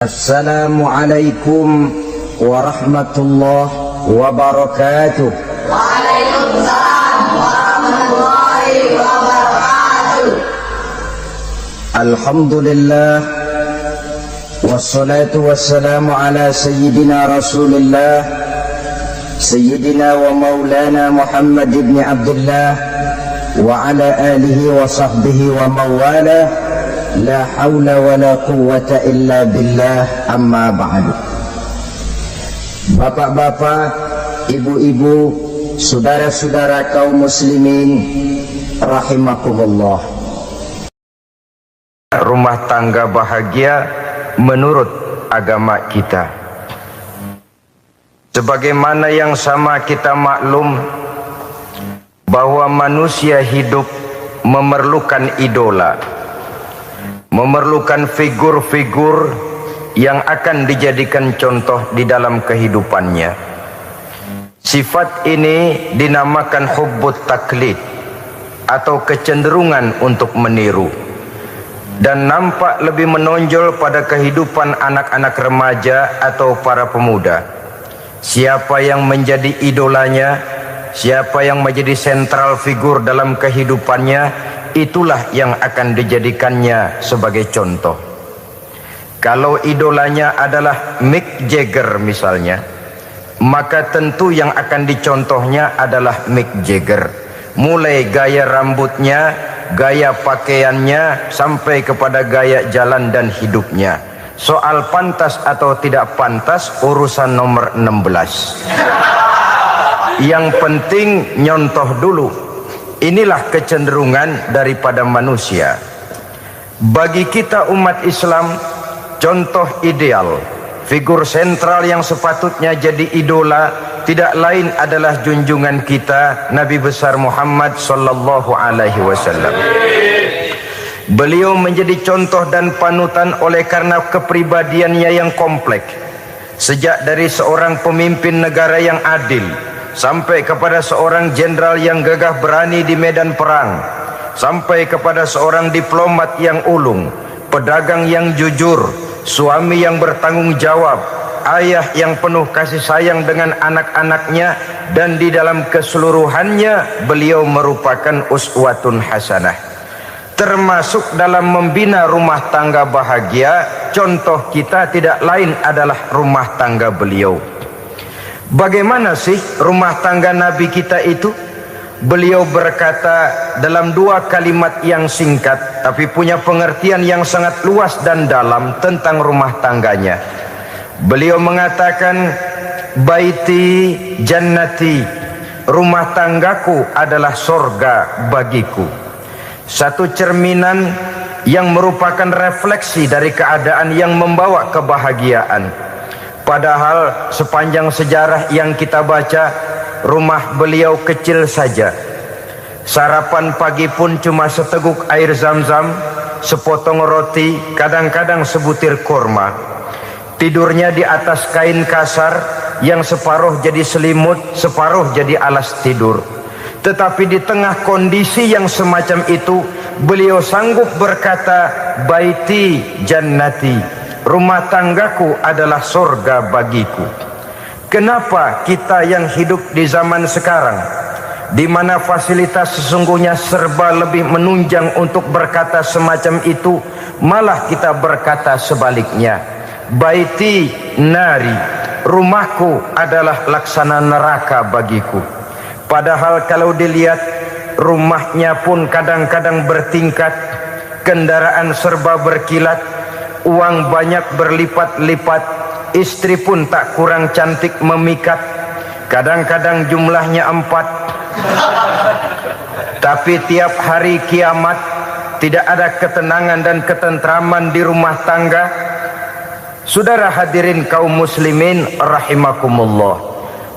Assalamualaikum warahmatullahi wabarakatuh. Waalaikumsalam warahmatullahi wabarakatuh. Alhamdulillah wassalatu wassalamu ala sayyidina Rasulillah sayyidina wa maulana Muhammad ibn Abdullah wa ala alihi wa sahbihi wa mawala. La hawla wa la quwwata illa billah, amma ba'du. Bapak-bapak, ibu-ibu, saudara-saudara kaum muslimin rahimakumullah. Rumah tangga bahagia menurut agama kita. Sebagaimana yang sama kita maklum bahwa manusia hidup memerlukan idola, memerlukan figur-figur yang akan dijadikan contoh di dalam kehidupannya. Sifat ini dinamakan hubbut taklid atau kecenderungan untuk meniru, dan nampak lebih menonjol pada kehidupan anak-anak remaja atau para pemuda. Siapa yang menjadi idolanya, siapa yang menjadi sentral figur dalam kehidupannya, itulah yang akan dijadikannya sebagai contoh. Kalau idolanya adalah Mick Jagger misalnya, maka tentu yang akan dicontohnya adalah Mick Jagger. Mulai gaya rambutnya, gaya pakaiannya, sampai kepada gaya jalan dan hidupnya. Soal pantas atau tidak pantas urusan nomor 16. Yang penting nyontoh dulu. Inilah kecenderungan daripada manusia. Bagi kita umat Islam, contoh ideal, figur sentral yang sepatutnya jadi idola tidak lain adalah junjungan kita Nabi besar Muhammad sallallahu alaihi wasallam. Beliau menjadi contoh dan panutan oleh karena kepribadiannya yang kompleks. Sejak dari seorang pemimpin negara yang adil, sampai kepada seorang jenderal yang gagah berani di medan perang, sampai kepada seorang diplomat yang ulung, pedagang yang jujur, suami yang bertanggung jawab, ayah yang penuh kasih sayang dengan anak-anaknya, dan di dalam keseluruhannya beliau merupakan uswatun hasanah. Termasuk dalam membina rumah tangga bahagia, contoh kita tidak lain adalah rumah tangga beliau. Bagaimana sih rumah tangga Nabi kita itu? Beliau berkata dalam dua kalimat yang singkat tapi punya pengertian yang sangat luas dan dalam tentang rumah tangganya. Beliau mengatakan, baiti jannati, rumah tanggaku adalah sorga bagiku. Satu cerminan yang merupakan refleksi dari keadaan yang membawa kebahagiaan. Padahal sepanjang sejarah yang kita baca, rumah beliau kecil saja. Sarapan pagi pun cuma seteguk air zam-zam, sepotong roti, kadang-kadang sebutir kurma. Tidurnya di atas kain kasar yang separuh jadi selimut, separuh jadi alas tidur. Tetapi di tengah kondisi yang semacam itu, beliau sanggup berkata, baiti jannati, rumah tanggaku adalah surga bagiku. Kenapa kita yang hidup di zaman sekarang, di mana fasilitas sesungguhnya serba lebih menunjang untuk berkata semacam itu, malah kita berkata sebaliknya, baiti nari, rumahku adalah laksana neraka bagiku. Padahal kalau dilihat, rumahnya pun kadang-kadang bertingkat, kendaraan serba berkilat, uang banyak berlipat-lipat, istri pun tak kurang cantik memikat, kadang-kadang jumlahnya 4. Tapi tiap hari kiamat tidak ada ketenangan dan ketentraman di rumah tangga. Saudara hadirin kaum muslimin rahimakumullah,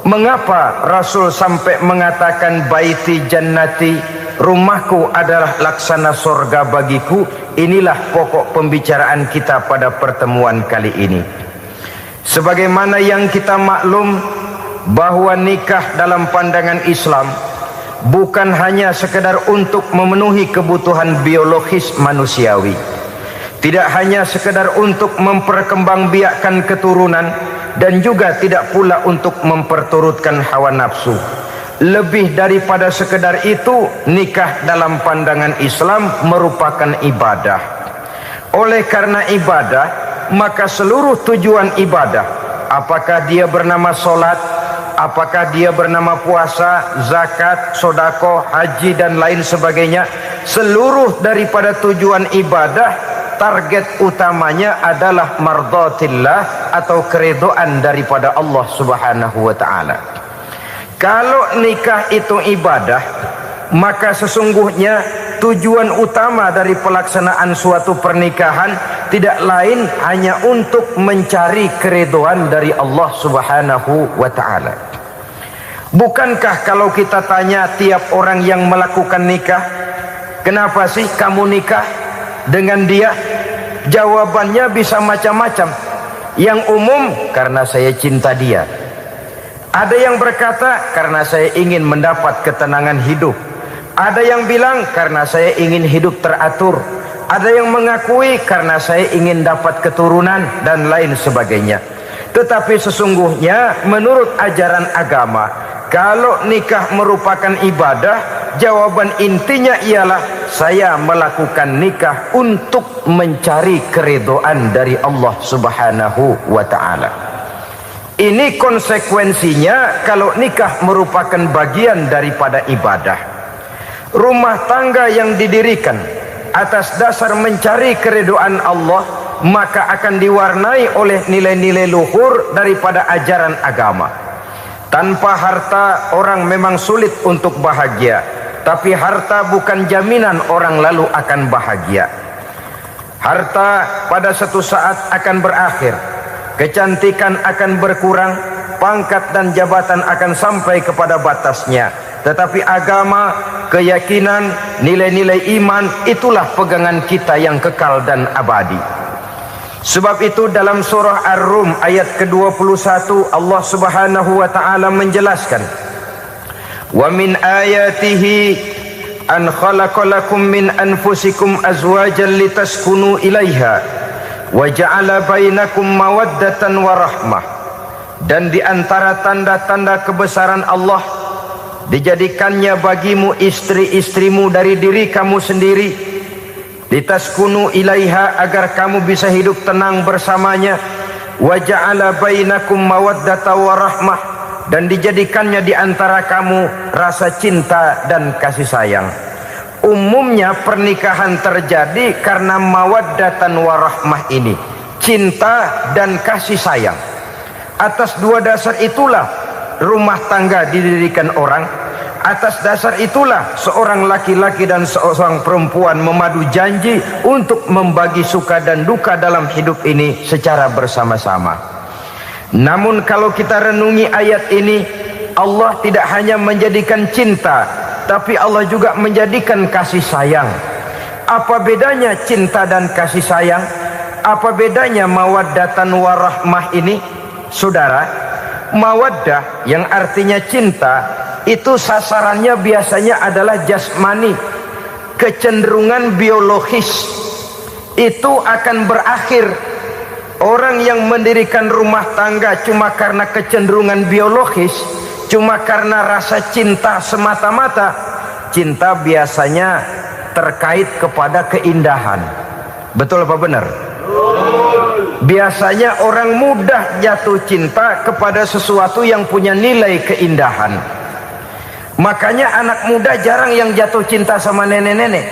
mengapa Rasul sampai mengatakan baiti jannati, rumahku adalah laksana surga bagiku? Inilah pokok pembicaraan kita pada pertemuan kali ini. Sebagaimana yang kita maklum bahwa nikah dalam pandangan Islam bukan hanya sekedar untuk memenuhi kebutuhan biologis manusiawi, tidak hanya sekedar untuk memperkembangbiakkan keturunan, dan juga tidak pula untuk memperturutkan hawa nafsu. Lebih daripada sekedar itu, nikah dalam pandangan Islam merupakan ibadah. Oleh karena ibadah, maka seluruh tujuan ibadah, apakah dia bernama solat, apakah dia bernama puasa, zakat, sodako, haji dan lain sebagainya, seluruh daripada tujuan ibadah, target utamanya adalah mardhatillah atau keridhaan daripada Allah Subhanahu wa taala. Kalau nikah itu ibadah, maka sesungguhnya tujuan utama dari pelaksanaan suatu pernikahan tidak lain hanya untuk mencari keridhaan dari Allah Subhanahu wa taala. Bukankah kalau kita tanya tiap orang yang melakukan nikah, kenapa sih kamu nikah dengan dia? Jawabannya bisa macam-macam. Yang umum, karena saya cinta dia. Ada yang berkata, karena saya ingin mendapat ketenangan hidup. Ada yang bilang, karena saya ingin hidup teratur. Ada yang mengakui, karena saya ingin dapat keturunan dan lain sebagainya. Tetapi sesungguhnya menurut ajaran agama, kalau nikah merupakan ibadah, jawaban intinya ialah saya melakukan nikah untuk mencari keridhaan dari Allah Subhanahu wa taala. Ini konsekuensinya kalau nikah merupakan bagian daripada ibadah. Rumah tangga yang didirikan atas dasar mencari keridhaan Allah, maka akan diwarnai oleh nilai-nilai luhur daripada ajaran agama. Tanpa harta orang memang sulit untuk bahagia, tapi harta bukan jaminan orang lalu akan bahagia. Harta pada satu saat akan berakhir, kecantikan akan berkurang, pangkat dan jabatan akan sampai kepada batasnya. Tetapi agama, keyakinan, nilai-nilai iman, itulah pegangan kita yang kekal dan abadi. Sebab itu dalam surah Ar-Rum ayat ke-21 Allah Subhanahu wa taala menjelaskan, "Wa min ayatihi an khalaqalakum min anfusikum azwajan litaskunu ilaiha wa ja'ala bainakum mawaddatan wa rahmah." Dan di antara tanda-tanda kebesaran Allah, dijadikannya bagimu istri-istrimu dari diri kamu sendiri, litaskunu ilaiha, agar kamu bisa hidup tenang bersamanya, wa ja'ala bainakum mawaddatan wa rahmah, dan dijadikannya di antara kamu rasa cinta dan kasih sayang. Umumnya pernikahan terjadi karena mawaddatan wa rahmah ini, cinta dan kasih sayang. Atas dua dasar itulah rumah tangga didirikan orang. Atas dasar itulah seorang laki-laki dan seorang perempuan memadu janji untuk membagi suka dan duka dalam hidup ini secara bersama-sama. Namun kalau kita renungi ayat ini, Allah tidak hanya menjadikan cinta, tapi Allah juga menjadikan kasih sayang. Apa bedanya cinta dan kasih sayang? Apa bedanya mawaddatan warahmah ini? Saudara, mawaddah yang artinya cinta, itu sasarannya biasanya adalah jasmani, kecenderungan biologis. Itu akan berakhir. Orang yang mendirikan rumah tangga cuma karena kecenderungan biologis, cuma karena rasa cinta semata-mata, cinta biasanya terkait kepada keindahan. Betul apa benar? Biasanya orang mudah jatuh cinta kepada sesuatu yang punya nilai keindahan. Makanya anak muda jarang yang jatuh cinta sama nenek-nenek.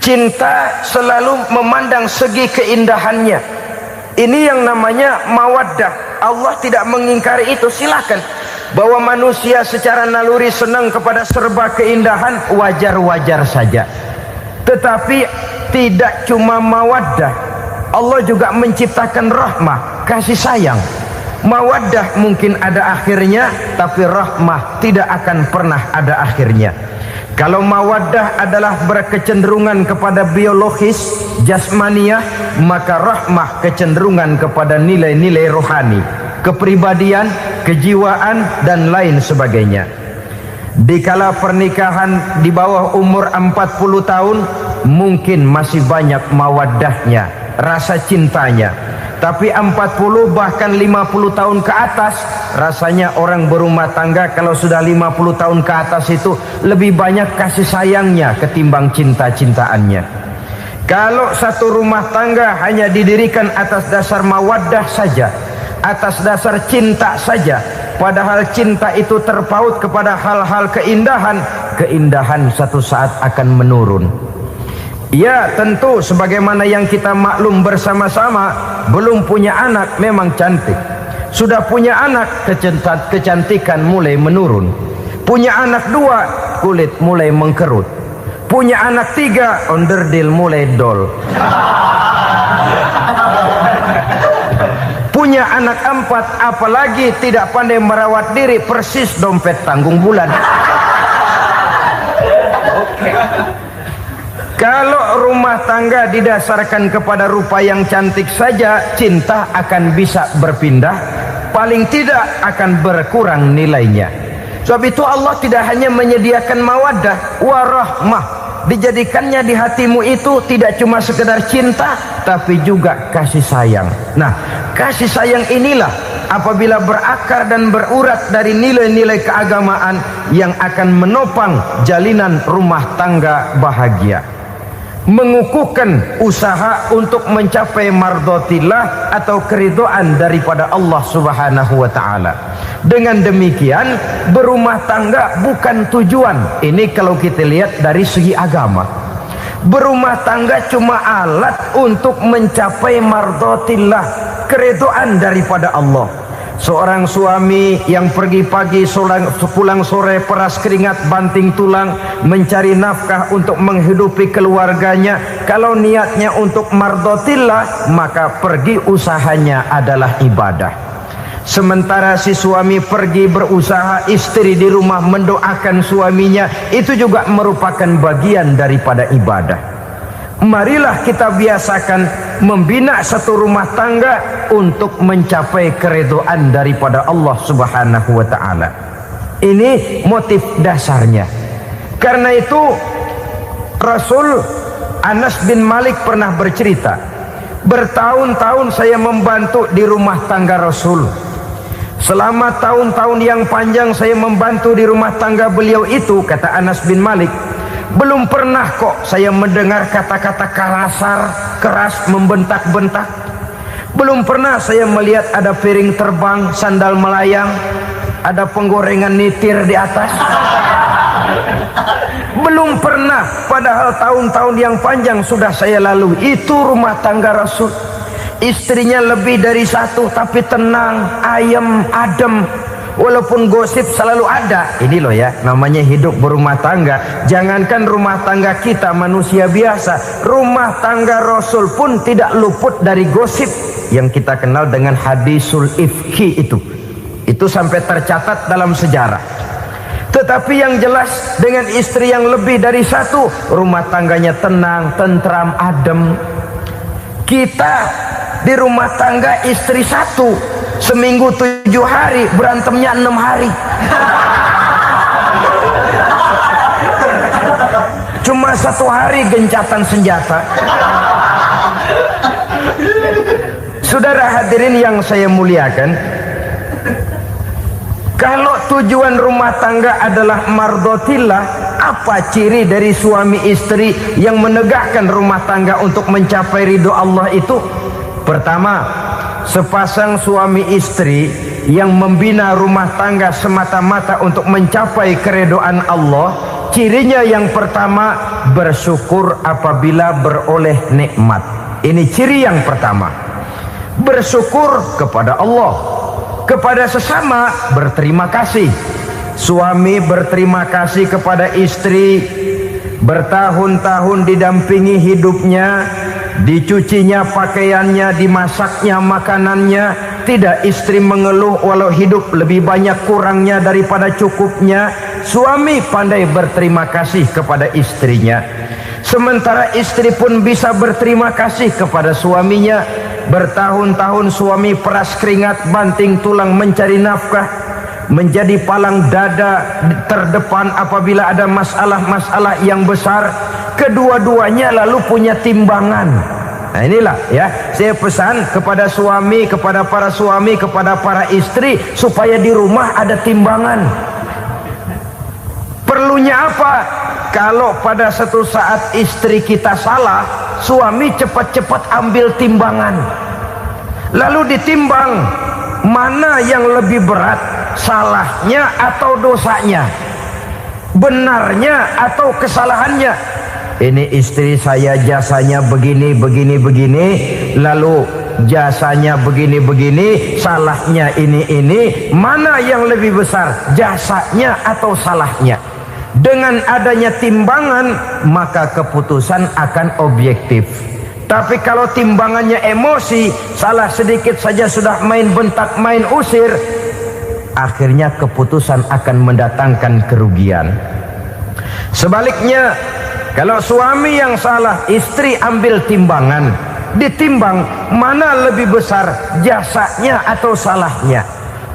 Cinta selalu memandang segi keindahannya. Ini yang namanya mawaddah. Allah tidak mengingkari itu, silakan. Bahwa manusia secara naluri senang kepada serba keindahan, wajar-wajar saja. Tetapi tidak cuma mawaddah, Allah juga menciptakan rahmah, kasih sayang. Mawaddah mungkin ada akhirnya, tapi rahmah tidak akan pernah ada akhirnya. Kalau mawaddah adalah berkecenderungan kepada biologis, jasmaniah, maka rahmah kecenderungan kepada nilai-nilai rohani, kepribadian, kejiwaan, dan lain sebagainya. Dikala pernikahan di bawah umur 40 tahun mungkin masih banyak mawaddahnya, rasa cintanya. Tapi 40 bahkan 50 tahun ke atas, rasanya orang berumah tangga kalau sudah 50 tahun ke atas itu lebih banyak kasih sayangnya ketimbang cinta-cintaannya. Kalau satu rumah tangga hanya didirikan atas dasar mawaddah saja, atas dasar cinta saja, padahal cinta itu terpaut kepada hal-hal keindahan, keindahan satu saat akan menurun. Ya, tentu sebagaimana yang kita maklum bersama-sama, belum punya anak memang cantik. Sudah punya anak, kecantikan mulai menurun. Punya anak 2, kulit mulai mengkerut. Punya anak 3, onderdil mulai dol. Punya anak 4, apalagi tidak pandai merawat diri, persis dompet tanggung bulan. Kalau rumah tangga didasarkan kepada rupa yang cantik saja, cinta akan bisa berpindah, paling tidak akan berkurang nilainya. Sebab itu Allah tidak hanya menyediakan mawaddah warahmah, dijadikannya di hatimu itu tidak cuma sekedar cinta, tapi juga kasih sayang. Nah, kasih sayang inilah apabila berakar dan berurat dari nilai-nilai keagamaan yang akan menopang jalinan rumah tangga bahagia, mengukuhkan usaha untuk mencapai mardhatillah atau keridhaan daripada Allah Subhanahu wa taala. Dengan demikian, berumah tangga bukan tujuan. Ini kalau kita lihat dari segi agama. Berumah tangga cuma alat untuk mencapai mardhatillah, keridhaan daripada Allah. Seorang suami yang pergi pagi pulang sore peras keringat banting tulang mencari nafkah untuk menghidupi keluarganya, kalau niatnya untuk mardhatillah maka pergi usahanya adalah ibadah. Sementara si suami pergi berusaha, istri di rumah mendoakan suaminya, itu juga merupakan bagian daripada ibadah. Marilah kita biasakan membina satu rumah tangga untuk mencapai keridhaan daripada Allah Subhanahu wa taala. Ini motif dasarnya. Karena itu Rasul Anas bin Malik pernah bercerita, bertahun-tahun saya membantu di rumah tangga Rasul. Selama tahun-tahun yang panjang saya membantu di rumah tangga beliau itu, kata Anas bin Malik, belum pernah kok saya mendengar kata-kata kasar, keras, membentak-bentak. Belum pernah saya melihat ada piring terbang, sandal melayang, ada penggorengan nitir di atas. Belum pernah, padahal tahun-tahun yang panjang sudah saya lalui. Itu rumah tangga Rasul. Istrinya lebih dari satu, tapi tenang, ayem, adem. Walaupun gosip selalu ada. Ini loh ya, namanya hidup berumah tangga. Jangankan rumah tangga kita manusia biasa, rumah tangga Rasul pun tidak luput dari gosip yang kita kenal dengan hadisul ifki itu. Itu sampai tercatat dalam sejarah. Tetapi yang jelas, dengan istri yang lebih dari satu, rumah tangganya tenang, tentram, adem. Kita di rumah tangga istri satu, seminggu 7 hari, berantemnya 6 hari. Cuma 1 hari gencatan senjata. Saudara hadirin yang saya muliakan, kalau tujuan rumah tangga adalah mardhatillah, apa ciri dari suami istri yang menegakkan rumah tangga untuk mencapai ridho Allah itu? Pertama, sepasang suami istri yang membina rumah tangga semata-mata untuk mencapai keridhaan Allah, cirinya yang pertama, bersyukur apabila beroleh nikmat. Ini ciri yang pertama. Bersyukur kepada Allah, kepada sesama berterima kasih. Suami berterima kasih kepada istri, bertahun-tahun didampingi hidupnya, dicucinya pakaiannya, dimasaknya makanannya. Tidak istri mengeluh walau hidup lebih banyak kurangnya daripada cukupnya. Suami pandai berterima kasih kepada istrinya. Sementara istri pun bisa berterima kasih kepada suaminya. Bertahun-tahun suami peras keringat, banting tulang mencari nafkah. menjadi palang dada terdepan apabila ada masalah-masalah yang besar. Kedua-duanya lalu punya timbangan. Nah inilah ya, saya pesan kepada suami, kepada para suami, kepada para istri, supaya di rumah ada timbangan. Perlunya apa? Kalau pada satu saat istri kita salah, suami cepat-cepat ambil timbangan, lalu ditimbang mana yang lebih berat, salahnya atau dosanya, benarnya atau kesalahannya. Ini istri saya jasanya begini, lalu jasanya begini, salahnya ini, mana yang lebih besar, jasanya atau salahnya? Dengan adanya timbangan, maka keputusan akan objektif. Tapi kalau timbangannya emosi, salah sedikit saja sudah main bentak, main usir, akhirnya keputusan akan mendatangkan kerugian. Sebaliknya, kalau suami yang salah, istri ambil timbangan, ditimbang mana lebih besar, jasanya atau salahnya.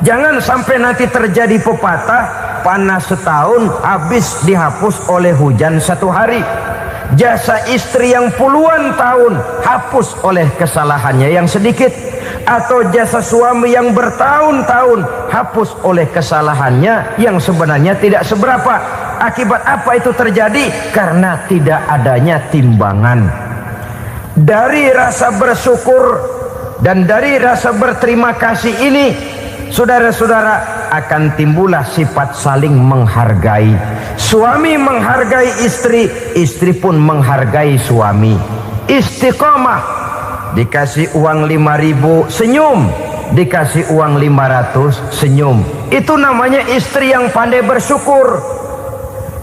Jangan sampai nanti terjadi pepatah, panas setahun habis dihapus oleh hujan satu hari. Jasa istri yang puluhan tahun hapus oleh kesalahannya yang sedikit, atau jasa suami yang bertahun-tahun hapus oleh kesalahannya yang sebenarnya tidak seberapa. Akibat apa itu terjadi? Karena tidak adanya timbangan. Dari rasa bersyukur dan dari rasa berterima kasih ini, saudara-saudara, akan timbullah sifat saling menghargai. Suami menghargai istri, istri pun menghargai suami. Istiqomah, dikasih uang 5.000 senyum, dikasih uang 500 senyum. Itu namanya istri yang pandai bersyukur.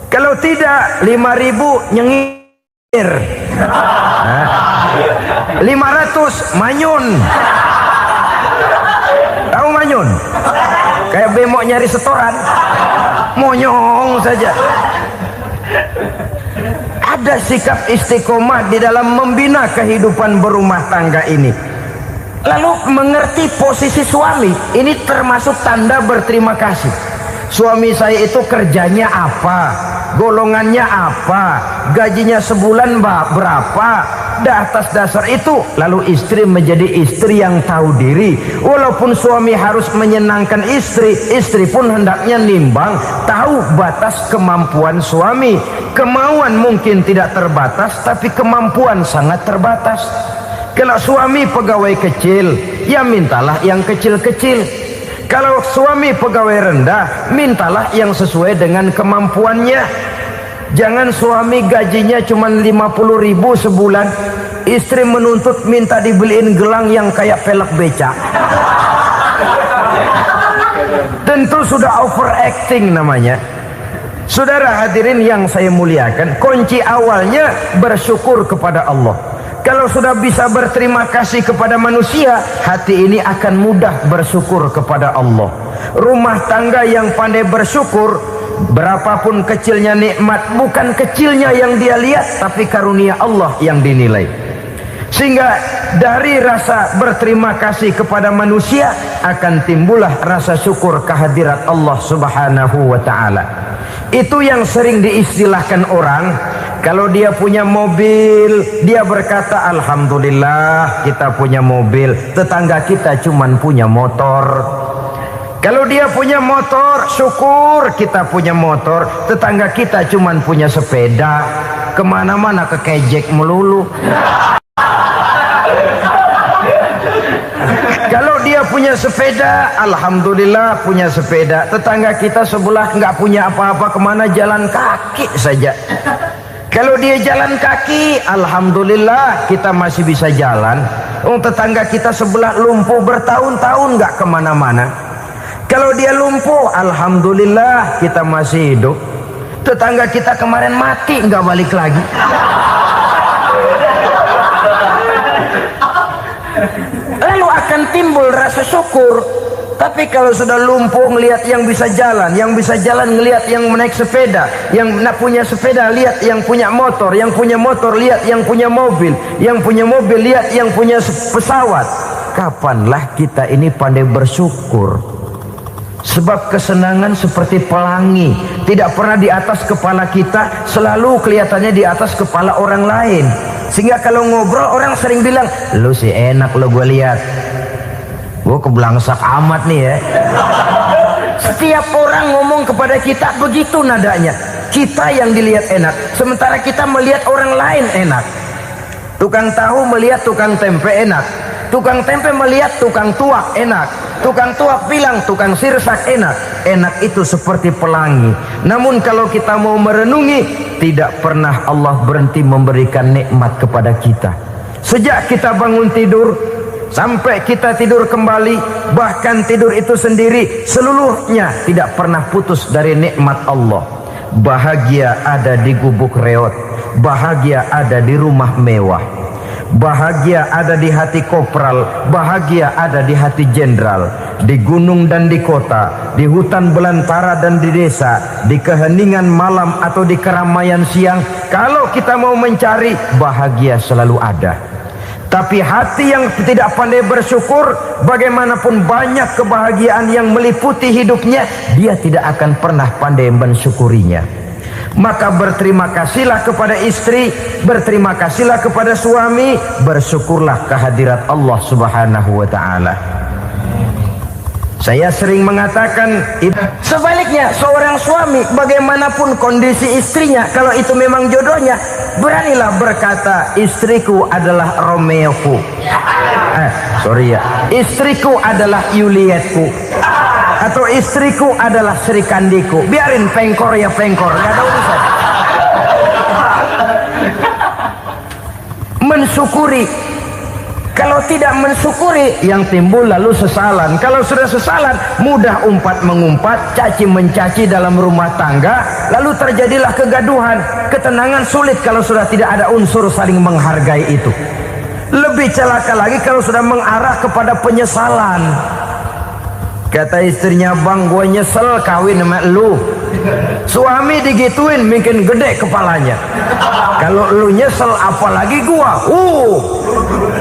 Kalau tidak, 5.000 nyengir, 500 manyun. Tahu manyun? Kayak bemok nyari setoran, monyong saja. Ada sikap istiqomah di dalam membina kehidupan berumah tangga ini. Lalu mengerti posisi suami, ini termasuk tanda berterima kasih. Suami saya itu kerjanya apa, golongannya apa, gajinya sebulan berapa. Atas dasar itu, lalu istri menjadi istri yang tahu diri. Walaupun suami harus menyenangkan istri, istri pun hendaknya nimbang, tahu batas kemampuan suami. Kemauan mungkin tidak terbatas, tapi kemampuan sangat terbatas. Kalau suami pegawai kecil, ya mintalah yang kecil-kecil. Kalau suami pegawai rendah, mintalah yang sesuai dengan kemampuannya. Jangan suami gajinya cuma 50.000 sebulan, istri menuntut minta dibeliin gelang yang kayak pelek becak. Tentu sudah overacting namanya. Saudara hadirin yang saya muliakan, kunci awalnya bersyukur kepada Allah. Kalau sudah bisa berterima kasih kepada manusia, hati ini akan mudah bersyukur kepada Allah. Rumah tangga yang pandai bersyukur, berapapun kecilnya nikmat, bukan kecilnya yang dia lihat, tapi karunia Allah yang dinilai. Sehingga dari rasa berterima kasih kepada manusia akan timbullah rasa syukur kehadirat Allah Subhanahu wa ta'ala. Itu yang sering diistilahkan orang, kalau dia punya mobil, dia berkata alhamdulillah kita punya mobil, tetangga kita cuman punya motor. Kalau dia punya motor, syukur kita punya motor, tetangga kita cuman punya sepeda, kemana-mana kekejek melulu. Kalau dia punya sepeda, alhamdulillah punya sepeda, tetangga kita sebelah nggak punya apa-apa, kemana jalan kaki saja. Kalau dia jalan kaki, alhamdulillah kita masih bisa jalan. Tetangga kita sebelah lumpuh bertahun-tahun nggak kemana-mana. Kalau dia lumpuh, alhamdulillah kita masih hidup. Tetangga kita kemarin mati nggak balik lagi. Lalu akan timbul rasa syukur. Tapi kalau sudah lumpuh ngelihat yang bisa jalan ngelihat yang menaik sepeda, yang punya sepeda lihat yang punya motor lihat yang punya mobil lihat yang punya pesawat. Kapanlah kita ini pandai bersyukur? Sebab kesenangan seperti pelangi, tidak pernah di atas kepala kita, selalu kelihatannya di atas kepala orang lain. Sehingga kalau ngobrol orang sering bilang, lu sih enak lo gue lihat, gue kebelangsak amat nih ya. Setiap orang ngomong kepada kita begitu nadanya. Kita yang dilihat enak, sementara kita melihat orang lain enak. Tukang tahu melihat tukang tempe enak, tukang tempe melihat tukang tuak enak, tukang tuak bilang tukang sirsak enak. Enak itu seperti pelangi. Namun kalau kita mau merenungi, tidak pernah Allah berhenti memberikan nikmat kepada kita. Sejak kita bangun tidur sampai kita tidur kembali, bahkan tidur itu sendiri, seluruhnya tidak pernah putus dari nikmat Allah. Bahagia ada di gubuk reot, bahagia ada di rumah mewah, bahagia ada di hati kopral, bahagia ada di hati jenderal, di gunung dan di kota, di hutan belantara dan di desa, di keheningan malam atau di keramaian siang. Kalau kita mau mencari, bahagia selalu ada. Tapi hati yang tidak pandai bersyukur, bagaimanapun banyak kebahagiaan yang meliputi hidupnya, dia tidak akan pernah pandai mensyukurinya. Maka berterima kasihlah kepada istri, berterima kasihlah kepada suami, bersyukurlah kehadirat Allah Subhanahu wa ta'ala. Saya sering mengatakan, sebaliknya seorang suami bagaimanapun kondisi istrinya, kalau itu memang jodohnya, beranilah berkata, istriku adalah Romeoku, istriku adalah Julietku, atau istriku adalah Sri Kandiku. Biarin pengkor ya pengkor, gak ada urusan. Mensyukuri. Kalau tidak mensyukuri, yang timbul lalu sesalan. Kalau sudah sesalan, mudah umpat mengumpat, caci mencaci dalam rumah tangga, lalu terjadilah kegaduhan. Ketenangan sulit kalau sudah tidak ada unsur saling menghargai itu. Lebih celaka lagi kalau sudah mengarah kepada penyesalan. Kata istrinya, bang gue nyesel kawin sama lu. Suami digituin bikin gede kepalanya. Kalau lu nyesel apalagi gua,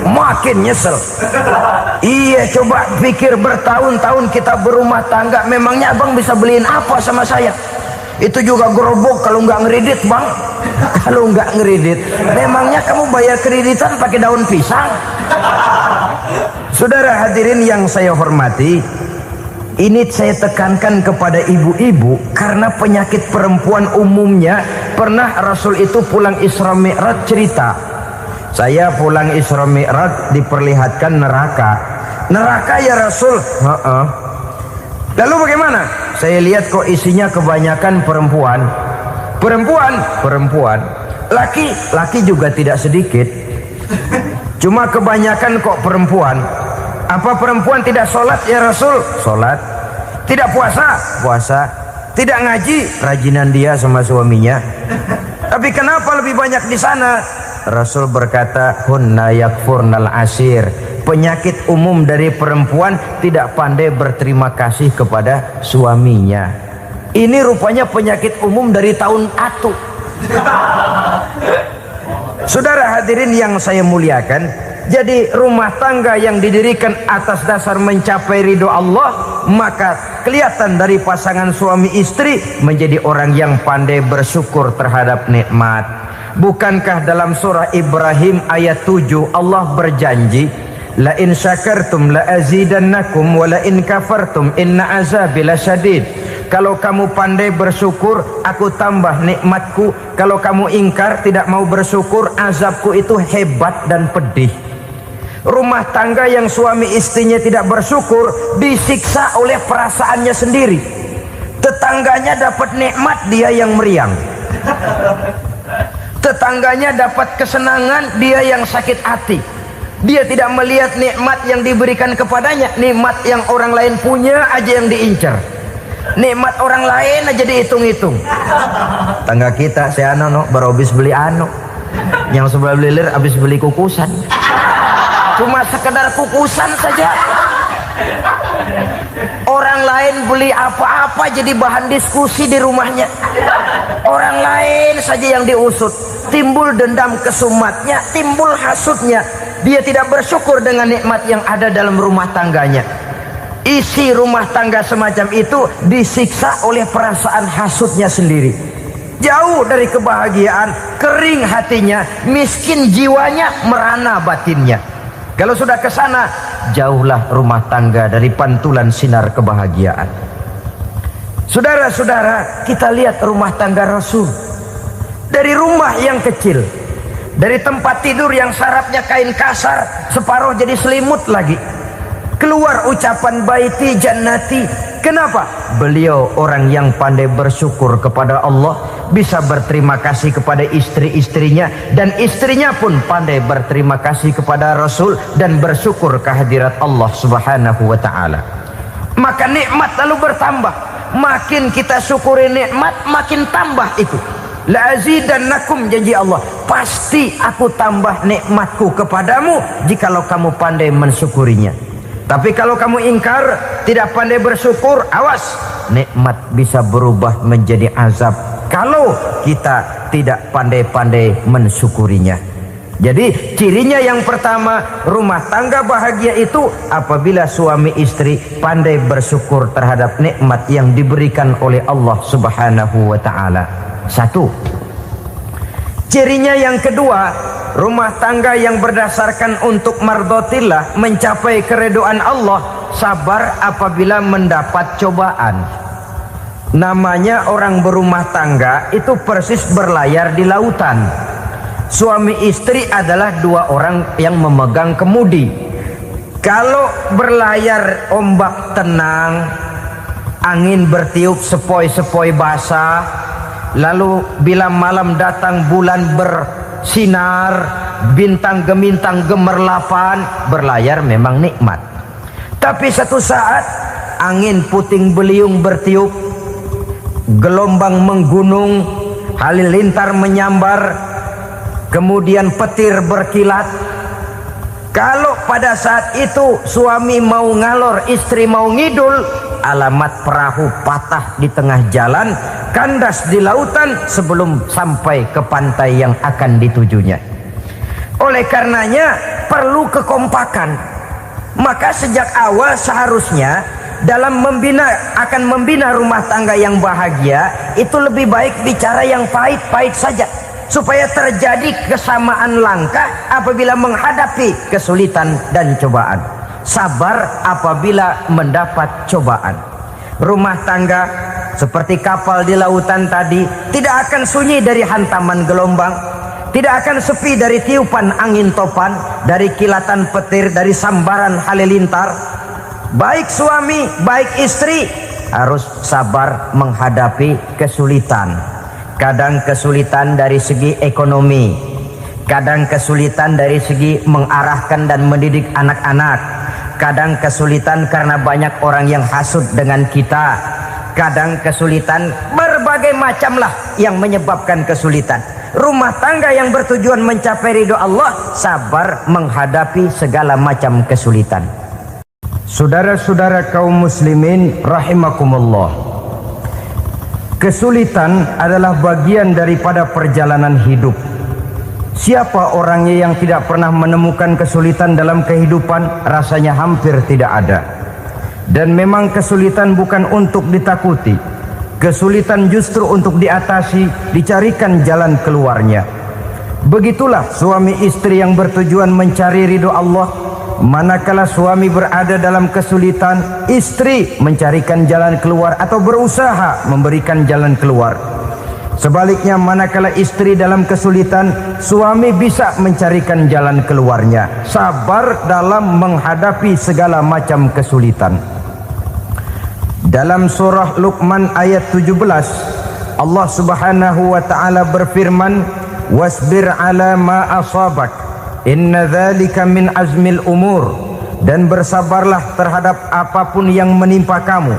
makin nyesel. Iya, coba pikir bertahun-tahun kita berumah tangga, memangnya abang bisa beliin apa sama saya? Itu juga gerobok kalau nggak ngeridit bang. Kalau nggak ngeridit, memangnya kamu bayar kreditan pakai daun pisang? Saudara hadirin yang saya hormati, ini saya tekankan kepada ibu-ibu karena penyakit perempuan umumnya. Pernah Rasul itu pulang Isra Mi'raj cerita, saya pulang Isra Mi'raj diperlihatkan neraka. Neraka ya Rasul? Lalu bagaimana? Saya lihat kok isinya kebanyakan perempuan. Perempuan. Laki juga tidak sedikit. Cuma kebanyakan kok perempuan. Apa perempuan tidak sholat ya Rasul? Sholat. Tidak puasa? Puasa. Tidak ngaji? Rajinan dia sama suaminya. Tapi kenapa lebih banyak di sana? Rasul berkata, hunna yakfurnal ashir. Penyakit umum dari perempuan tidak pandai berterima kasih kepada suaminya. Ini rupanya penyakit umum dari tahun atu. Saudara hadirin yang saya muliakan, jadi rumah tangga yang didirikan atas dasar mencapai ridho Allah, maka kelihatan dari pasangan suami istri menjadi orang yang pandai bersyukur terhadap nikmat. Bukankah dalam surah Ibrahim ayat 7 Allah berjanji, la in syakartum la azidannakum wa la in kafartum inna azabi lasyadid. Kalau kamu pandai bersyukur, aku tambah nikmatku. Kalau kamu ingkar, tidak mau bersyukur, azabku itu hebat dan pedih. Rumah tangga yang suami istrinya tidak bersyukur disiksa oleh perasaannya sendiri. Tetangganya dapat nikmat, dia yang meriang. Tetangganya dapat kesenangan, dia yang sakit hati. Dia tidak melihat nikmat yang diberikan kepadanya. Nikmat yang orang lain punya aja yang diincar. Nikmat orang lain aja dihitung-hitung. Tangga kita, si Ano baru habis beli yang sebelah belilir habis beli kukusan. Cuma sekedar kukusan saja. Orang lain beli apa-apa jadi bahan diskusi di rumahnya. Orang lain saja yang diusut. Timbul dendam kesumatnya, timbul hasutnya. Dia tidak bersyukur dengan nikmat yang ada dalam rumah tangganya. isi rumah tangga semacam itu disiksa oleh perasaan hasutnya sendiri. Jauh dari kebahagiaan, kering hatinya, miskin jiwanya, merana batinnya. Kalau sudah ke sana, jauhlah rumah tangga dari pantulan sinar kebahagiaan. Saudara-saudara, kita lihat rumah tangga Rasul. Dari rumah yang kecil, dari tempat tidur yang sarapnya kain kasar, separuh jadi selimut lagi, keluar ucapan baiti jannati. Kenapa? Beliau orang yang pandai bersyukur kepada Allah, bisa berterima kasih kepada istri-istrinya, dan istrinya pun pandai berterima kasih kepada Rasul dan bersyukur kehadirat Allah Subhanahu wa taala. Maka nikmat lalu bertambah. Makin kita syukuri nikmat, makin tambah itu. La azidannakum, janji Allah, pasti aku tambah nikmatku kepadamu jikalau kamu pandai mensyukurinya. Tapi kalau kamu ingkar, tidak pandai bersyukur, awas, nikmat bisa berubah menjadi azab kalau kita tidak pandai-pandai mensyukurinya. Jadi cirinya yang pertama, rumah tangga bahagia itu apabila suami istri pandai bersyukur terhadap nikmat yang diberikan oleh Allah Subhanahu wa taala. Satu. Cirinya yang kedua, rumah tangga yang berdasarkan untuk mardhatillah, mencapai keridhaan Allah, sabar apabila mendapat cobaan. Namanya orang berumah tangga itu persis berlayar di lautan. Suami istri adalah dua orang yang memegang kemudi. Kalau berlayar ombak tenang, angin bertiup sepoi-sepoi basah, lalu bila malam datang bulan bersinar, bintang gemintang gemerlapan, berlayar memang nikmat. Tapi satu saat angin puting beliung bertiup, gelombang menggunung, halilintar menyambar, kemudian petir berkilat. Kalau pada saat itu suami mau ngalor, istri mau ngidul, alamat perahu patah di tengah jalan, kandas di lautan sebelum sampai ke pantai yang akan ditujunya. Oleh karenanya perlu kekompakan. Maka sejak awal seharusnya dalam akan membina rumah tangga yang bahagia itu lebih baik bicara yang pahit-pahit saja, supaya terjadi kesamaan langkah apabila menghadapi kesulitan dan cobaan. Sabar apabila mendapat cobaan. Rumah tangga seperti kapal di lautan tadi tidak akan sunyi dari hantaman gelombang, tidak akan sepi dari tiupan angin topan, dari kilatan petir, dari sambaran halilintar. Baik suami, baik istri harus sabar menghadapi kesulitan. Kadang kesulitan dari segi ekonomi, kadang kesulitan dari segi mengarahkan dan mendidik anak-anak, kadang kesulitan karena banyak orang yang hasut dengan kita, kadang kesulitan berbagai macam lah yang menyebabkan kesulitan. Rumah tangga yang bertujuan mencapai ridho Allah, sabar menghadapi segala macam kesulitan. Saudara-saudara kaum muslimin rahimakumullah, kesulitan adalah bagian daripada perjalanan hidup. Siapa orangnya yang tidak pernah menemukan kesulitan dalam kehidupan? Rasanya hampir tidak ada. Dan memang kesulitan bukan untuk ditakuti. Kesulitan justru untuk diatasi, dicarikan jalan keluarnya. Begitulah suami istri yang bertujuan mencari ridho Allah. Manakala suami berada dalam kesulitan, istri mencarikan jalan keluar atau berusaha memberikan jalan keluar. Sebaliknya, manakala istri dalam kesulitan, suami bisa mencarikan jalan keluarnya. Sabar dalam menghadapi segala macam kesulitan. Dalam surah Luqman ayat 17, Allah Subhanahu wa taala berfirman, "Wasbir 'ala ma asabak, inna dzalika min azmil umur." Dan bersabarlah terhadap apapun yang menimpa kamu.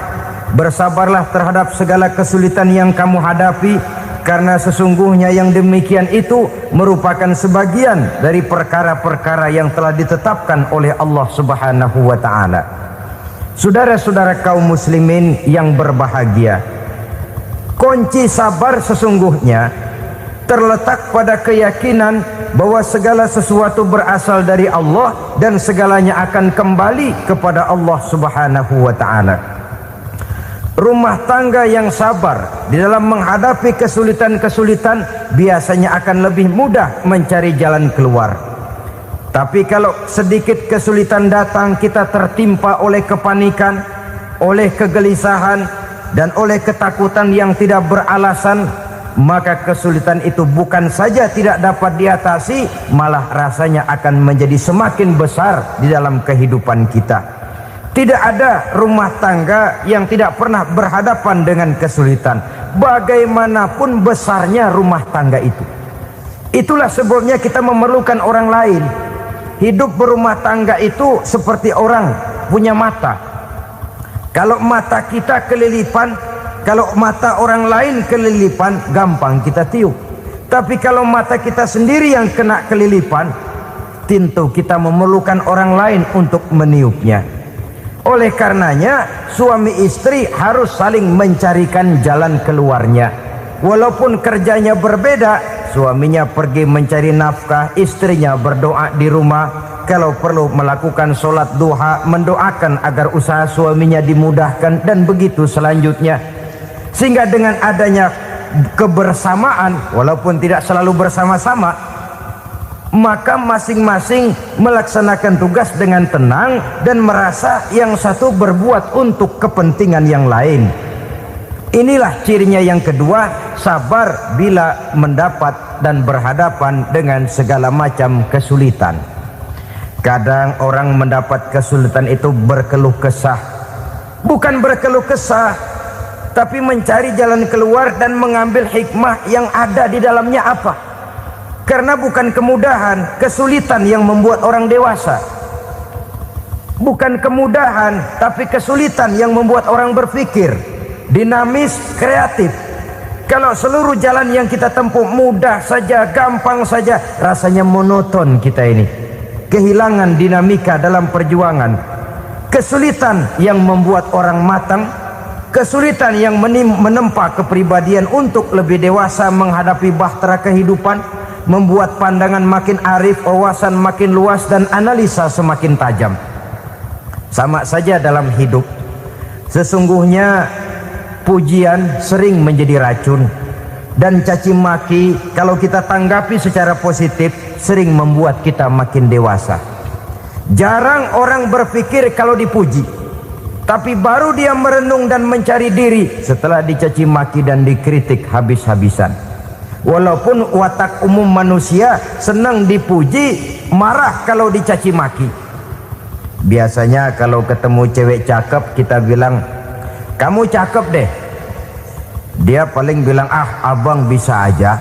Bersabarlah terhadap segala kesulitan yang kamu hadapi, karena sesungguhnya yang demikian itu merupakan sebagian dari perkara-perkara yang telah ditetapkan oleh Allah Subhanahu wa taala. Saudara-saudara kaum muslimin yang berbahagia, kunci sabar sesungguhnya terletak pada keyakinan bahwa segala sesuatu berasal dari Allah dan segalanya akan kembali kepada Allah Subhanahu wa taala. Rumah tangga yang sabar di dalam menghadapi kesulitan-kesulitan biasanya akan lebih mudah mencari jalan keluar. Tapi kalau sedikit kesulitan datang, kita tertimpa oleh kepanikan, oleh kegelisahan, dan oleh ketakutan yang tidak beralasan, maka kesulitan itu bukan saja tidak dapat diatasi, malah rasanya akan menjadi semakin besar di dalam kehidupan kita. Tidak ada rumah tangga yang tidak pernah berhadapan dengan kesulitan, bagaimanapun besarnya rumah tangga itu. Itulah sebabnya kita memerlukan orang lain. Hidup berumah tangga itu seperti orang punya mata. Kalau mata kita kelilipan, kalau mata orang lain kelilipan, gampang kita tiup. Tapi kalau mata kita sendiri yang kena kelilipan, tentu kita memerlukan orang lain untuk meniupnya. Oleh karenanya, suami istri harus saling mencarikan jalan keluarnya. Walaupun kerjanya berbeda, suaminya pergi mencari nafkah, istrinya berdoa di rumah. Kalau perlu melakukan sholat duha, mendoakan agar usaha suaminya dimudahkan, dan begitu selanjutnya. Sehingga dengan adanya kebersamaan, walaupun tidak selalu bersama-sama, maka masing-masing melaksanakan tugas dengan tenang dan merasa yang satu berbuat untuk kepentingan yang lain. Inilah cirinya yang kedua, sabar bila mendapat dan berhadapan dengan segala macam kesulitan. Kadang orang mendapat kesulitan itu berkeluh kesah. Bukan berkeluh kesah, tapi mencari jalan keluar dan mengambil hikmah yang ada di dalamnya apa. Karena bukan kemudahan, kesulitan yang membuat orang dewasa. Bukan kemudahan, tapi kesulitan yang membuat orang berpikir, dinamis, kreatif. Kalau seluruh jalan yang kita tempuh mudah saja, gampang saja, rasanya monoton kita ini. Kehilangan dinamika dalam perjuangan. Kesulitan yang membuat orang matang, kesulitan yang menempa kepribadian untuk lebih dewasa menghadapi bahtera kehidupan, membuat pandangan makin arif, wawasan makin luas, dan analisa semakin tajam. Sama saja dalam hidup. Sesungguhnya pujian sering menjadi racun, dan caci maki kalau kita tanggapi secara positif sering membuat kita makin dewasa. Jarang orang berpikir kalau dipuji, tapi baru dia merenung dan mencari diri setelah dicaci maki dan dikritik habis-habisan. Walaupun watak umum manusia senang dipuji, marah kalau dicaci maki. Biasanya kalau ketemu cewek cakep kita bilang, "Kamu cakep deh." Dia paling bilang, "Ah, abang bisa aja."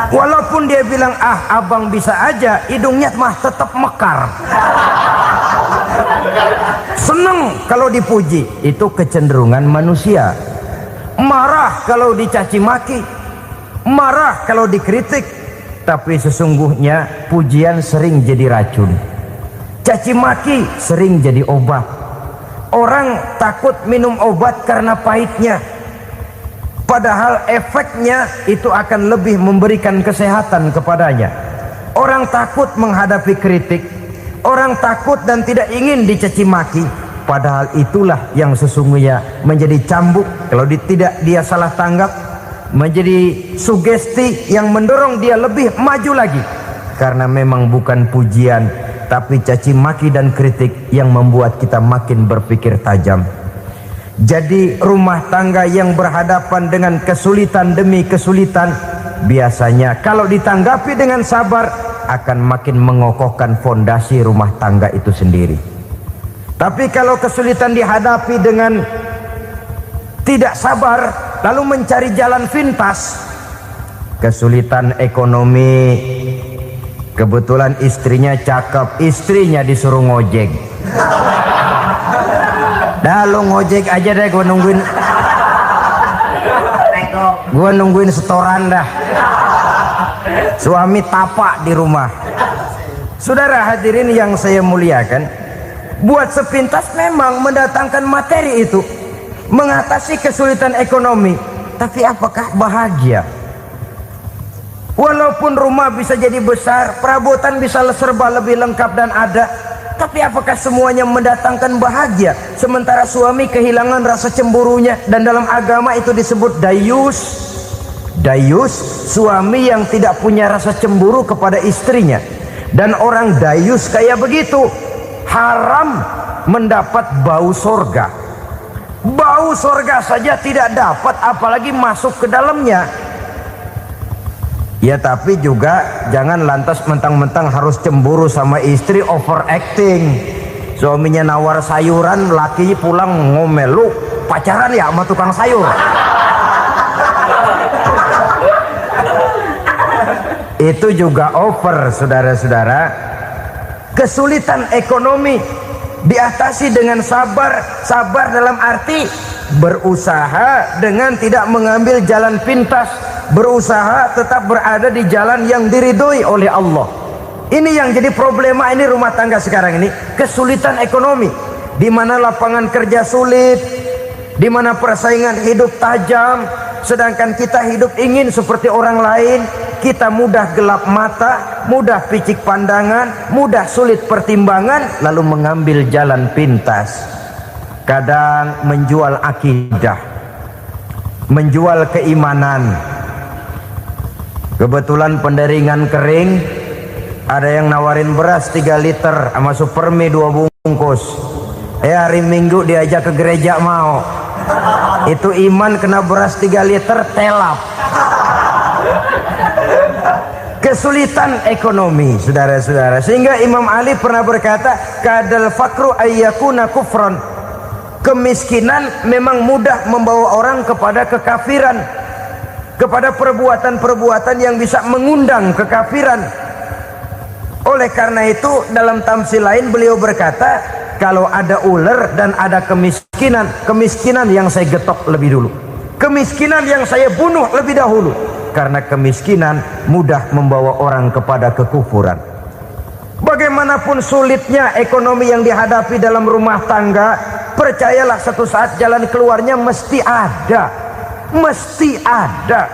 Walaupun dia bilang, "Ah, abang bisa aja," hidungnya mah tetap mekar. Senang kalau dipuji, itu kecenderungan manusia. Marah kalau dicaci maki, marah kalau dikritik. Tapi sesungguhnya pujian sering jadi racun, caci maki sering jadi obat. Orang takut minum obat karena pahitnya, padahal efeknya itu akan lebih memberikan kesehatan kepadanya. Orang takut menghadapi kritik, orang takut dan tidak ingin dicaci maki, padahal itulah yang sesungguhnya menjadi cambuk kalau tidak dia salah tanggap, menjadi sugesti yang mendorong dia lebih maju lagi. Karena memang bukan pujian, tapi caci maki dan kritik yang membuat kita makin berpikir tajam. Jadi rumah tangga yang berhadapan dengan kesulitan demi kesulitan, biasanya kalau ditanggapi dengan sabar akan makin mengokohkan fondasi rumah tangga itu sendiri. Tapi kalau kesulitan dihadapi dengan tidak sabar, lalu mencari jalan pintas, kesulitan ekonomi, kebetulan istrinya cakep, istrinya disuruh ngojek. Dah lu ngojek aja deh, gua nungguin setoran dah. Suami tapak di rumah. Saudara hadirin yang saya muliakan, buat sepintas memang mendatangkan materi itu, mengatasi kesulitan ekonomi. Tapi apakah bahagia? Walaupun rumah bisa jadi besar, perabotan bisa serba lebih lengkap dan ada, tapi apakah semuanya mendatangkan bahagia? Sementara suami kehilangan rasa cemburunya, dan dalam agama itu disebut dayus. Dayus, suami yang tidak punya rasa cemburu kepada istrinya. Dan orang dayus kayak begitu, haram mendapat bau sorga. Bau sorga saja tidak dapat, apalagi masuk ke dalamnya. Ya tapi juga jangan lantas mentang-mentang harus cemburu sama istri, overacting. Suaminya nawar sayuran, laki pulang ngomel, lu pacaran ya sama tukang sayur. Itu juga over, saudara-saudara. Kesulitan ekonomi diatasi dengan sabar. Sabar dalam arti berusaha dengan tidak mengambil jalan pintas, berusaha tetap berada di jalan yang diridhoi oleh Allah. Ini yang jadi problema ini rumah tangga sekarang ini, kesulitan ekonomi, di mana lapangan kerja sulit, di mana persaingan hidup tajam, sedangkan kita hidup ingin seperti orang lain. Kita mudah gelap mata, mudah picik pandangan, mudah sulit pertimbangan, lalu mengambil jalan pintas. Kadang menjual akidah, menjual keimanan. Kebetulan penderingan kering, ada yang nawarin beras 3 liter sama supermi 2 bungkus. Hari Minggu diajak ke gereja mau. Itu iman kena beras 3 liter telap. Kesulitan ekonomi, saudara-saudara, sehingga Imam Ali pernah berkata, kadal fakru ayyakuna kufron. Kemiskinan memang mudah membawa orang kepada kekafiran, kepada perbuatan-perbuatan yang bisa mengundang kekafiran. Oleh karena itu dalam tamsil lain beliau berkata, kalau ada ular dan ada kemiskinan, kemiskinan yang saya getok lebih dulu, kemiskinan yang saya bunuh lebih dahulu. Karena kemiskinan mudah membawa orang kepada kekufuran. Bagaimanapun sulitnya ekonomi yang dihadapi dalam rumah tangga, percayalah satu saat jalan keluarnya mesti ada. Mesti ada.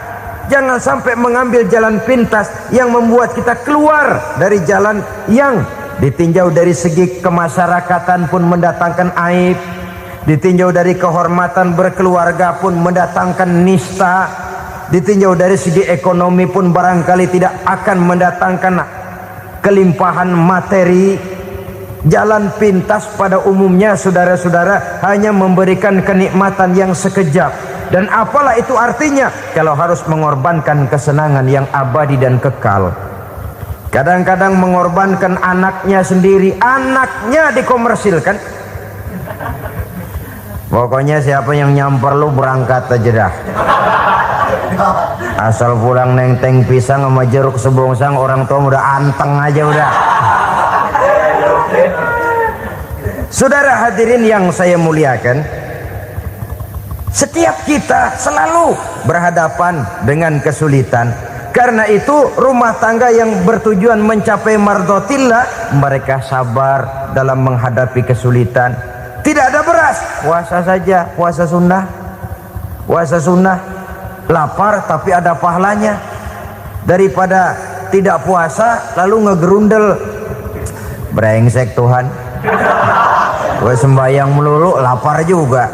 Jangan sampai mengambil jalan pintas yang membuat kita keluar dari jalan yang ditinjau dari segi kemasyarakatan pun mendatangkan aib, ditinjau dari kehormatan berkeluarga pun mendatangkan nista, ditinjau dari segi ekonomi pun barangkali tidak akan mendatangkan kelimpahan materi. Jalan pintas pada umumnya, saudara-saudara, hanya memberikan kenikmatan yang sekejap. Dan apalah itu artinya kalau harus mengorbankan kesenangan yang abadi dan kekal. Kadang-kadang mengorbankan anaknya sendiri, anaknya dikomersilkan. Pokoknya siapa yang nyamper lu berangkat aja dah. Asal pulang neng-teng pisang sama jeruk sebongsang, orang tua udah anteng aja udah. Saudara hadirin yang saya muliakan, setiap kita selalu berhadapan dengan kesulitan. Karena itu rumah tangga yang bertujuan mencapai mardhatillah, mereka sabar dalam menghadapi kesulitan. Tidak ada beras, puasa saja, puasa sunnah. Puasa sunnah, lapar tapi ada pahalanya, daripada tidak puasa lalu ngegerundel. Brengsek Tuhan, gue sembahyang melulu lapar juga.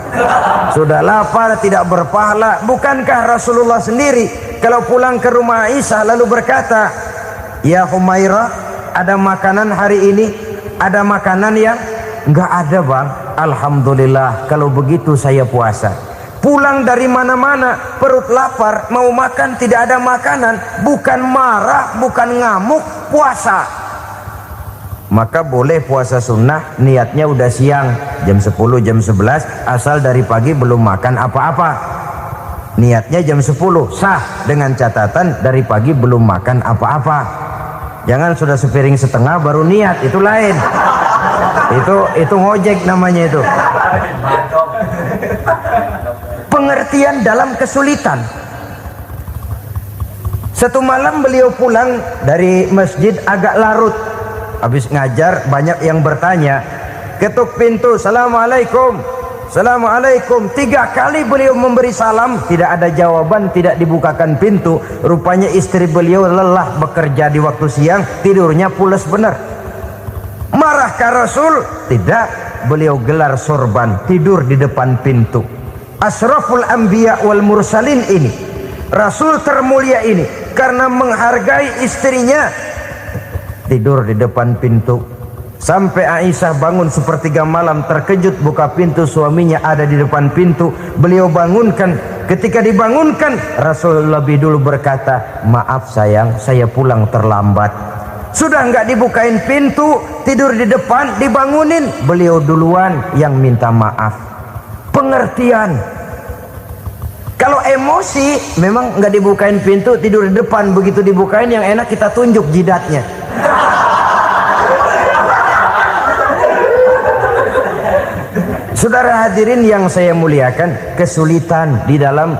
Sudah lapar tidak berpahala. Bukankah Rasulullah sendiri kalau pulang ke rumah Aisyah lalu berkata, ya Humairah, ada makanan hari ini? Ada makanan yang enggak ada bang. Alhamdulillah, kalau begitu saya puasa. Pulang dari mana-mana perut lapar, mau makan tidak ada makanan, bukan marah, bukan ngamuk, puasa. Maka boleh puasa sunnah, niatnya udah siang, jam 10, jam 11, asal dari pagi belum makan apa-apa. Niatnya jam 10, sah, dengan catatan dari pagi belum makan apa-apa. Jangan sudah sepiring setengah baru niat, itu lain. Itu ngojek namanya itu. Pengertian dalam kesulitan. Satu malam beliau pulang dari masjid agak larut. Habis ngajar banyak yang bertanya. Ketuk pintu, assalamualaikum. Assalamualaikum. 3 kali beliau memberi salam, tidak ada jawaban, tidak dibukakan pintu. Rupanya istri beliau lelah bekerja di waktu siang, tidurnya pules benar. Marahkah Rasul? Tidak. Beliau gelar sorban, tidur di depan pintu. Asraful anbiya wal mursalin ini, Rasul termulia ini, karena menghargai istrinya, tidur di depan pintu. Sampai Aisyah bangun sepertiga malam, terkejut buka pintu, suaminya ada di depan pintu. Beliau bangunkan. Ketika dibangunkan, Rasul lebih dulu berkata, maaf sayang, saya pulang terlambat. Sudah nggak dibukain pintu, tidur di depan, dibangunin, beliau duluan yang minta maaf. Pengertian. Kalau emosi, memang nggak dibukain pintu, tidur di depan. Begitu dibukain, yang enak kita tunjuk jidatnya. Saudara hadirin yang saya muliakan, kesulitan di dalam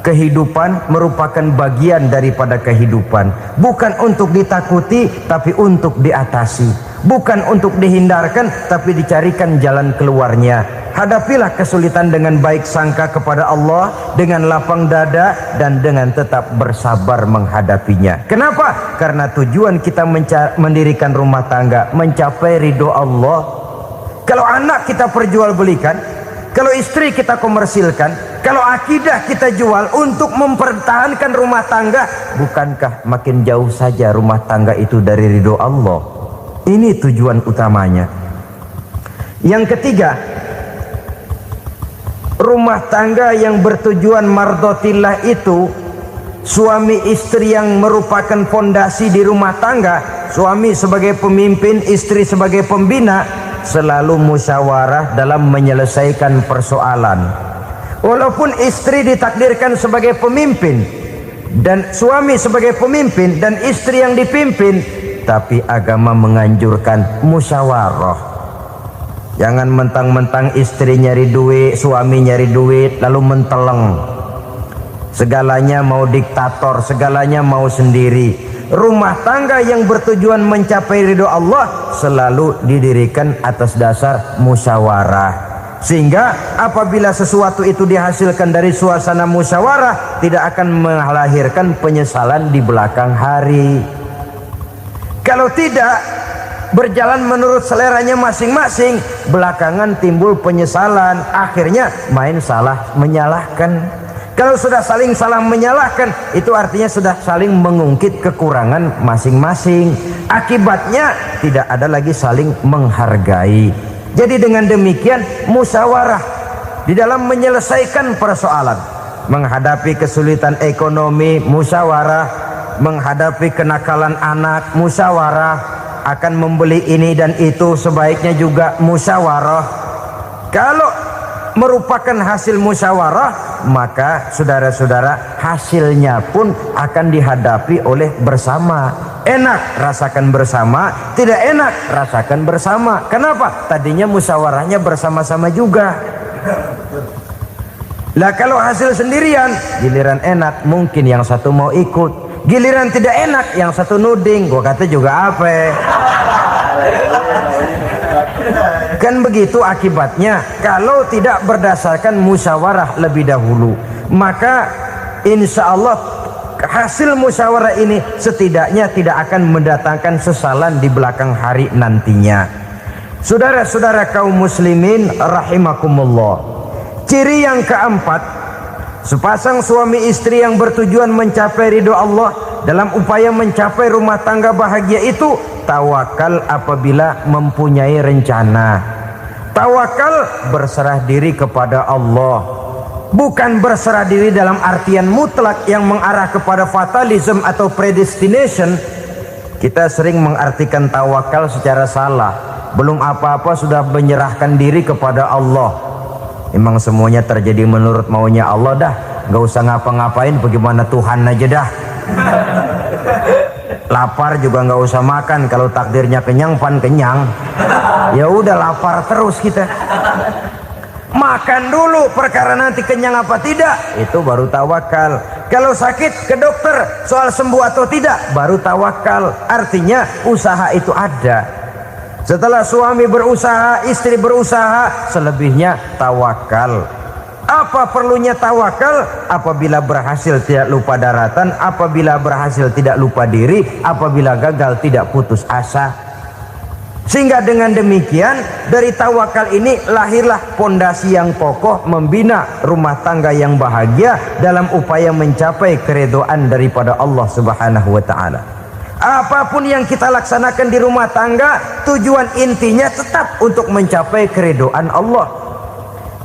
kehidupan merupakan bagian daripada kehidupan. Bukan untuk ditakuti, tapi untuk diatasi. Bukan untuk dihindarkan, tapi dicarikan jalan keluarnya. Hadapilah kesulitan dengan baik sangka kepada Allah, dengan lapang dada, dan dengan tetap bersabar menghadapinya. Kenapa? Karena tujuan kita mendirikan rumah tangga, mencapai ridho Allah. Kalau anak kita perjualbelikan, kalau istri kita komersilkan, kalau akidah kita jual untuk mempertahankan rumah tangga, bukankah makin jauh saja rumah tangga itu dari ridho Allah? Ini tujuan utamanya. Yang ketiga, rumah tangga yang bertujuan mardotillah itu, suami istri yang merupakan fondasi di rumah tangga, suami sebagai pemimpin, istri sebagai pembina, selalu musyawarah dalam menyelesaikan persoalan. Walaupun istri ditakdirkan sebagai pemimpin dan suami sebagai pemimpin dan istri yang dipimpin, tapi agama menganjurkan musyawarah. Jangan mentang-mentang istri nyari duit, suami nyari duit, lalu menteleng. Segalanya mau diktator, segalanya mau sendiri. Rumah tangga yang bertujuan mencapai ridho Allah selalu didirikan atas dasar musyawarah. Sehingga apabila sesuatu itu dihasilkan dari suasana musyawarah, tidak akan melahirkan penyesalan di belakang hari. Kalau tidak berjalan menurut seleranya masing-masing, belakangan timbul penyesalan, akhirnya main salah menyalahkan. Kalau sudah saling salah menyalahkan, itu artinya sudah saling mengungkit kekurangan masing-masing. Akibatnya tidak ada lagi saling menghargai. Jadi dengan demikian musyawarah di dalam menyelesaikan persoalan. Menghadapi kesulitan ekonomi, musyawarah. Menghadapi kenakalan anak, musyawarah. Akan membeli ini dan itu, sebaiknya juga musyawarah. Kalau merupakan hasil musyawarah, maka saudara-saudara hasilnya pun akan dihadapi oleh bersama. Enak rasakan bersama, tidak enak rasakan bersama. Kenapa? Tadinya musyawarahnya bersama-sama juga. Lah kalau hasil sendirian, giliran enak mungkin yang satu mau ikut, giliran tidak enak yang satu nuding. Gua kata juga apa? Kan begitu akibatnya kalau tidak berdasarkan musyawarah lebih dahulu. Maka insya Allah hasil musyawarah ini setidaknya tidak akan mendatangkan sesalan di belakang hari nantinya. Saudara-saudara kaum muslimin rahimakumullah, ciri yang keempat, sepasang suami istri yang bertujuan mencapai ridho Allah dalam upaya mencapai rumah tangga bahagia itu tawakal apabila mempunyai rencana. Tawakal berserah diri kepada Allah. Bukan berserah diri dalam artian mutlak yang mengarah kepada fatalism atau predestination. Kita sering mengartikan tawakal secara salah. Belum apa-apa sudah menyerahkan diri kepada Allah. Memang semuanya terjadi menurut maunya Allah dah. Gak usah ngapa-ngapain, bagaimana Tuhan aja dah. Lapar juga nggak usah makan, kalau takdirnya kenyang pan kenyang. Ya udah lapar terus kita. Makan dulu perkara nanti kenyang apa tidak, itu baru tawakal. Kalau sakit ke dokter, soal sembuh atau tidak baru tawakal. Artinya usaha itu ada. Setelah suami berusaha, istri berusaha, selebihnya tawakal. Apa perlunya tawakal? Apabila berhasil tidak lupa daratan, apabila berhasil tidak lupa diri, apabila gagal tidak putus asa. Sehingga dengan demikian dari tawakal ini lahirlah pondasi yang kokoh membina rumah tangga yang bahagia dalam upaya mencapai keridhaan daripada Allah Subhanahu wa taala. Apapun yang kita laksanakan di rumah tangga, tujuan intinya tetap untuk mencapai keridhaan Allah.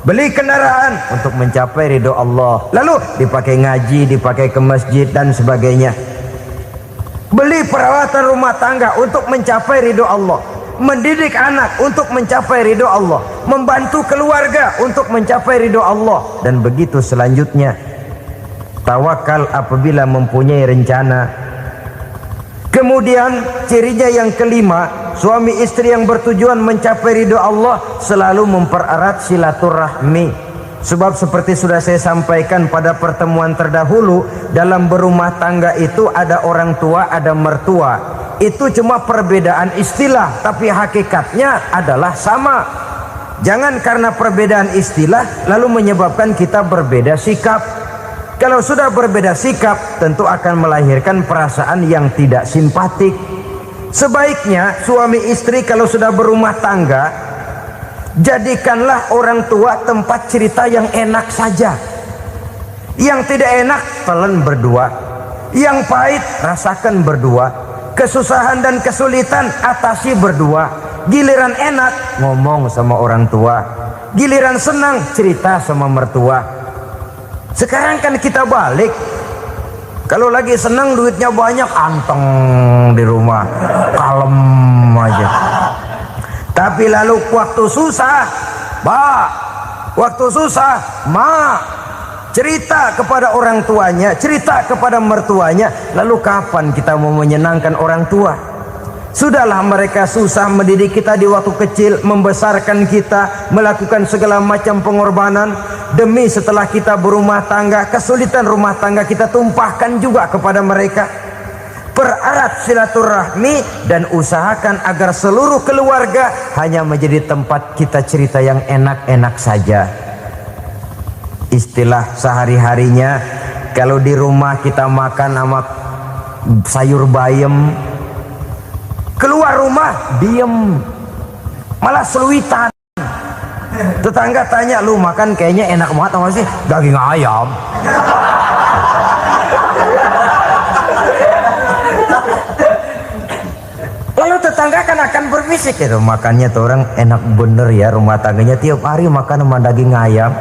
Beli kendaraan untuk mencapai ridho Allah, lalu dipakai ngaji, dipakai ke masjid dan sebagainya. Beli peralatan rumah tangga untuk mencapai ridho Allah. Mendidik anak untuk mencapai ridho Allah, membantu keluarga untuk mencapai ridho Allah, dan begitu selanjutnya. Tawakal apabila mempunyai rencana. Kemudian cirinya yang kelima, suami istri yang bertujuan mencapai ridho Allah selalu mempererat silaturahmi. Sebab seperti sudah saya sampaikan pada pertemuan terdahulu, dalam berumah tangga itu ada orang tua, ada mertua. Itu cuma perbedaan istilah, tapi hakikatnya adalah sama. Jangan karena perbedaan istilah lalu menyebabkan kita berbeda sikap. Kalau sudah berbeda sikap, tentu akan melahirkan perasaan yang tidak simpatik. Sebaiknya suami istri kalau sudah berumah tangga, jadikanlah orang tua tempat cerita yang enak saja. Yang tidak enak telan berdua, yang pahit rasakan berdua, kesusahan dan kesulitan atasi berdua. Giliran enak ngomong sama orang tua, giliran senang cerita sama mertua. Sekarang kan kita balik, kalau lagi senang duitnya banyak, anteng di rumah, kalem aja. Tapi lalu waktu susah, waktu susah, cerita kepada orang tuanya, cerita kepada mertuanya. Lalu kapan kita mau menyenangkan orang tua? Sudahlah mereka susah mendidik kita di waktu kecil, membesarkan kita, melakukan segala macam pengorbanan. Demi setelah kita berumah tangga, kesulitan rumah tangga kita tumpahkan juga kepada mereka. Pererat silaturahmi dan usahakan agar seluruh keluarga hanya menjadi tempat kita cerita yang enak-enak saja. Istilah sehari-harinya, kalau di rumah kita makan sama sayur bayam, keluar rumah diem, malah seluitan. Tetangga tanya, lu makan kayaknya enak banget apa sih? Daging ayam. Lalu tetangga kan akan berbisik, itu makannya tuh orang enak bener ya, rumah tangganya tiap hari makan sama daging ayam.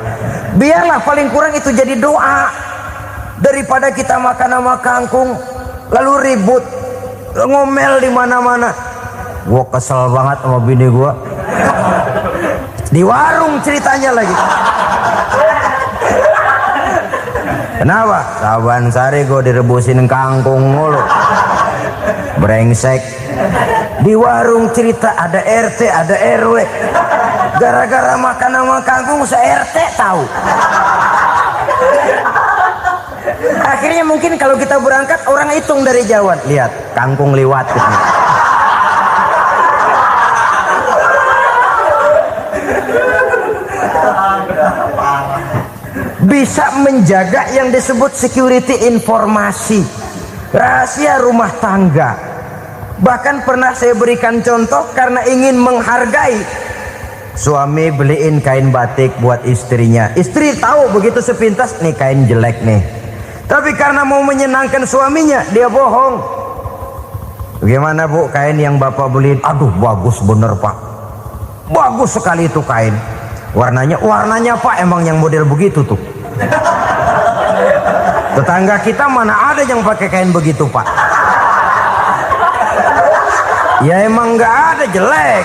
Biarlah paling kurang itu jadi doa, daripada kita makan sama kangkung lalu ribut ngomel di mana-mana. Gua kesel banget sama bini gua, di warung ceritanya lagi. Kenapa? Saban sari gua direbusin kangkung mulu, brengsek. Di warung cerita ada RT, ada RW. Gara-gara makan sama kangkung se-RT tahu. Akhirnya mungkin kalau kita berangkat orang hitung dari jauhan, lihat kangkung liwat gitu. Bisa menjaga yang disebut security informasi, rahasia rumah tangga. Bahkan pernah saya berikan contoh karena ingin menghargai. Suami beliin kain batik buat istrinya. Istri tahu begitu sepintas, nih kain jelek nih. Tapi karena mau menyenangkan suaminya, dia bohong. Bagaimana bu, kain yang bapak beliin? Aduh bagus bener pak, bagus sekali itu kain. Warnanya pak emang yang model begitu tuh. Tetangga kita mana ada yang pakai kain begitu pak? Ya emang nggak ada, jelek.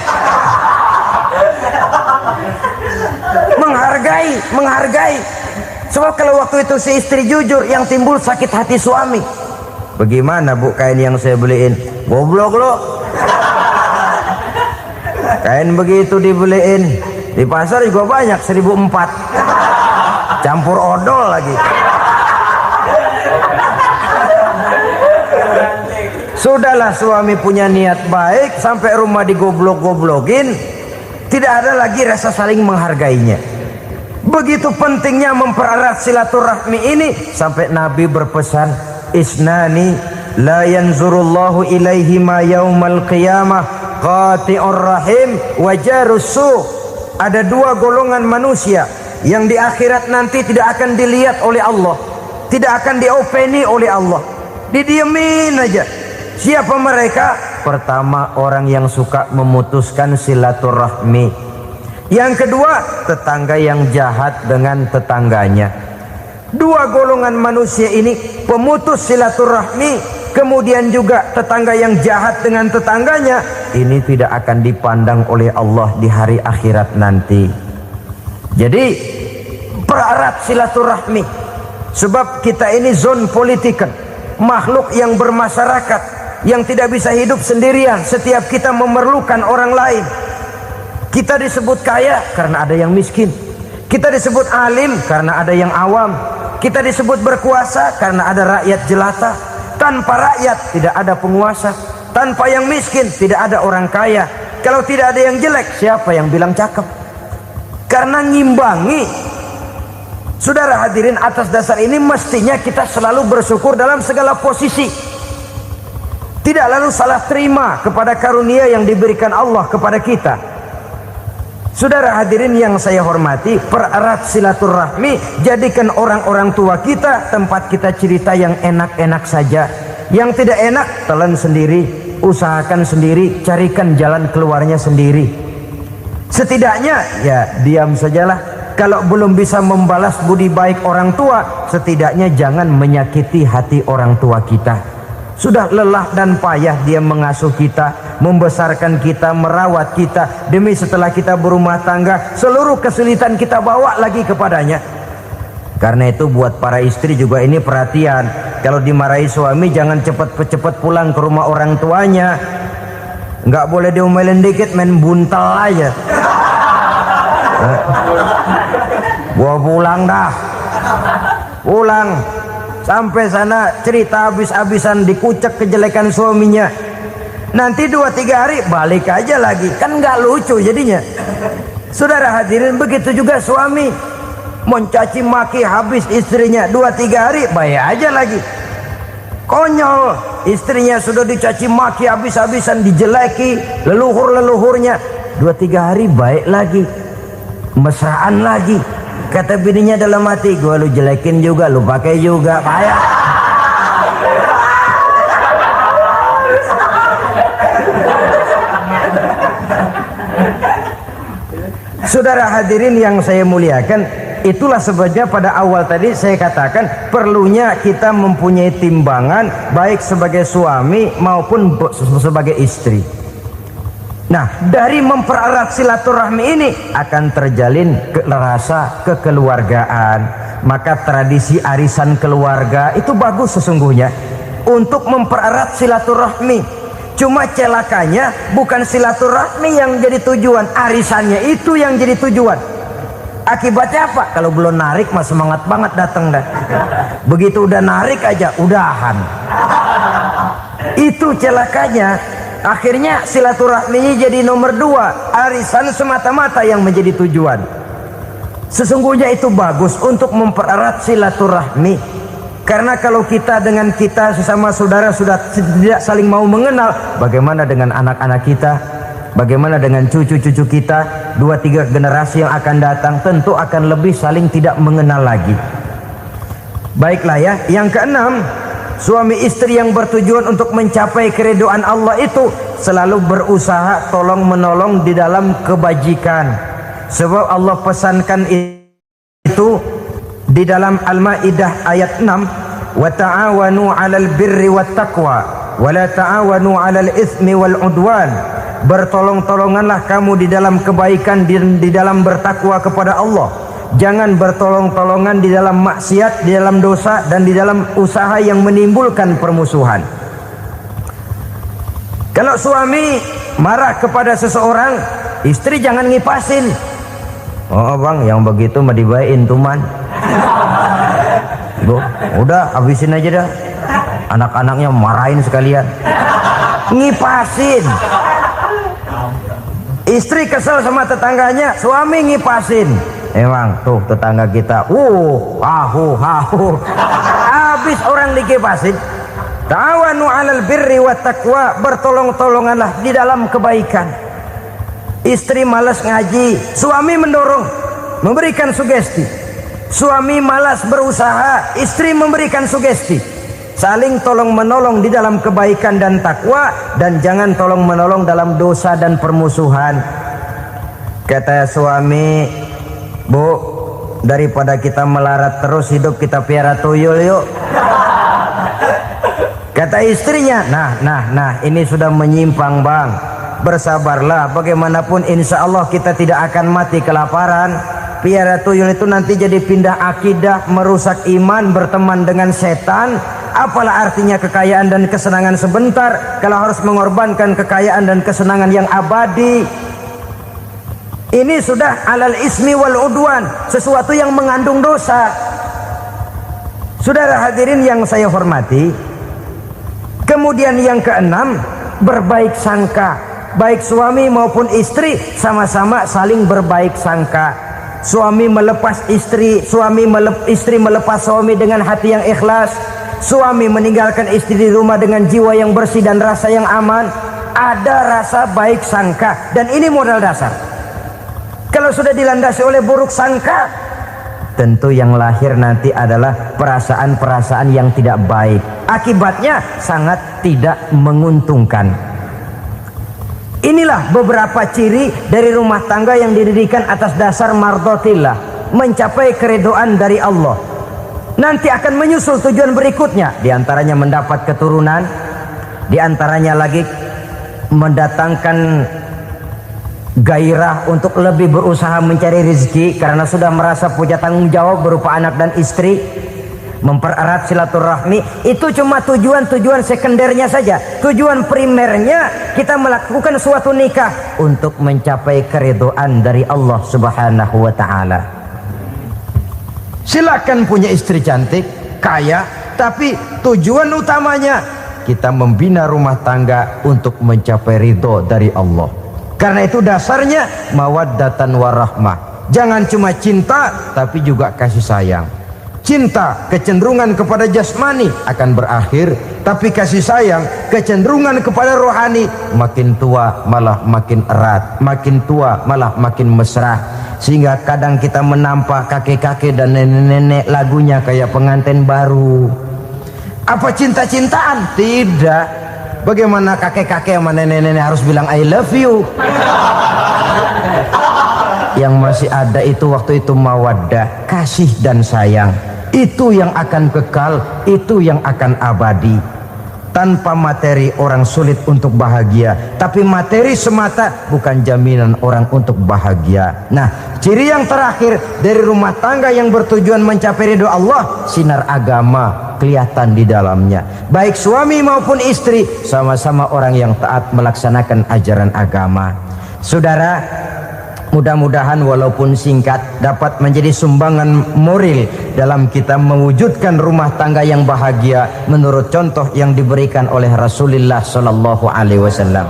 Menghargai. Sebab kalau waktu itu si istri jujur, yang timbul sakit hati suami. Bagaimana bu kain yang saya beliin? Goblok lo. Kain begitu dibeliin di pasar juga banyak 1.400, campur odol lagi. Sudahlah suami punya niat baik, sampai rumah digoblok-goblokin, tidak ada lagi rasa saling menghargainya. Begitu pentingnya mempererat silaturahmi ini, sampai Nabi berpesan, isnani la yanzurullahu ilaihima yaumal qiyamah qati'ur rahim wa jarus su'. Ada dua golongan manusia yang di akhirat nanti tidak akan dilihat oleh Allah, tidak akan diopeni oleh Allah, didiemin aja. Siapa mereka? Pertama, orang yang suka memutuskan silaturahmi. Yang kedua, tetangga yang jahat dengan tetangganya. Dua golongan manusia ini, pemutus silaturahmi, kemudian juga tetangga yang jahat dengan tetangganya, ini tidak akan dipandang oleh Allah di hari akhirat nanti. Jadi pererat silaturahmi, sebab kita ini zon politiken, makhluk yang bermasyarakat, yang tidak bisa hidup sendirian. Setiap kita memerlukan orang lain. Kita disebut kaya karena ada yang miskin, kita disebut alim karena ada yang awam, kita disebut berkuasa karena ada rakyat jelata. Tanpa rakyat tidak ada penguasa, tanpa yang miskin tidak ada orang kaya. Kalau tidak ada yang jelek, siapa yang bilang cakep? Karena ngimbangi. Saudara hadirin, atas dasar ini mestinya kita selalu bersyukur dalam segala posisi, tidak lalu salah terima kepada karunia yang diberikan Allah kepada kita. Saudara hadirin yang saya hormati, pererat silaturahmi, jadikan orang-orang tua kita tempat kita cerita yang enak-enak saja. Yang tidak enak, telan sendiri, usahakan sendiri, carikan jalan keluarnya sendiri. Setidaknya ya diam sajalah. Kalau belum bisa membalas budi baik orang tua, setidaknya jangan menyakiti hati orang tua kita. Sudah lelah dan payah dia mengasuh kita, membesarkan kita, merawat kita, demi setelah kita berumah tangga, seluruh kesulitan kita bawa lagi kepadanya. Karena itu buat para istri juga ini perhatian. Kalau dimarahi suami, jangan cepat-cepat pulang ke rumah orang tuanya. Nggak boleh diomelin dikit, main buntal aja. Gua pulang dah. Pulang. Sampai sana cerita habis-habisan, dikucek kejelekan suaminya. Nanti 2-3 hari balik aja lagi. Kan nggak lucu jadinya. Saudara hadirin, begitu juga suami. Mencaci maki habis istrinya, 2-3 hari baik aja lagi. Konyol, istrinya sudah dicaci maki habis-habisan, dijeleki leluhur-leluhurnya, 2-3 hari baik lagi, mesraan lagi. Kata bininya dalam hati, gua lu jelekin juga, lu pakai juga, payah. Saudara hadirin yang saya muliakan, itulah sebabnya pada awal tadi saya katakan perlunya kita mempunyai timbangan baik sebagai suami maupun sebagai istri. Nah, dari mempererat silaturahmi ini akan terjalin rasa kekeluargaan. Maka tradisi arisan keluarga itu bagus sesungguhnya untuk mempererat silaturahmi. Cuma celakanya bukan silaturahmi yang jadi tujuan, arisannya itu yang jadi tujuan. Akibatnya apa? Kalau belum narik mah semangat banget datang dah. Begitu udah narik aja udahan. Itu celakanya. Akhirnya silaturahminya jadi nomor 2, arisan semata-mata yang menjadi tujuan. Sesungguhnya itu bagus untuk mempererat silaturahmi. Karena kalau kita dengan kita sesama saudara sudah tidak saling mau mengenal, bagaimana dengan anak-anak kita? Bagaimana dengan cucu-cucu kita? 2-3 generasi yang akan datang tentu akan lebih saling tidak mengenal lagi. Baiklah ya, yang keenam, suami istri yang bertujuan untuk mencapai keridhaan Allah itu selalu berusaha tolong menolong di dalam kebajikan. Sebab Allah pesankan itu di dalam Al-Maidah ayat 6, wa ta'awanu 'alal birri wat taqwa wa la ta'awanu 'alal itsmi wal 'udwan. Bertolong-tolonganlah kamu di dalam kebaikan, di dalam bertakwa kepada Allah. Jangan bertolong-tolongan di dalam maksiat, di dalam dosa, dan di dalam usaha yang menimbulkan permusuhan. Kalau suami marah kepada seseorang, istri jangan ngipasin. Oh bang, yang begitu mah dibayain tuman. Bu, udah habisin aja dah. Anak-anaknya marahin sekalian. ngipasin. Istri kesel sama tetangganya, suami ngipasin. Emang tuh tetangga kita, hahu. Habis orang dikipasin. Ta'awanu 'alal birri wat taqwa, bertolong-tolonganlah di dalam kebaikan. Istri malas ngaji, suami mendorong, memberikan sugesti. Suami malas berusaha, istri memberikan sugesti. Saling tolong menolong di dalam kebaikan dan takwa, dan jangan tolong menolong dalam dosa dan permusuhan. Kata suami, Bu, daripada kita melarat terus hidup, kita piara tuyul yuk. Kata istrinya, nah ini sudah menyimpang bang, bersabarlah, bagaimanapun insya Allah kita tidak akan mati kelaparan. Piara tuyul itu nanti jadi pindah akidah, merusak iman, berteman dengan setan. Apalah artinya kekayaan dan kesenangan sebentar kalau harus mengorbankan kekayaan dan kesenangan yang abadi. Ini sudah alal ismi wal udwan, sesuatu yang mengandung dosa. Saudara hadirin yang saya hormati, kemudian yang keenam, berbaik sangka. Baik suami maupun istri sama-sama saling berbaik sangka. Suami melepas istri, istri melepas suami dengan hati yang ikhlas. Suami meninggalkan istri di rumah dengan jiwa yang bersih dan rasa yang aman. Ada rasa baik sangka, dan ini modal dasar. Kalau sudah dilandasi oleh buruk sangka, tentu yang lahir nanti adalah perasaan-perasaan yang tidak baik. Akibatnya sangat tidak menguntungkan. Inilah beberapa ciri dari rumah tangga yang didirikan atas dasar mardhatillah, mencapai keridhaan dari Allah. Nanti akan menyusul tujuan berikutnya, diantaranya mendapat keturunan, diantaranya lagi mendatangkan gairah untuk lebih berusaha mencari rezeki karena sudah merasa punya tanggung jawab berupa anak dan istri. Mempererat silaturahmi. Itu cuma tujuan-tujuan sekundernya saja. Tujuan primernya kita melakukan suatu nikah untuk mencapai keridhaan dari Allah Subhanahu wa ta'ala. Silakan punya istri cantik, kaya, tapi tujuan utamanya kita membina rumah tangga untuk mencapai ridho dari Allah. Karena itu dasarnya mawaddatan warahmah. Jangan cuma cinta, tapi juga kasih sayang. Cinta, kecenderungan kepada jasmani akan berakhir, tapi kasih sayang, kecenderungan kepada rohani, makin tua malah makin erat, makin tua malah makin mesra. Sehingga kadang kita menampak kakek-kakek dan nenek-nenek lagunya kayak pengantin baru. Apa cinta-cintaan? Tidak. Bagaimana kakek-kakek sama nenek-nenek harus bilang I love you? Yang masih ada itu waktu itu mawaddah, kasih dan sayang. Itu yang akan kekal, itu yang akan abadi. Tanpa materi orang sulit untuk bahagia, tapi materi semata bukan jaminan orang untuk bahagia. Nah, ciri yang terakhir dari rumah tangga yang bertujuan mencapai ridho Allah, sinar agama kelihatan di dalamnya. Baik suami maupun istri sama-sama orang yang taat melaksanakan ajaran agama. Saudara, mudah-mudahan walaupun singkat dapat menjadi sumbangan moral dalam kita mewujudkan rumah tangga yang bahagia menurut contoh yang diberikan oleh Rasulullah Sallallahu Alaihi Wasallam.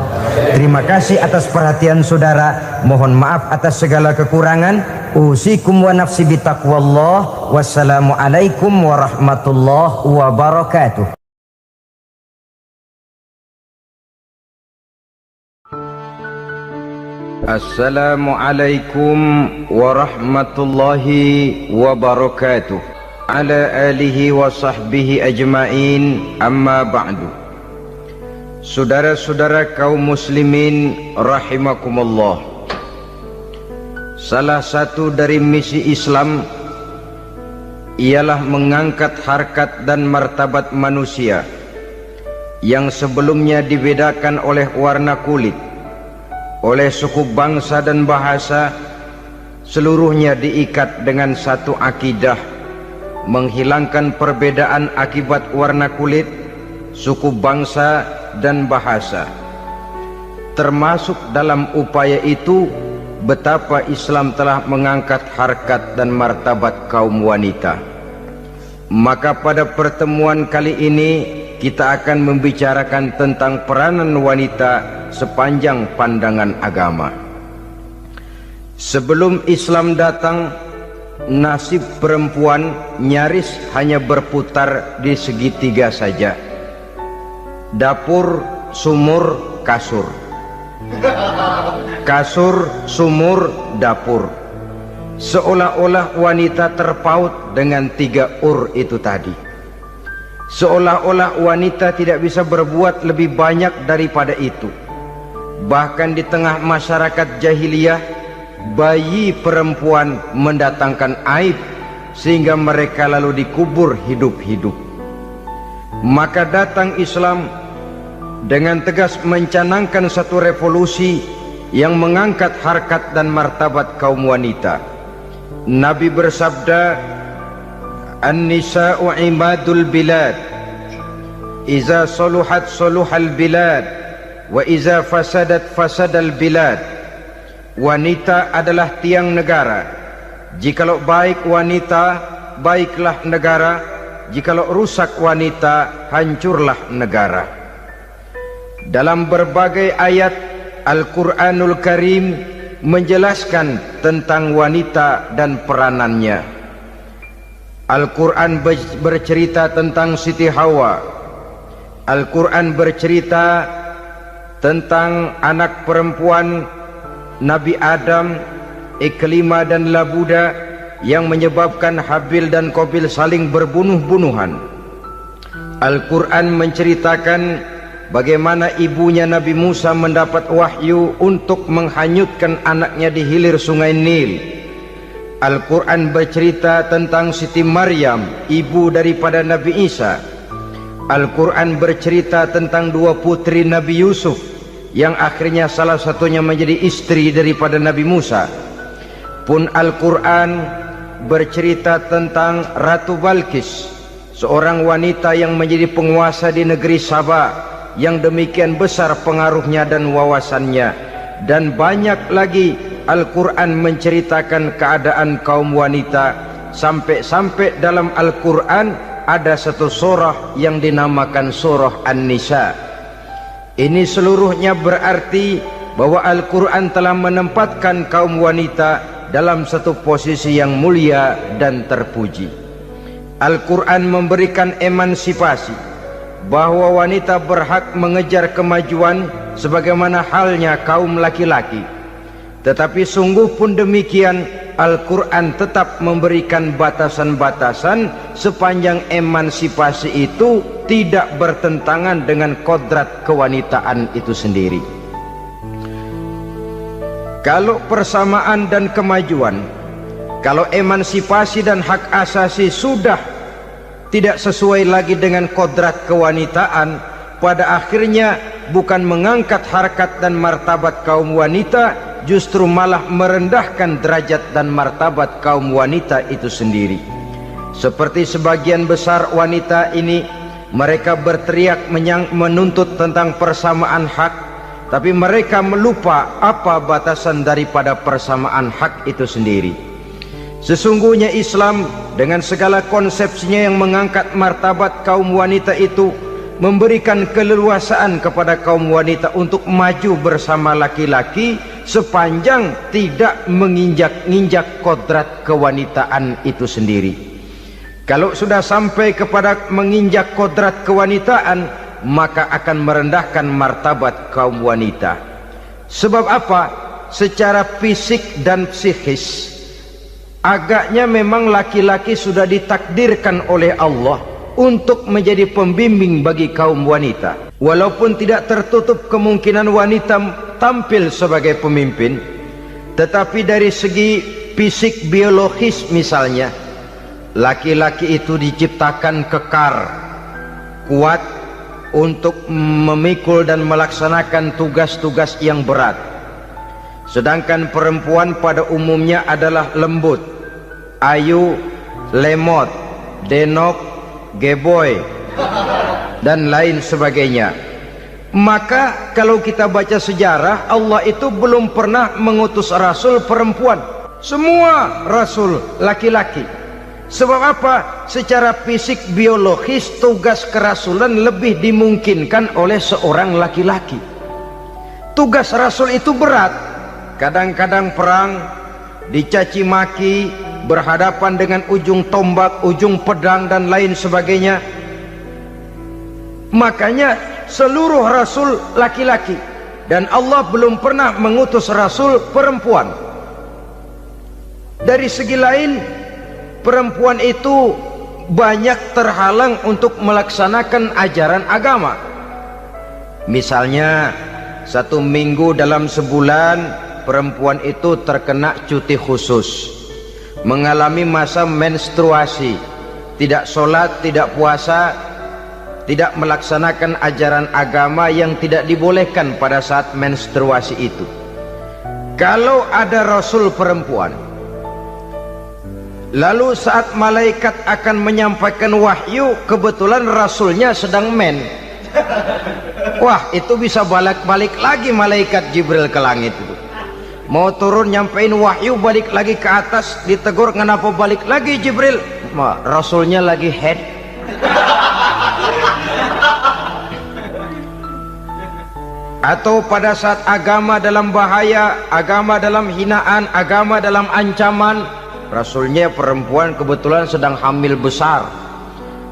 Terima kasih atas perhatian saudara. Mohon maaf atas segala kekurangan. Usikum wa nafsi bitaqwallah. Wassalamualaikum warahmatullahi wabarakatuh. Assalamualaikum warahmatullahi wabarakatuh. Ala alihi wa sahbihi ajma'in, amma ba'du. Saudara-saudara kaum muslimin rahimakumullah, salah satu dari misi Islam ialah mengangkat harkat dan martabat manusia yang sebelumnya dibedakan oleh warna kulit, oleh suku bangsa dan bahasa. Seluruhnya diikat dengan satu akidah, menghilangkan perbedaan akibat warna kulit, suku bangsa dan bahasa. Termasuk dalam upaya itu betapa Islam telah mengangkat harkat dan martabat kaum wanita. Maka pada pertemuan kali ini kita akan membicarakan tentang peranan wanita sepanjang pandangan agama. Sebelum Islam datang, nasib perempuan nyaris hanya berputar di segitiga saja. Dapur, sumur, kasur. Kasur, sumur, dapur. Seolah-olah wanita terpaut dengan 3 itu tadi. Seolah-olah wanita tidak bisa berbuat lebih banyak daripada itu. Bahkan di tengah masyarakat jahiliyah, bayi perempuan mendatangkan aib sehingga mereka lalu dikubur hidup-hidup. Maka datang Islam dengan tegas mencanangkan satu revolusi yang mengangkat harkat dan martabat kaum wanita. Nabi bersabda, "An-nisa'u imadul bilad, iza saluhat saluhal bilad, wa iza fasadat fasadal bilad." Wanita adalah tiang negara. Jikalau baik wanita, baiklah negara. Jikalau rusak wanita, hancurlah negara. Dalam berbagai ayat Al-Quranul Karim menjelaskan tentang wanita dan peranannya. Al-Quran bercerita tentang Siti Hawa. Al-Quran bercerita tentang anak perempuan Nabi Adam, Iklimah dan Labuda, yang menyebabkan Habil dan Qabil saling berbunuh-bunuhan. Al-Quran menceritakan bagaimana ibunya Nabi Musa mendapat wahyu untuk menghanyutkan anaknya di hilir sungai Nil. Al-Quran bercerita tentang Siti Maryam, ibu daripada Nabi Isa. Al-Quran bercerita tentang 2 putri Nabi Yusuf, yang akhirnya salah satunya menjadi istri daripada Nabi Musa. Pun Al-Quran bercerita tentang Ratu Balkis, seorang wanita yang menjadi penguasa di negeri Sabah, yang demikian besar pengaruhnya dan wawasannya. Dan banyak lagi Al-Quran menceritakan keadaan kaum wanita, sampai-sampai dalam Al-Quran ada satu surah yang dinamakan surah An-Nisa. Ini seluruhnya berarti bahwa Al-Quran telah menempatkan kaum wanita dalam satu posisi yang mulia dan terpuji. Al-Quran memberikan emansipasi, bahwa wanita berhak mengejar kemajuan sebagaimana halnya kaum laki-laki. Tetapi sungguh pun demikian, Al-Quran tetap memberikan batasan-batasan sepanjang emansipasi itu tidak bertentangan dengan kodrat kewanitaan itu sendiri. Kalau persamaan dan kemajuan, kalau emansipasi dan hak asasi sudah tidak sesuai lagi dengan kodrat kewanitaan, pada akhirnya bukan mengangkat harkat dan martabat kaum wanita, justru malah merendahkan derajat dan martabat kaum wanita itu sendiri. Seperti sebagian besar wanita ini, mereka berteriak menuntut tentang persamaan hak, tapi mereka melupa apa batasan daripada persamaan hak itu sendiri. Sesungguhnya Islam dengan segala konsepsinya yang mengangkat martabat kaum wanita itu, memberikan keleluasaan kepada kaum wanita untuk maju bersama laki-laki sepanjang tidak menginjak-injak kodrat kewanitaan itu sendiri. Kalau sudah sampai kepada menginjak kodrat kewanitaan, maka akan merendahkan martabat kaum wanita. Sebab apa? Secara fisik dan psikis, agaknya memang laki-laki sudah ditakdirkan oleh Allah untuk menjadi pembimbing bagi kaum wanita. Walaupun tidak tertutup kemungkinan wanita tampil sebagai pemimpin, tetapi dari segi fisik biologis misalnya, laki-laki itu diciptakan kekar, kuat untuk memikul dan melaksanakan tugas-tugas yang berat. Sedangkan perempuan pada umumnya adalah lembut, ayu, lemot, denok, geboy, dan lain sebagainya. Maka kalau kita baca sejarah, Allah itu belum pernah mengutus rasul perempuan. Semua rasul laki-laki. Sebab apa? Secara fisik biologis tugas kerasulan lebih dimungkinkan oleh seorang laki-laki. Tugas rasul itu berat. Kadang-kadang perang, dicaci maki, berhadapan dengan ujung tombak, ujung pedang dan lain sebagainya. Makanya seluruh rasul laki-laki, dan Allah belum pernah mengutus rasul perempuan. Dari segi lain, perempuan itu banyak terhalang untuk melaksanakan ajaran agama. Misalnya 1 minggu dalam sebulan perempuan itu terkena cuti khusus, mengalami masa menstruasi, tidak sholat, tidak puasa, tidak melaksanakan ajaran agama yang tidak dibolehkan pada saat menstruasi itu. Kalau ada rasul perempuan, lalu saat malaikat akan menyampaikan wahyu, kebetulan rasulnya sedang wah, itu bisa balik lagi malaikat Jibril ke langit itu. Mau turun nyampein wahyu, balik lagi ke atas, ditegur, kenapa balik lagi Jibril? Rasulnya lagi head. Atau pada saat agama dalam bahaya, agama dalam hinaan, agama dalam ancaman, rasulnya perempuan kebetulan sedang hamil besar.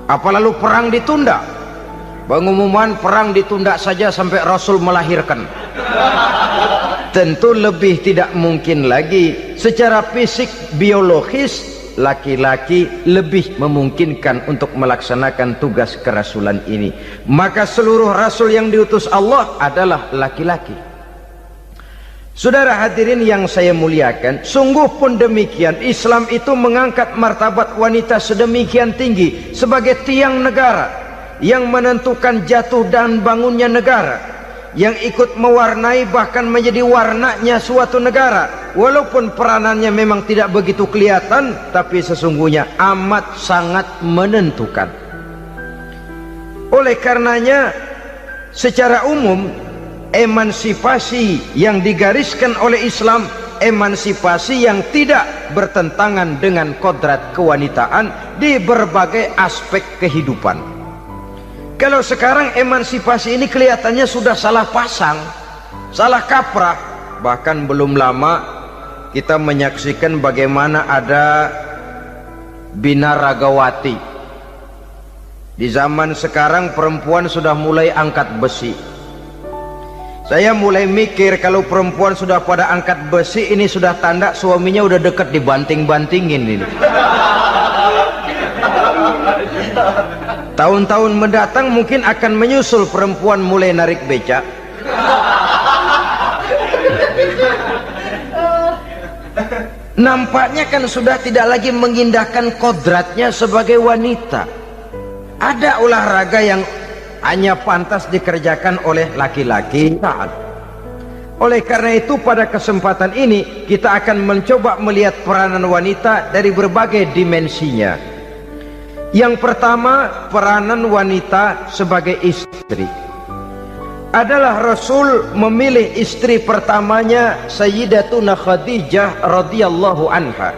Apa lalu perang ditunda? Pengumuman perang ditunda saja sampai rasul melahirkan. Tentu lebih tidak mungkin lagi. Secara fisik biologis, laki-laki lebih memungkinkan untuk melaksanakan tugas kerasulan ini. Maka seluruh rasul yang diutus Allah adalah laki-laki. Saudara hadirin yang saya muliakan, sungguh pun demikian, Islam itu mengangkat martabat wanita sedemikian tinggi sebagai tiang negara yang menentukan jatuh dan bangunnya negara, yang ikut mewarnai bahkan menjadi warnanya suatu negara. Walaupun peranannya memang tidak begitu kelihatan, tapi sesungguhnya amat sangat menentukan. Oleh karenanya, secara umum, emansipasi yang digariskan oleh Islam, emansipasi yang tidak bertentangan dengan kodrat kewanitaan di berbagai aspek kehidupan. Kalau sekarang emansipasi ini kelihatannya sudah salah pasang, salah kaprah. Bahkan belum lama kita menyaksikan bagaimana ada binaragawati. Di zaman sekarang perempuan sudah mulai angkat besi. Saya mulai mikir, kalau perempuan sudah pada angkat besi, ini sudah tanda suaminya udah deket dibanting-bantingin ini. Tahun-tahun mendatang mungkin akan menyusul perempuan mulai narik becak. Nampaknya kan sudah tidak lagi mengindahkan kodratnya sebagai wanita. Ada olahraga yang hanya pantas dikerjakan oleh laki-laki. Oleh karena itu pada kesempatan ini kita akan mencoba melihat peranan wanita dari berbagai dimensinya. Yang pertama, peranan wanita sebagai istri. Adalah Rasul memilih istri pertamanya Sayyidatuna Khadijah radhiyallahu anha.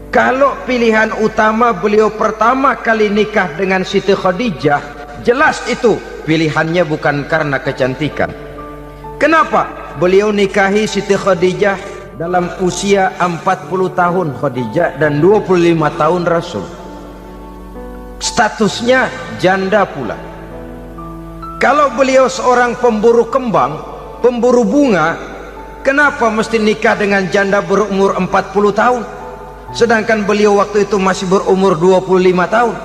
Kalau pilihan utama beliau pertama kali nikah dengan Siti Khadijah, jelas itu pilihannya bukan karena kecantikan. Kenapa? Beliau nikahi Siti Khadijah dalam usia 40 tahun Khadijah dan 25 tahun Rasul. Statusnya janda pula. Kalau beliau seorang pemburu kembang, pemburu bunga, kenapa mesti nikah dengan janda berumur 40 tahun? Sedangkan beliau waktu itu masih berumur 25 tahun.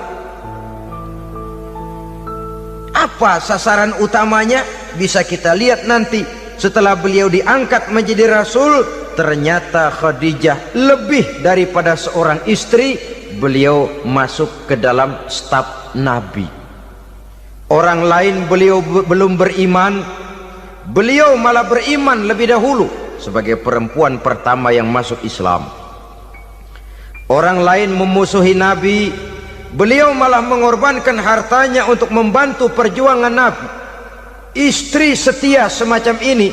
Apa sasaran utamanya? Bisa kita lihat nanti. Setelah beliau diangkat menjadi Rasul, ternyata Khadijah lebih daripada seorang istri, beliau masuk ke dalam staf Nabi. Orang lain beliau belum beriman, beliau malah beriman lebih dahulu sebagai perempuan pertama yang masuk Islam. Orang lain memusuhi Nabi, beliau malah mengorbankan hartanya untuk membantu perjuangan Nabi. Istri setia semacam ini,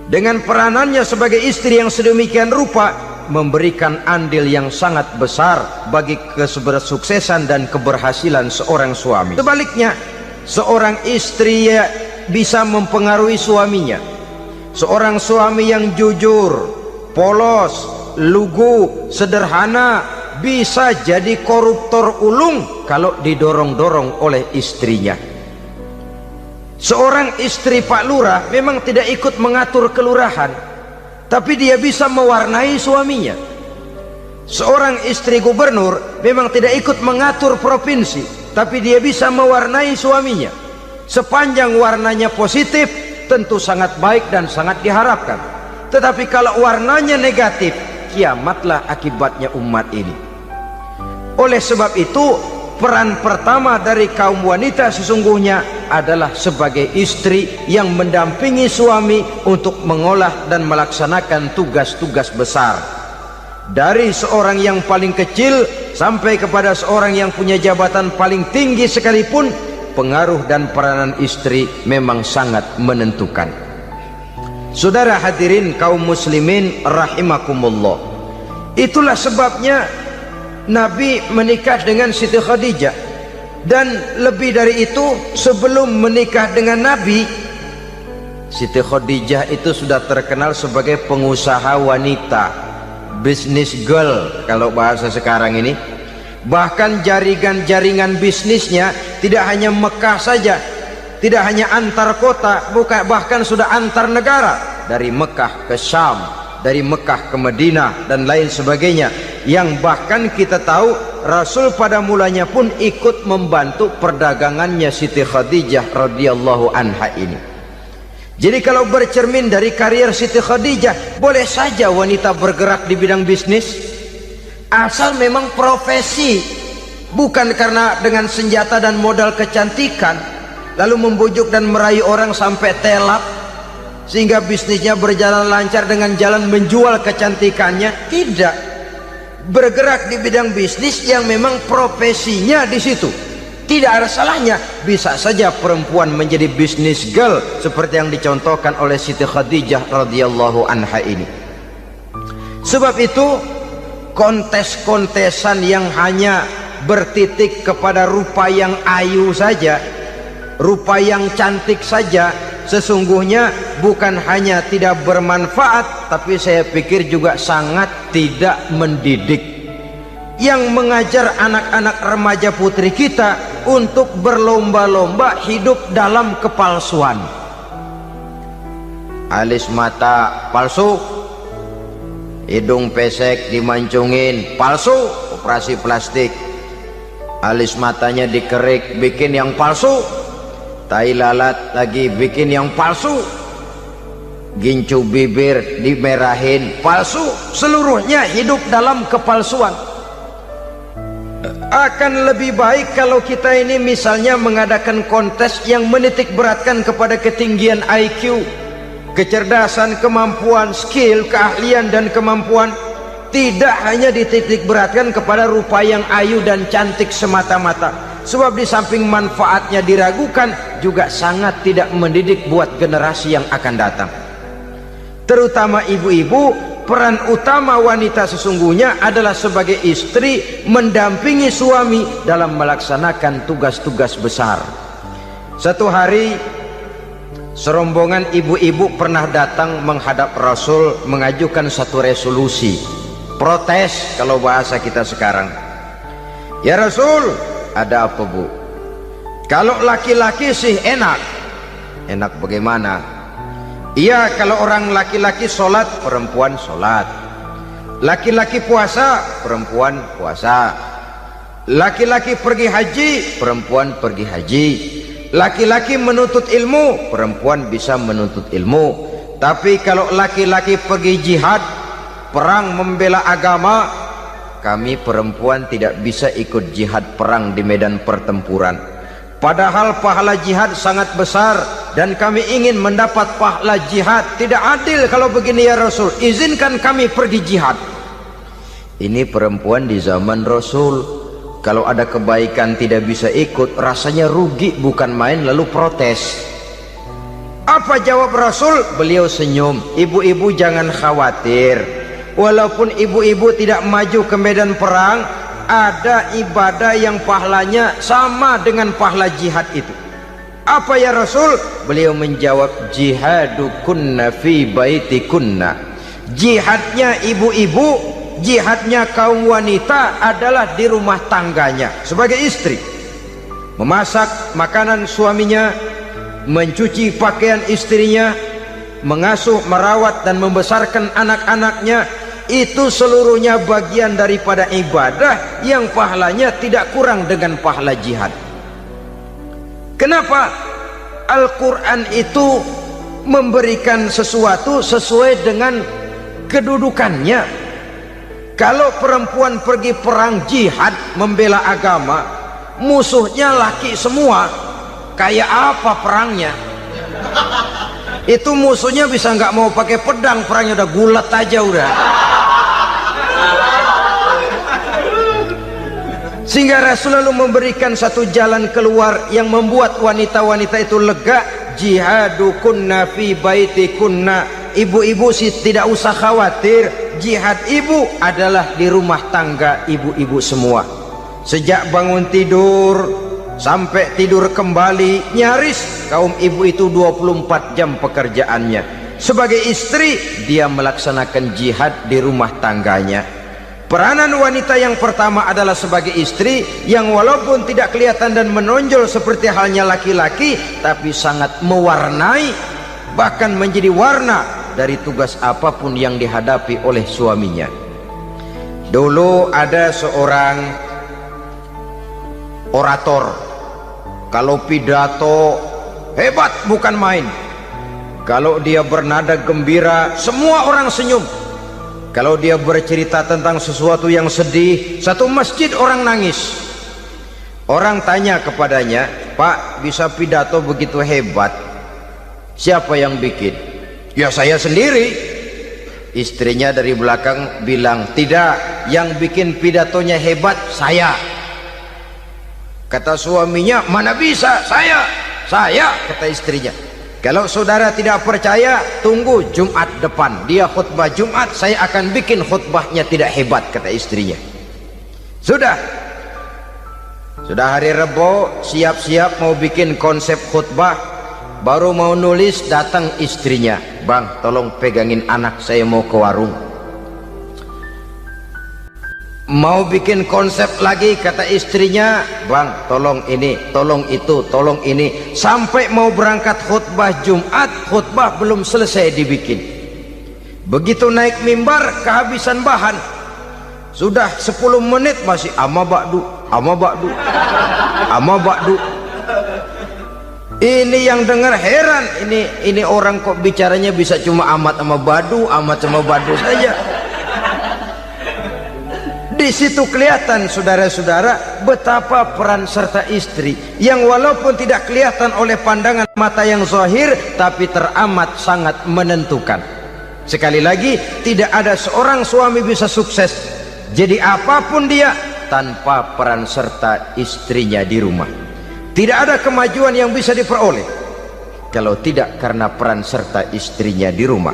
dengan peranannya sebagai istri yang sedemikian rupa, memberikan andil yang sangat besar bagi kesuksesan dan keberhasilan seorang suami. Sebaliknya, seorang istri bisa mempengaruhi suaminya. Seorang suami yang jujur, polos, lugu, sederhana bisa jadi koruptor ulung kalau didorong-dorong oleh istrinya. Seorang istri Pak Lurah memang tidak ikut mengatur kelurahan, tapi dia bisa mewarnai suaminya. Seorang istri gubernur memang tidak ikut mengatur provinsi, tapi dia bisa mewarnai suaminya. Sepanjang warnanya positif, tentu sangat baik dan sangat diharapkan. Tetapi kalau warnanya negatif, kiamatlah akibatnya umat ini. Oleh sebab itu, peran pertama dari kaum wanita sesungguhnya adalah sebagai istri yang mendampingi suami untuk mengolah dan melaksanakan tugas-tugas besar. Dari seorang yang paling kecil sampai kepada seorang yang punya jabatan paling tinggi sekalipun, pengaruh dan peranan istri memang sangat menentukan. Saudara hadirin kaum muslimin rahimakumullah, itulah sebabnya Nabi menikah dengan Siti Khadijah. Dan lebih dari itu, sebelum menikah dengan Nabi, Siti Khadijah itu sudah terkenal sebagai pengusaha wanita, business girl kalau bahasa sekarang ini. Bahkan jaringan bisnisnya tidak hanya Mekah saja, tidak hanya antar kota, bahkan sudah antar negara, dari Mekah ke Syam, dari Mekah ke Madinah dan lain sebagainya, yang bahkan kita tahu Rasul pada mulanya pun ikut membantu perdagangannya Siti Khadijah radhiyallahu anha ini. Jadi kalau bercermin dari karier Siti Khadijah, boleh saja wanita bergerak di bidang bisnis, asal memang profesi, bukan karena dengan senjata dan modal kecantikan lalu membujuk dan merayu orang sampai telap sehingga bisnisnya berjalan lancar dengan jalan menjual kecantikannya. Tidak, bergerak di bidang bisnis yang memang profesinya di situ. Tidak ada salahnya. Bisa saja perempuan menjadi bisnis girl seperti yang dicontohkan oleh Siti Khadijah radhiyallahu anha ini. Sebab itu, kontes-kontesan yang hanya bertitik kepada rupa yang ayu saja, rupa yang cantik saja, sesungguhnya bukan hanya tidak bermanfaat, tapi saya pikir juga sangat tidak mendidik. Yang mengajar anak-anak remaja putri kita untuk berlomba-lomba hidup dalam kepalsuan. Alis mata palsu, hidung pesek dimancungin palsu, operasi plastik. Alis matanya dikerik, bikin yang palsu. Tai lalat lagi bikin yang palsu. Gincu bibir dimerahin, palsu. Seluruhnya hidup dalam kepalsuan. Akan lebih baik kalau kita ini misalnya mengadakan kontes yang menitik beratkan kepada ketinggian IQ, kecerdasan, kemampuan, skill, keahlian dan kemampuan. Tidak hanya dititik beratkan kepada rupa yang ayu dan cantik semata-mata. Sebab di samping manfaatnya diragukan, juga sangat tidak mendidik buat generasi yang akan datang. Terutama ibu-ibu, peran utama wanita sesungguhnya adalah sebagai istri mendampingi suami dalam melaksanakan tugas-tugas besar. Satu hari, serombongan ibu-ibu pernah datang menghadap Rasul mengajukan satu resolusi, protes kalau bahasa kita sekarang. Ya Rasul, ada apa bu? Kalau laki-laki sih enak. Enak bagaimana? Iya, kalau orang laki-laki sholat, perempuan sholat. Laki-laki puasa, perempuan puasa. Laki-laki pergi haji, perempuan pergi haji. Laki-laki menuntut ilmu, perempuan bisa menuntut ilmu. Tapi kalau laki-laki pergi jihad, perang membela agama, kami perempuan tidak bisa ikut jihad perang di medan pertempuran. Padahal pahala jihad sangat besar dan kami ingin mendapat pahala jihad. Tidak adil kalau begini ya Rasul, izinkan kami pergi jihad. Ini perempuan di zaman Rasul, kalau ada kebaikan tidak bisa ikut, rasanya rugi bukan main, lalu protes. Apa jawab Rasul? Beliau senyum, ibu-ibu jangan khawatir, walaupun ibu-ibu tidak maju ke medan perang, ada ibadah yang pahalanya sama dengan pahala jihad itu. Apa ya Rasul? Beliau menjawab, jihadukunna fi baitikunna. Jihadnya ibu-ibu, jihadnya kaum wanita adalah di rumah tangganya sebagai istri. Memasak makanan suaminya, mencuci pakaian istrinya, mengasuh, merawat dan membesarkan anak-anaknya, itu seluruhnya bagian daripada ibadah yang pahalanya tidak kurang dengan pahala jihad. Kenapa? Al-Quran itu memberikan sesuatu sesuai dengan kedudukannya. Kalau perempuan pergi perang jihad membela agama, musuhnya laki semua, kayak apa perangnya? Itu musuhnya bisa nggak mau pakai pedang, perangnya udah gulat aja udah. Sehingga Rasul lalu memberikan satu jalan keluar yang membuat wanita-wanita itu lega. Jihadukunna fi baitikunna. Ibu-ibu sih tidak usah khawatir, jihad ibu adalah di rumah tangga ibu-ibu semua. Sejak bangun tidur sampai tidur kembali, nyaris kaum ibu itu 24 jam pekerjaannya. Sebagai istri, dia melaksanakan jihad di rumah tangganya. Peranan wanita yang pertama adalah sebagai istri, yang walaupun tidak kelihatan dan menonjol seperti halnya laki-laki, tapi sangat mewarnai, bahkan menjadi warna dari tugas apapun yang dihadapi oleh suaminya. Dulu ada seorang orator, kalau pidato hebat bukan main. Kalau dia bernada gembira, semua orang senyum. Kalau dia bercerita tentang sesuatu yang sedih, satu masjid orang nangis. Orang tanya kepadanya, Pak, bisa pidato begitu hebat, siapa yang bikin? Ya saya sendiri. Istrinya dari belakang bilang, tidak, yang bikin pidatonya hebat saya. Kata suaminya, mana bisa, saya, kata istrinya. Kalau saudara tidak percaya, tunggu Jumat depan, dia khutbah Jumat, saya akan bikin khutbahnya tidak hebat, kata istrinya. Sudah hari Rebo, siap-siap mau bikin konsep khutbah, baru mau nulis, datang istrinya, Bang, tolong pegangin anak, saya mau ke warung. Mau bikin konsep lagi, kata istrinya, Bang, tolong ini, tolong itu, tolong ini. Sampai mau berangkat khutbah Jumat, khutbah belum selesai dibikin. Begitu naik mimbar, kehabisan bahan. Sudah 10 menit masih ama ba'du, ama ba'du, ama ba'du. Ini yang dengar heran, ini orang kok bicaranya bisa cuma amat sama badu, amat sama badu saja. Di situ kelihatan saudara-saudara betapa peran serta istri yang walaupun tidak kelihatan oleh pandangan mata yang zahir, tapi teramat sangat menentukan. Sekali lagi, tidak ada seorang suami bisa sukses jadi apapun dia tanpa peran serta istrinya di rumah. Tidak ada kemajuan yang bisa diperoleh kalau tidak karena peran serta istrinya di rumah.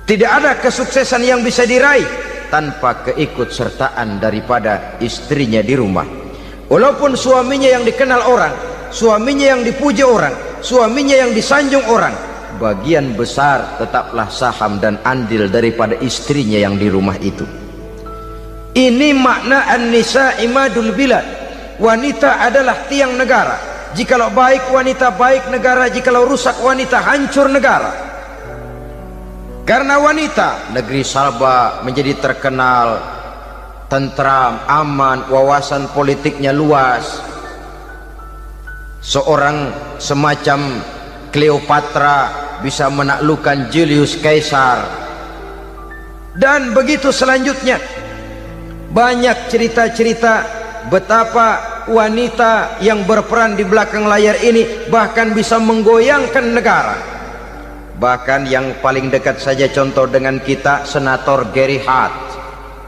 Tidak ada kesuksesan yang bisa diraih tanpa keikutsertaan daripada istrinya di rumah. Walaupun suaminya yang dikenal orang, suaminya yang dipuji orang, suaminya yang disanjung orang, bagian besar tetaplah saham dan andil daripada istrinya yang di rumah itu. Ini makna an-nisa imadul bilad. Wanita adalah tiang negara. Jikalau baik wanita, baik negara. Jikalau rusak wanita, hancur negara. Karena wanita, negeri Sabah menjadi terkenal tentram, aman, wawasan politiknya luas. Seorang semacam Cleopatra bisa menaklukkan Julius Caesar. Dan begitu selanjutnya. Banyak cerita-cerita betapa wanita yang berperan di belakang layar ini bahkan bisa menggoyangkan negara. Bahkan yang paling dekat saja contoh dengan kita, Senator Gary Hart.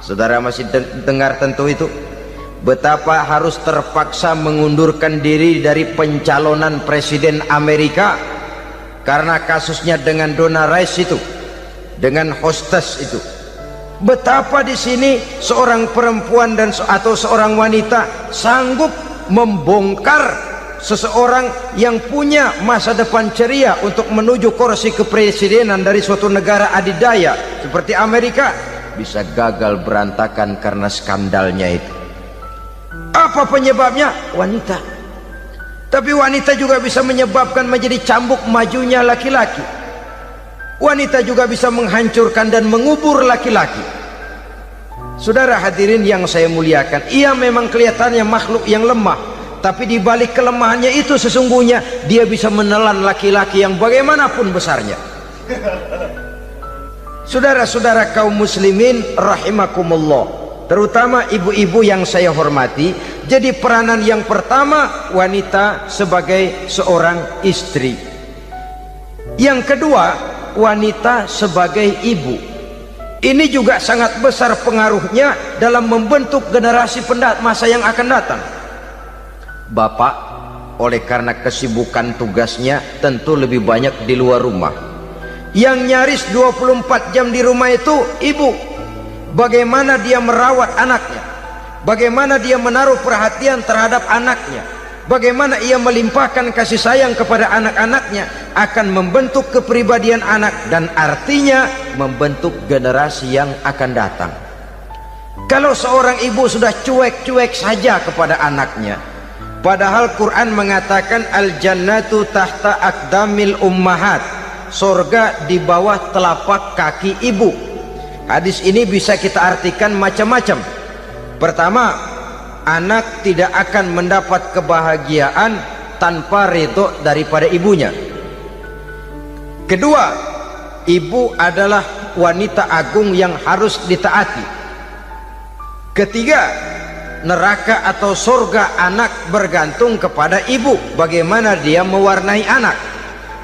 Saudara masih dengar tentu itu, betapa harus terpaksa mengundurkan diri dari pencalonan presiden Amerika karena kasusnya dengan Donna Rice itu, dengan hostess itu. Betapa di sini seorang perempuan atau seorang wanita sanggup membongkar seseorang yang punya masa depan ceria untuk menuju kursi kepresidenan dari suatu negara adidaya seperti Amerika, bisa gagal berantakan karena skandalnya itu. Apa penyebabnya? Wanita. Tapi wanita juga bisa menyebabkan menjadi cambuk majunya laki-laki. Wanita juga bisa menghancurkan dan mengubur laki-laki. Saudara hadirin yang saya muliakan, ia memang kelihatannya makhluk yang lemah, tapi di balik kelemahannya itu sesungguhnya dia bisa menelan laki-laki yang bagaimanapun besarnya. Saudara-saudara kaum muslimin rahimakumullah, terutama ibu-ibu yang saya hormati, jadi peranan yang pertama wanita sebagai seorang istri. Yang kedua, wanita sebagai ibu. Ini juga sangat besar pengaruhnya dalam membentuk generasi masa yang akan datang. Bapak oleh karena kesibukan tugasnya tentu lebih banyak di luar rumah. Yang nyaris 24 jam di rumah itu ibu. Bagaimana dia merawat anaknya, bagaimana dia menaruh perhatian terhadap anaknya, bagaimana ia melimpahkan kasih sayang kepada anak-anaknya, akan membentuk kepribadian anak dan artinya membentuk generasi yang akan datang. Kalau seorang ibu sudah cuek-cuek saja kepada anaknya, padahal Quran mengatakan al-jannatu tahta aqdamil ummahat, surga di bawah telapak kaki ibu. Hadis ini bisa kita artikan macam-macam. Pertama, anak tidak akan mendapat kebahagiaan tanpa ridho daripada ibunya. Kedua, ibu adalah wanita agung yang harus ditaati. Ketiga, neraka atau surga anak bergantung kepada ibu, bagaimana dia mewarnai anak.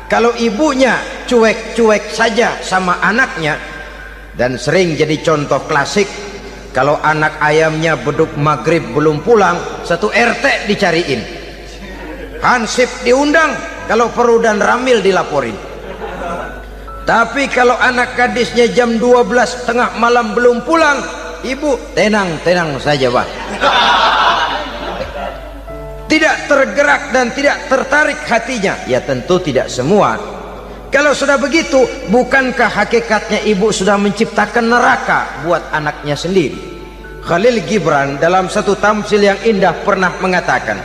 Kalau ibunya cuek-cuek saja sama anaknya, dan sering jadi contoh klasik, kalau anak ayamnya beduk maghrib belum pulang, satu RT dicariin, hansip diundang, kalau perlu dan ramil dilaporin. Tapi kalau anak gadisnya jam 12 tengah malam belum pulang, ibu tenang saja Pak. Tidak tergerak dan tidak tertarik hatinya. Ya tentu tidak semua. Kalau sudah begitu, bukankah hakikatnya ibu sudah menciptakan neraka buat anaknya sendiri? Khalil Gibran dalam satu tamsil yang indah pernah mengatakan,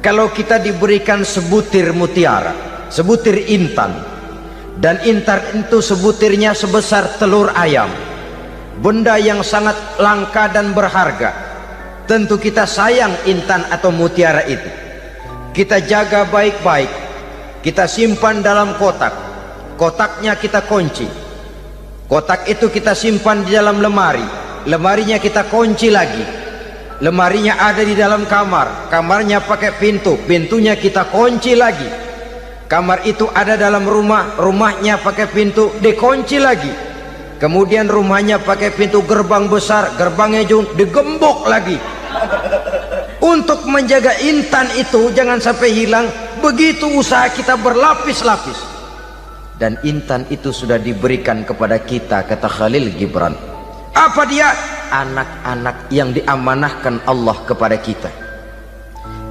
kalau kita diberikan sebutir mutiara, sebutir intan, dan intan itu sebutirnya sebesar telur ayam, benda yang sangat langka dan berharga, tentu kita sayang intan atau mutiara itu. Kita jaga baik-baik, kita simpan dalam kotak, kotaknya kita kunci, kotak itu kita simpan di dalam lemari, lemarinya kita kunci lagi, lemarinya ada di dalam kamar, kamarnya pakai pintu, pintunya kita kunci lagi, kamar itu ada dalam rumah, rumahnya pakai pintu dikunci lagi, kemudian rumahnya pakai pintu gerbang besar, gerbangnya juga digembok lagi. Untuk menjaga intan itu jangan sampai hilang, begitu usaha kita berlapis-lapis. Dan intan itu sudah diberikan kepada kita, kata Khalil Gibran. Apa dia? Anak-anak yang diamanahkan Allah kepada kita.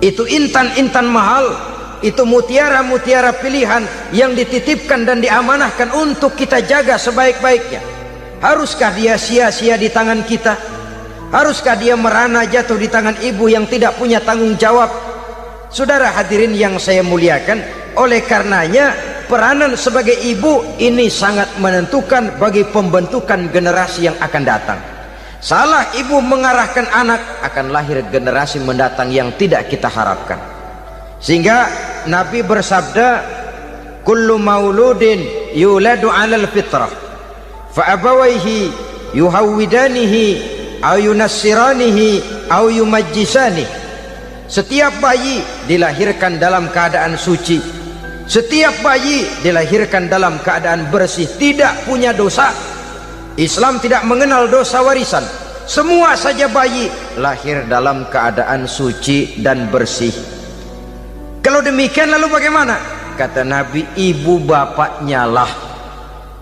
Itu intan-intan mahal, itu mutiara-mutiara pilihan yang dititipkan dan diamanahkan untuk kita jaga sebaik-baiknya. Haruskah dia sia-sia di tangan kita? Haruskah dia merana jatuh di tangan ibu yang tidak punya tanggung jawab? Saudara hadirin yang saya muliakan, oleh karenanya peranan sebagai ibu ini sangat menentukan bagi pembentukan generasi yang akan datang. Salah ibu mengarahkan anak, akan lahir generasi mendatang yang tidak kita harapkan. Sehingga Nabi bersabda, kullu mauludin yuladu 'alal fitrah fa abawaihi yuhawwidanihi aw yunassiranihi aw yumajjisanihi. Setiap bayi dilahirkan dalam keadaan suci, setiap bayi dilahirkan dalam keadaan bersih, tidak punya dosa. Islam tidak mengenal dosa warisan. Semua saja bayi lahir dalam keadaan suci dan bersih. Kalau demikian lalu bagaimana? Kata Nabi, ibu bapaknya lah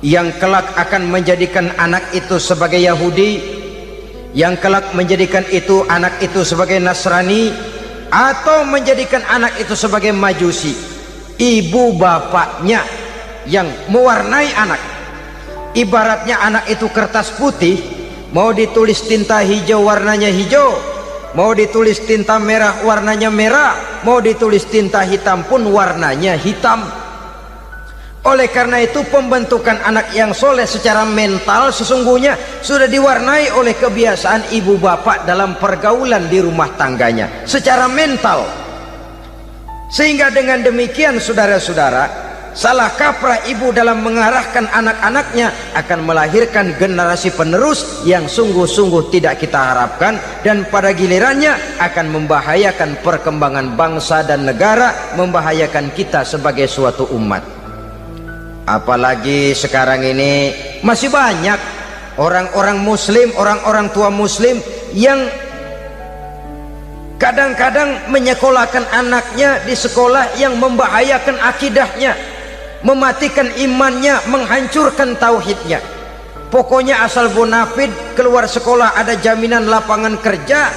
yang kelak akan menjadikan anak itu sebagai Yahudi, yang kelak menjadikan itu anak itu sebagai Nasrani, atau menjadikan anak itu sebagai Majusi. Ibu bapaknya yang mewarnai anak. Ibaratnya anak itu kertas putih, mau ditulis tinta hijau warnanya hijau, mau ditulis tinta merah warnanya merah, mau ditulis tinta hitam pun warnanya hitam. Oleh karena itu pembentukan anak yang soleh secara mental sesungguhnya sudah diwarnai oleh kebiasaan ibu bapak dalam pergaulan di rumah tangganya secara mental. Sehingga dengan demikian saudara-saudara, salah kaprah ibu dalam mengarahkan anak-anaknya akan melahirkan generasi penerus yang sungguh-sungguh tidak kita harapkan, dan pada gilirannya akan membahayakan perkembangan bangsa dan negara, membahayakan kita sebagai suatu umat. Apalagi sekarang ini masih banyak orang-orang muslim, orang-orang tua muslim yang kadang-kadang menyekolahkan anaknya di sekolah yang membahayakan akidahnya, mematikan imannya, menghancurkan tauhidnya. Pokoknya asal bonafid keluar sekolah ada jaminan lapangan kerja,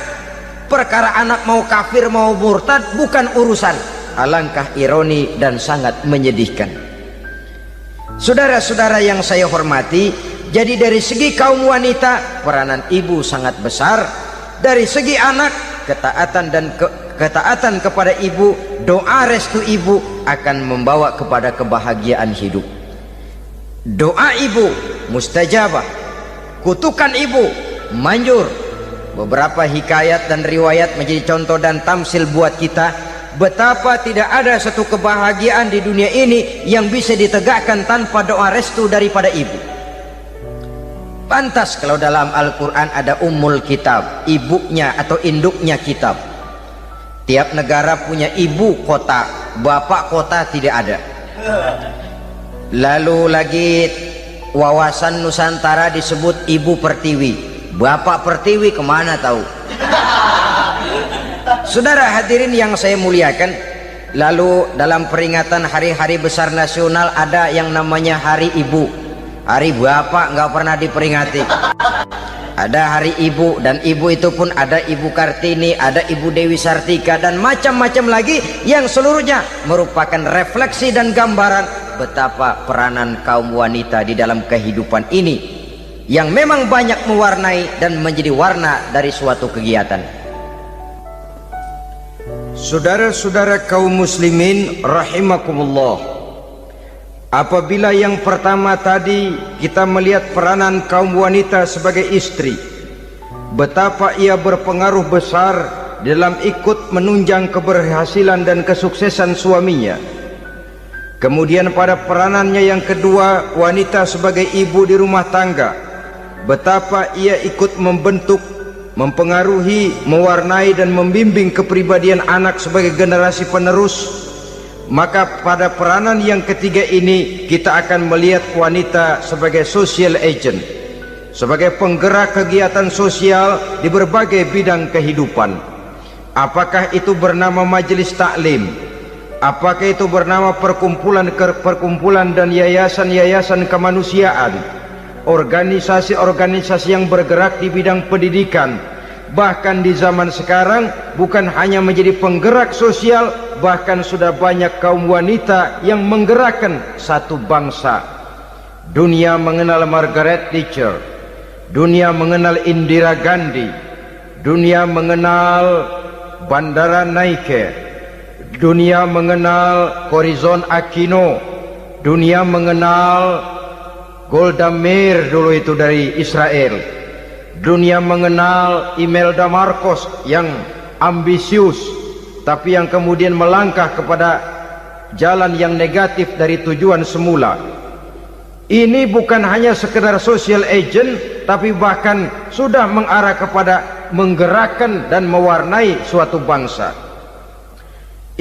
perkara anak mau kafir mau murtad bukan urusan. Alangkah ironi dan sangat menyedihkan. Saudara-saudara yang saya hormati, jadi dari segi kaum wanita peranan ibu sangat besar. Dari segi anak, ketaatan kepada ibu, doa restu ibu akan membawa kepada kebahagiaan hidup. Doa ibu mustajabah, kutukan ibu manjur. Beberapa hikayat dan riwayat menjadi contoh dan tamsil buat kita betapa tidak ada satu kebahagiaan di dunia ini yang bisa ditegakkan tanpa doa restu daripada ibu. Pantas kalau dalam Al-Quran ada ummul kitab, ibunya atau induknya kitab. Tiap negara punya ibu kota, bapak kota tidak ada. Lalu lagi wawasan Nusantara disebut ibu pertiwi, bapak pertiwi kemana tahu. Saudara hadirin yang saya muliakan, lalu dalam peringatan hari-hari besar nasional ada yang namanya Hari Ibu. Hari bapak nggak pernah diperingati. Ada Hari Ibu, dan ibu itu pun ada Ibu Kartini, ada Ibu Dewi Sartika, dan macam-macam lagi yang seluruhnya merupakan refleksi dan gambaran betapa peranan kaum wanita di dalam kehidupan ini yang memang banyak mewarnai dan menjadi warna dari suatu kegiatan. Saudara-saudara kaum muslimin rahimakumullah, apabila yang pertama tadi kita melihat peranan kaum wanita sebagai istri, betapa ia berpengaruh besar dalam ikut menunjang keberhasilan dan kesuksesan suaminya. Kemudian pada peranannya yang kedua, wanita sebagai ibu di rumah tangga, betapa ia ikut membentuk, mempengaruhi, mewarnai dan membimbing kepribadian anak sebagai generasi penerus. Maka pada peranan yang ketiga ini kita akan melihat wanita sebagai social agent, sebagai penggerak kegiatan sosial di berbagai bidang kehidupan. Apakah itu bernama majelis taklim, apakah itu bernama perkumpulan dan yayasan-yayasan kemanusiaan, organisasi-organisasi yang bergerak di bidang pendidikan. Bahkan di zaman sekarang bukan hanya menjadi penggerak sosial, bahkan sudah banyak kaum wanita yang menggerakkan satu bangsa. Dunia mengenal Margaret Thatcher, dunia mengenal Indira Gandhi, dunia mengenal Bandara Naike, dunia mengenal Corazon Aquino, dunia mengenal Golda Meir dulu itu dari Israel, dunia mengenal Imelda Marcos yang ambisius tapi yang kemudian melangkah kepada jalan yang negatif dari tujuan semula. Ini bukan hanya sekedar social agent, tapi bahkan sudah mengarah kepada menggerakkan dan mewarnai suatu bangsa.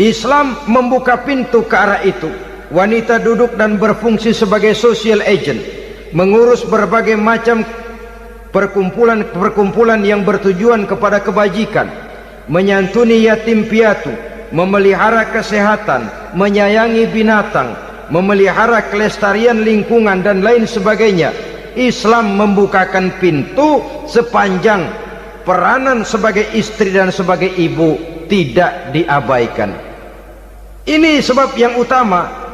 Islam membuka pintu ke arah itu. Wanita duduk dan berfungsi sebagai social agent, mengurus berbagai macam perkumpulan yang bertujuan kepada kebajikan, menyantuni yatim piatu, memelihara kesehatan, menyayangi binatang, memelihara kelestarian lingkungan dan lain sebagainya. Islam membukakan pintu sepanjang peranan sebagai istri dan sebagai ibu tidak diabaikan. Ini sebab yang utama.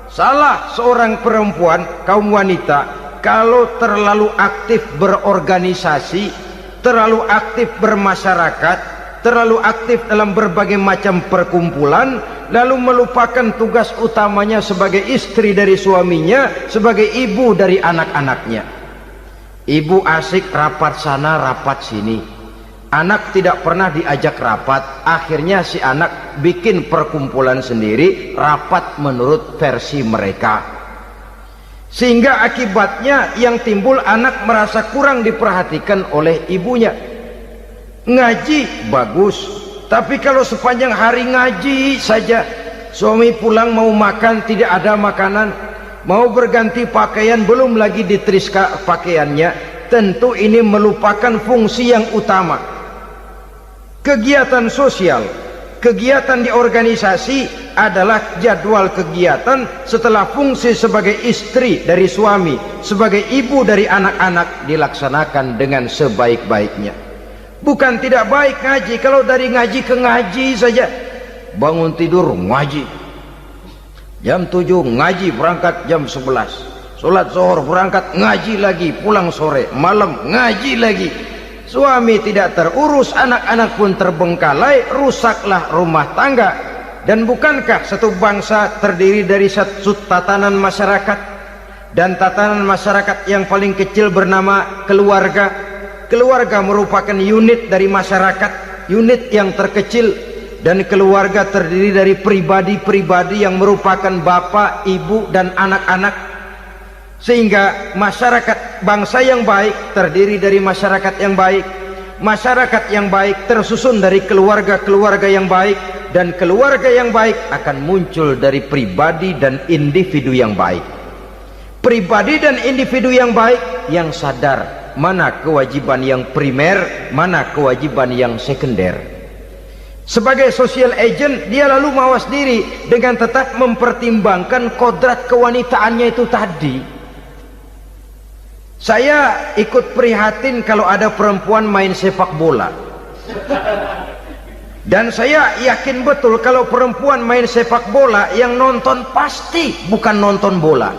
Salah seorang perempuan, kaum wanita, kalau terlalu aktif berorganisasi, terlalu aktif bermasyarakat, terlalu aktif dalam berbagai macam perkumpulan, lalu melupakan tugas utamanya sebagai istri dari suaminya, sebagai ibu dari anak-anaknya. Ibu asik rapat sana rapat sini, anak tidak pernah diajak rapat, akhirnya si anak bikin perkumpulan sendiri, rapat menurut versi mereka, sehingga akibatnya yang timbul anak merasa kurang diperhatikan oleh ibunya. Ngaji bagus, tapi kalau sepanjang hari ngaji saja, suami pulang mau makan tidak ada makanan, mau berganti pakaian belum lagi ditriska pakaiannya, tentu ini melupakan fungsi yang utama. Kegiatan sosial, kegiatan di organisasi adalah jadwal kegiatan setelah fungsi sebagai istri dari suami, sebagai ibu dari anak-anak dilaksanakan dengan sebaik-baiknya. Bukan tidak baik ngaji, kalau dari ngaji ke ngaji saja. Bangun tidur ngaji, jam 7 ngaji, berangkat jam 11, sholat zuhur berangkat ngaji lagi, pulang sore, malam ngaji lagi. Suami tidak terurus, anak-anak pun terbengkalai, rusaklah rumah tangga. Dan bukankah satu bangsa terdiri dari satu tatanan masyarakat, dan tatanan masyarakat yang paling kecil bernama keluarga. Keluarga merupakan unit dari masyarakat, unit yang terkecil, dan keluarga terdiri dari pribadi-pribadi yang merupakan bapak, ibu, dan anak-anak. Sehingga masyarakat bangsa yang baik terdiri dari masyarakat yang baik, masyarakat yang baik tersusun dari keluarga-keluarga yang baik, dan keluarga yang baik akan muncul dari pribadi dan individu yang baik. Pribadi dan individu yang baik yang sadar mana kewajiban yang primer, mana kewajiban yang sekunder. Sebagai social agent, dia lalu mawas diri dengan tetap mempertimbangkan kodrat kewanitaannya itu tadi. Saya ikut prihatin kalau ada perempuan main sepak bola, dan saya yakin betul kalau perempuan main sepak bola yang nonton pasti bukan nonton bola.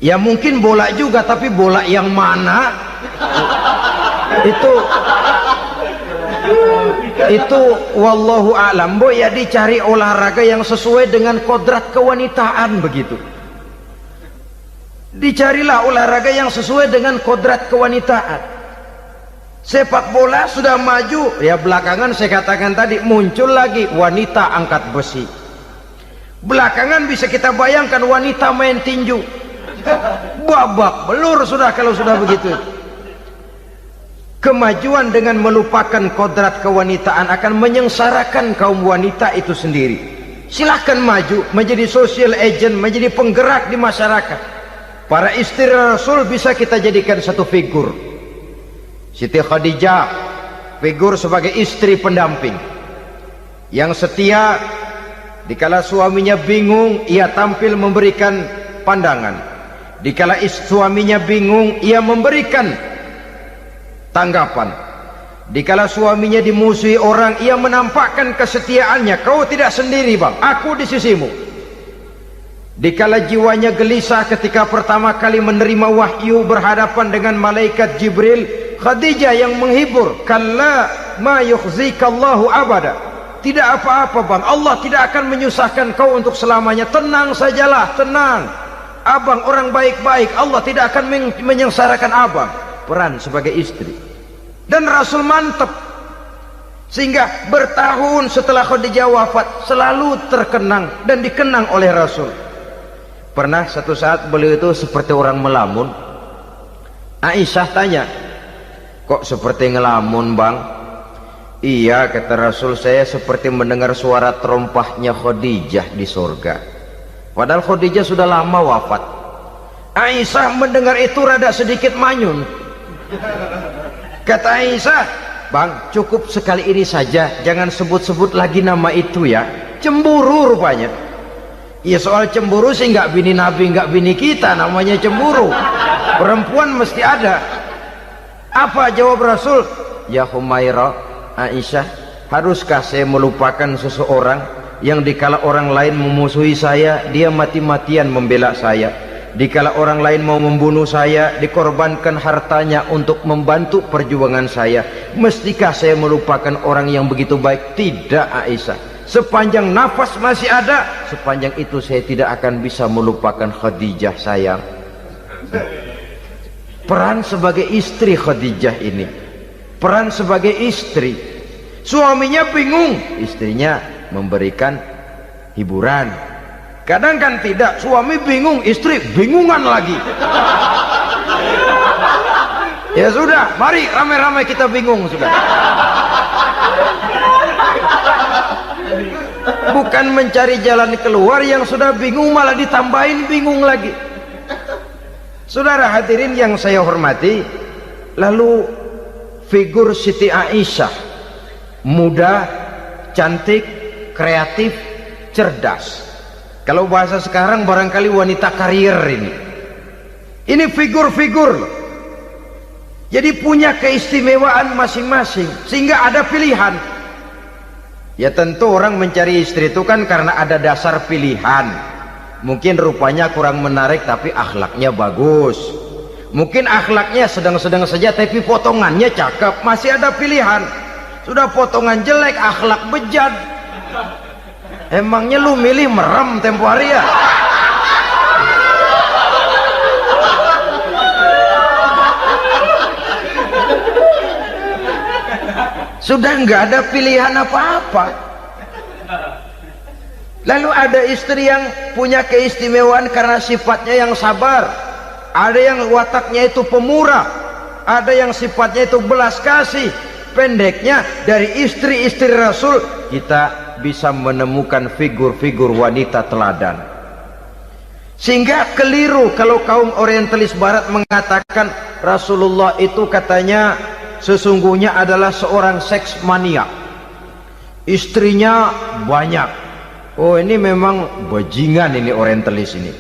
Ya mungkin bola juga, tapi bola yang mana itu wallahu a'lam. Boh, ya dicari olahraga yang sesuai dengan kodrat kewanitaan begitu. Dicarilah olahraga yang sesuai dengan kodrat kewanitaan. Sepak bola sudah maju, ya belakangan saya katakan tadi muncul lagi wanita angkat besi. Belakangan bisa kita bayangkan wanita main tinju. Babak belur sudah kalau sudah begitu. Kemajuan dengan melupakan kodrat kewanitaan akan menyengsarakan kaum wanita itu sendiri. Silahkan maju menjadi social agent, menjadi penggerak di masyarakat. Para istri Rasul bisa kita jadikan satu figur. Siti Khadijah, figur sebagai istri pendamping yang setia. Dikala suaminya bingung, ia tampil memberikan pandangan. Dikala suaminya bingung, ia memberikan tanggapan. Dikala suaminya dimusuhi orang, ia menampakkan kesetiaannya. Kau tidak sendiri bang, aku di sisimu. Dikala jiwanya gelisah ketika pertama kali menerima wahyu berhadapan dengan malaikat Jibril, Khadijah yang menghibur. Kalla ma yukhzikallahu abada. Tidak apa-apa bang, Allah tidak akan menyusahkan kau untuk selamanya. Tenang sajalah, tenang. Abang orang baik-baik, Allah tidak akan menyengsarakan abang. Peran sebagai istri. Dan Rasul mantap, sehingga bertahun setelah Khadijah wafat selalu terkenang dan dikenang oleh Rasul. Pernah satu saat beliau itu seperti orang melamun. Aisyah tanya, kok seperti ngelamun bang? Iya, kata Rasul, saya seperti mendengar suara terompahnya Khadijah di surga. Padahal Khadijah sudah lama wafat. Aisyah mendengar itu rada sedikit manyun. Kata Aisyah, bang cukup sekali ini saja, jangan sebut-sebut lagi nama itu ya. Cemburu rupanya. Ya soal cemburu sih nggak bini Nabi, nggak bini kita, namanya cemburu. Perempuan mesti ada. Apa jawab Rasul? Ya Humairah, Aisyah, haruskah saya melupakan seseorang yang dikala orang lain memusuhi saya, dia mati-matian membela saya. Dikala orang lain mau membunuh saya, dikorbankan hartanya untuk membantu perjuangan saya. Mestikah saya melupakan orang yang begitu baik? Tidak, Aisyah. Sepanjang nafas masih ada, sepanjang itu saya tidak akan bisa melupakan Khadijah sayang. Peran sebagai istri Khadijah ini, peran sebagai istri. Suaminya bingung, istrinya memberikan hiburan. Kadang kan tidak, suami bingung, istri bingungan lagi. Ya sudah, mari ramai-ramai kita bingung sudah. Bukan mencari jalan keluar, yang sudah bingung malah ditambahin bingung lagi. Saudara hadirin yang saya hormati, lalu figur Siti Aisyah, muda, cantik, kreatif, cerdas. Kalau bahasa sekarang barangkali wanita karier ini. Ini figur-figur. Jadi punya keistimewaan masing-masing, sehingga ada pilihan. Ya tentu orang mencari istri itu kan karena ada dasar pilihan. Mungkin rupanya kurang menarik tapi akhlaknya bagus. Mungkin akhlaknya sedang-sedang saja tapi potongannya cakep, masih ada pilihan. Sudah potongan jelek, akhlak bejat, emangnya lu milih merem tempo hari ya? Sudah nggak ada pilihan apa-apa. Lalu ada istri yang punya keistimewaan karena sifatnya yang sabar, ada yang wataknya itu pemurah, ada yang sifatnya itu belas kasih. Pendeknya, dari istri-istri Rasul kita bisa menemukan figur-figur wanita teladan. Sehingga keliru kalau kaum orientalis barat mengatakan Rasulullah itu katanya sesungguhnya adalah seorang seks mania, istrinya banyak. Oh ini memang bajingan ini orientalis ini.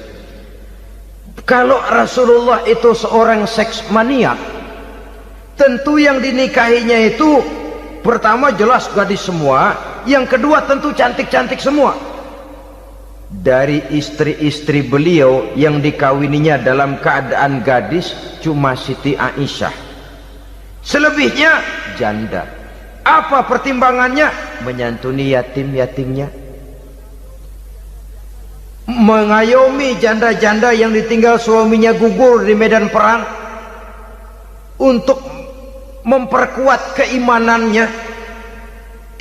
Kalau Rasulullah itu seorang seks mania, tentu yang dinikahinya itu pertama jelas gadis semua, yang kedua tentu cantik-cantik semua. Dari istri-istri beliau yang dikawininya dalam keadaan gadis cuma Siti Aisyah, selebihnya janda. Apa pertimbangannya? Menyantuni yatim-yatimnya, mengayomi janda-janda yang ditinggal suaminya gugur di medan perang, untuk memperkuat keimanannya.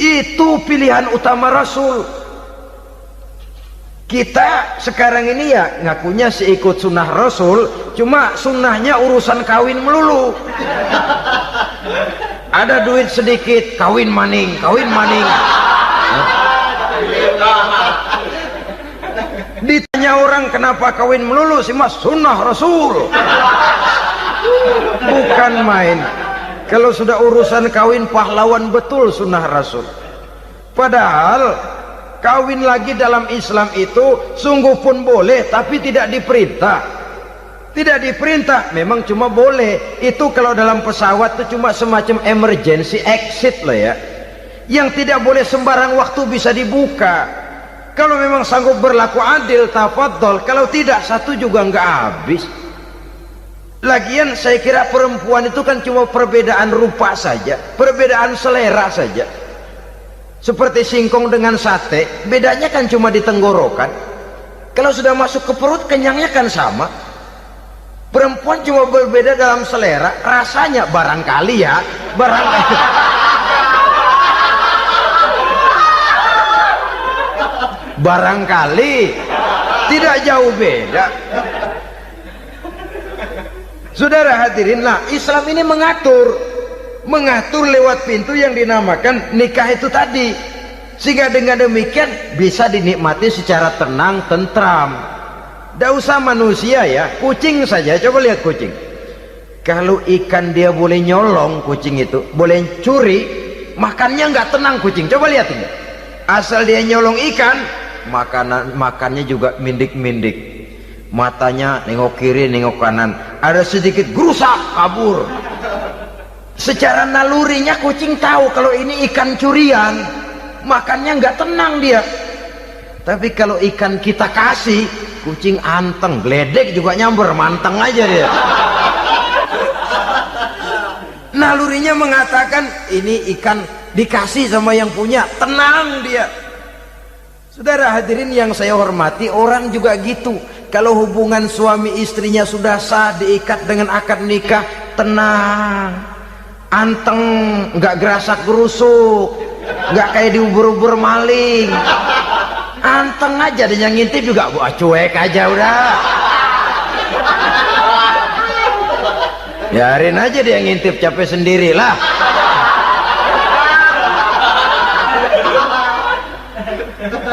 Itu pilihan utama Rasul. Kita sekarang ini ya ngakunya sih ikut sunnah Rasul, cuma sunnahnya urusan kawin melulu. Ada duit sedikit, kawin maning, kawin maning. Ditanya orang kenapa kawin melulu, sih mas sunnah Rasul. Bukan main. Kalau sudah urusan kawin pahlawan betul sunnah Rasul. Padahal kawin lagi dalam Islam itu sungguh pun boleh, tapi tidak diperintah. Tidak diperintah, memang cuma boleh. Itu kalau dalam pesawat itu cuma semacam emergency exit loh ya, yang tidak boleh sembarang waktu bisa dibuka. Kalau memang sanggup berlaku adil, tafadhol. Kalau tidak, satu juga nggak habis. Lagian saya kira perempuan itu kan cuma perbedaan rupa saja, perbedaan selera saja. Seperti singkong dengan sate, bedanya kan cuma di tenggorokan. Kalau sudah masuk ke perut, kenyangnya kan sama. Perempuan cuma berbeda dalam selera, rasanya barangkali ya, barangkali. Barangkali tidak jauh beda. Saudara hadirin, nah Islam ini mengatur lewat pintu yang dinamakan nikah itu tadi, sehingga dengan demikian bisa dinikmati secara tenang, tentram. Tidak usah manusia ya, kucing saja. Coba lihat kucing. Kalau ikan dia boleh nyolong, kucing itu boleh curi, makannya nggak tenang kucing. Coba lihat ini. Asal dia nyolong ikan, makannya juga mindik-mindik, matanya nengok kiri nengok kanan, ada sedikit gerusak kabur. Secara nalurinya kucing tahu kalau ini ikan curian, makannya nggak tenang dia. Tapi kalau ikan kita kasih, kucing anteng, geledek juga nyamber, manteng aja dia. Nalurinya mengatakan ini ikan dikasih sama yang punya, tenang dia. Saudara hadirin yang saya hormati, orang juga gitu. Kalau hubungan suami istrinya sudah sah, diikat dengan akad nikah, tenang, anteng, nggak gerasak gerusuk, nggak kayak diubur-ubur maling, anteng aja. Dan yang ngintip juga gua cuek aja udah, biarin aja dia ngintip, capek sendirilah.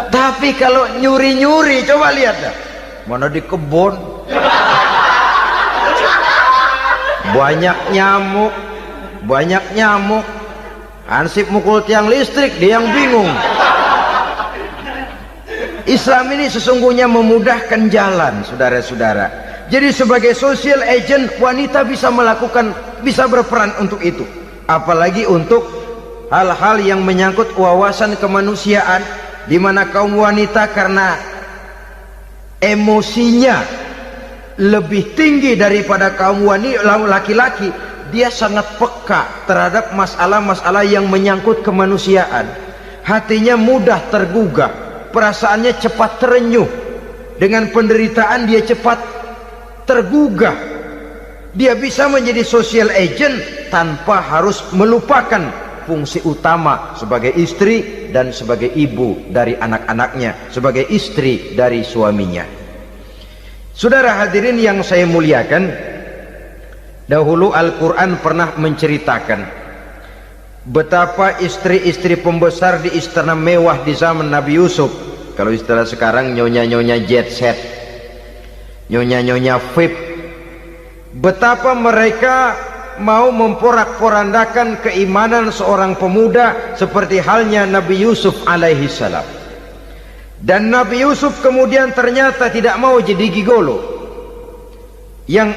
Tapi kalau nyuri-nyuri, coba lihat dah, mana di kebun banyak nyamuk, Hansip mukul tiang listrik, dia yang bingung. Islam ini sesungguhnya memudahkan jalan, saudara-saudara. Jadi sebagai social agent, wanita bisa berperan untuk itu, apalagi untuk hal-hal yang menyangkut wawasan kemanusiaan, di mana kaum wanita karena emosinya lebih tinggi daripada kaum laki-laki, dia sangat peka terhadap masalah-masalah yang menyangkut kemanusiaan. Hatinya mudah tergugah, perasaannya cepat terenyuh, dengan penderitaan dia cepat tergugah. Dia bisa menjadi social agent tanpa harus melupakan fungsi utama sebagai istri dan sebagai ibu dari anak-anaknya, sebagai istri dari suaminya. Saudara hadirin yang saya muliakan, dahulu Al-Quran pernah menceritakan betapa istri-istri pembesar di istana mewah di zaman Nabi Yusuf, kalau istilah sekarang nyonya-nyonya jet set, nyonya-nyonya VIP, betapa mereka mau memporak-porandakan keimanan seorang pemuda seperti halnya Nabi Yusuf alaihi salam. Dan Nabi Yusuf kemudian ternyata tidak mau jadi gigolo yang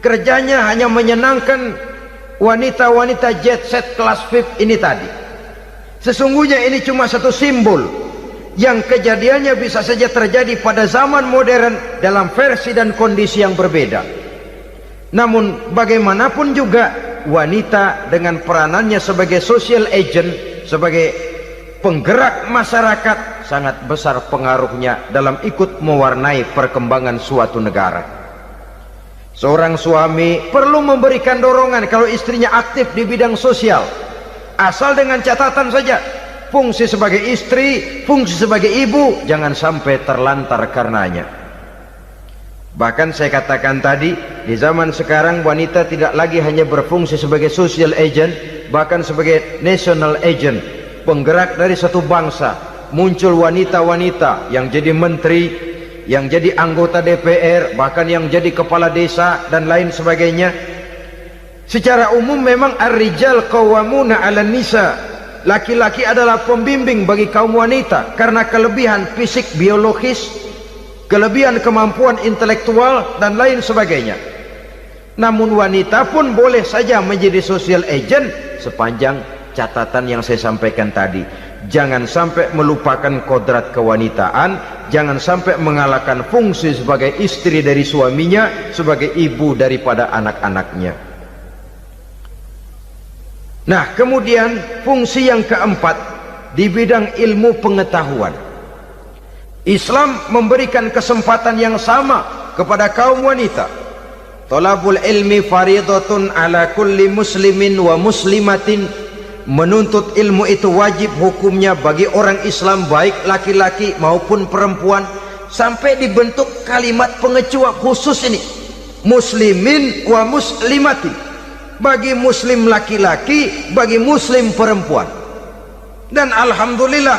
kerjanya hanya menyenangkan wanita-wanita jet set kelas VIP ini tadi. Sesungguhnya ini cuma satu simbol yang kejadiannya bisa saja terjadi pada zaman modern dalam versi dan kondisi yang berbeda. Namun bagaimanapun juga, wanita dengan peranannya sebagai social agent, sebagai penggerak masyarakat, sangat besar pengaruhnya dalam ikut mewarnai perkembangan suatu negara. Seorang suami perlu memberikan dorongan kalau istrinya aktif di bidang sosial, asal dengan catatan saja, fungsi sebagai istri, fungsi sebagai ibu jangan sampai terlantar karenanya. Bahkan saya katakan tadi, di zaman sekarang wanita tidak lagi hanya berfungsi sebagai social agent, bahkan sebagai national agent, penggerak dari satu bangsa. Muncul wanita-wanita yang jadi menteri, yang jadi anggota DPR, bahkan yang jadi kepala desa dan lain sebagainya. Secara umum memang ar-rijal qawwamuna 'alan nisa, laki-laki adalah pembimbing bagi kaum wanita karena kelebihan fisik biologis, kelebihan kemampuan intelektual dan lain sebagainya. Namun wanita pun boleh saja menjadi social agent sepanjang catatan yang saya sampaikan tadi. Jangan sampai melupakan kodrat kewanitaan, jangan sampai mengalahkan fungsi sebagai istri dari suaminya, sebagai ibu daripada anak-anaknya. Nah, kemudian fungsi yang keempat di bidang ilmu pengetahuan. Islam memberikan kesempatan yang sama kepada kaum wanita. Thalabul ilmi faridatun ala kulli muslimin wa muslimatin. Menuntut ilmu itu wajib hukumnya bagi orang Islam, baik laki-laki maupun perempuan. Sampai dibentuk kalimat pengecuali khusus ini, muslimin wa muslimatin, bagi muslim laki-laki, bagi muslim perempuan. Dan alhamdulillah,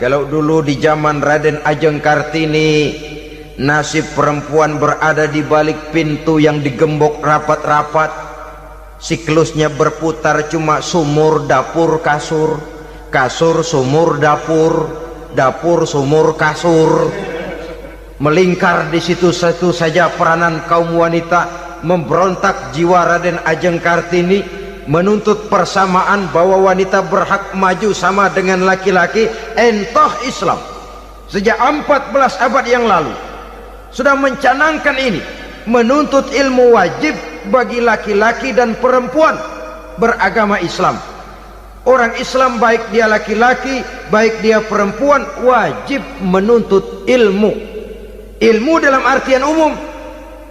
kalau dulu di zaman Raden Ajeng Kartini, nasib perempuan berada di balik pintu yang digembok rapat-rapat, siklusnya berputar cuma sumur, dapur, kasur, kasur, sumur, dapur, dapur, sumur, kasur. Melingkar di situ saja peranan kaum wanita. Memberontak jiwa Raden Ajeng Kartini, menuntut persamaan bahwa wanita berhak maju sama dengan laki-laki. Entah Islam sejak 14 abad yang lalu sudah mencanangkan ini, menuntut ilmu wajib bagi laki-laki dan perempuan beragama Islam. Orang Islam baik dia laki-laki, baik dia perempuan, wajib menuntut ilmu. Ilmu dalam artian umum,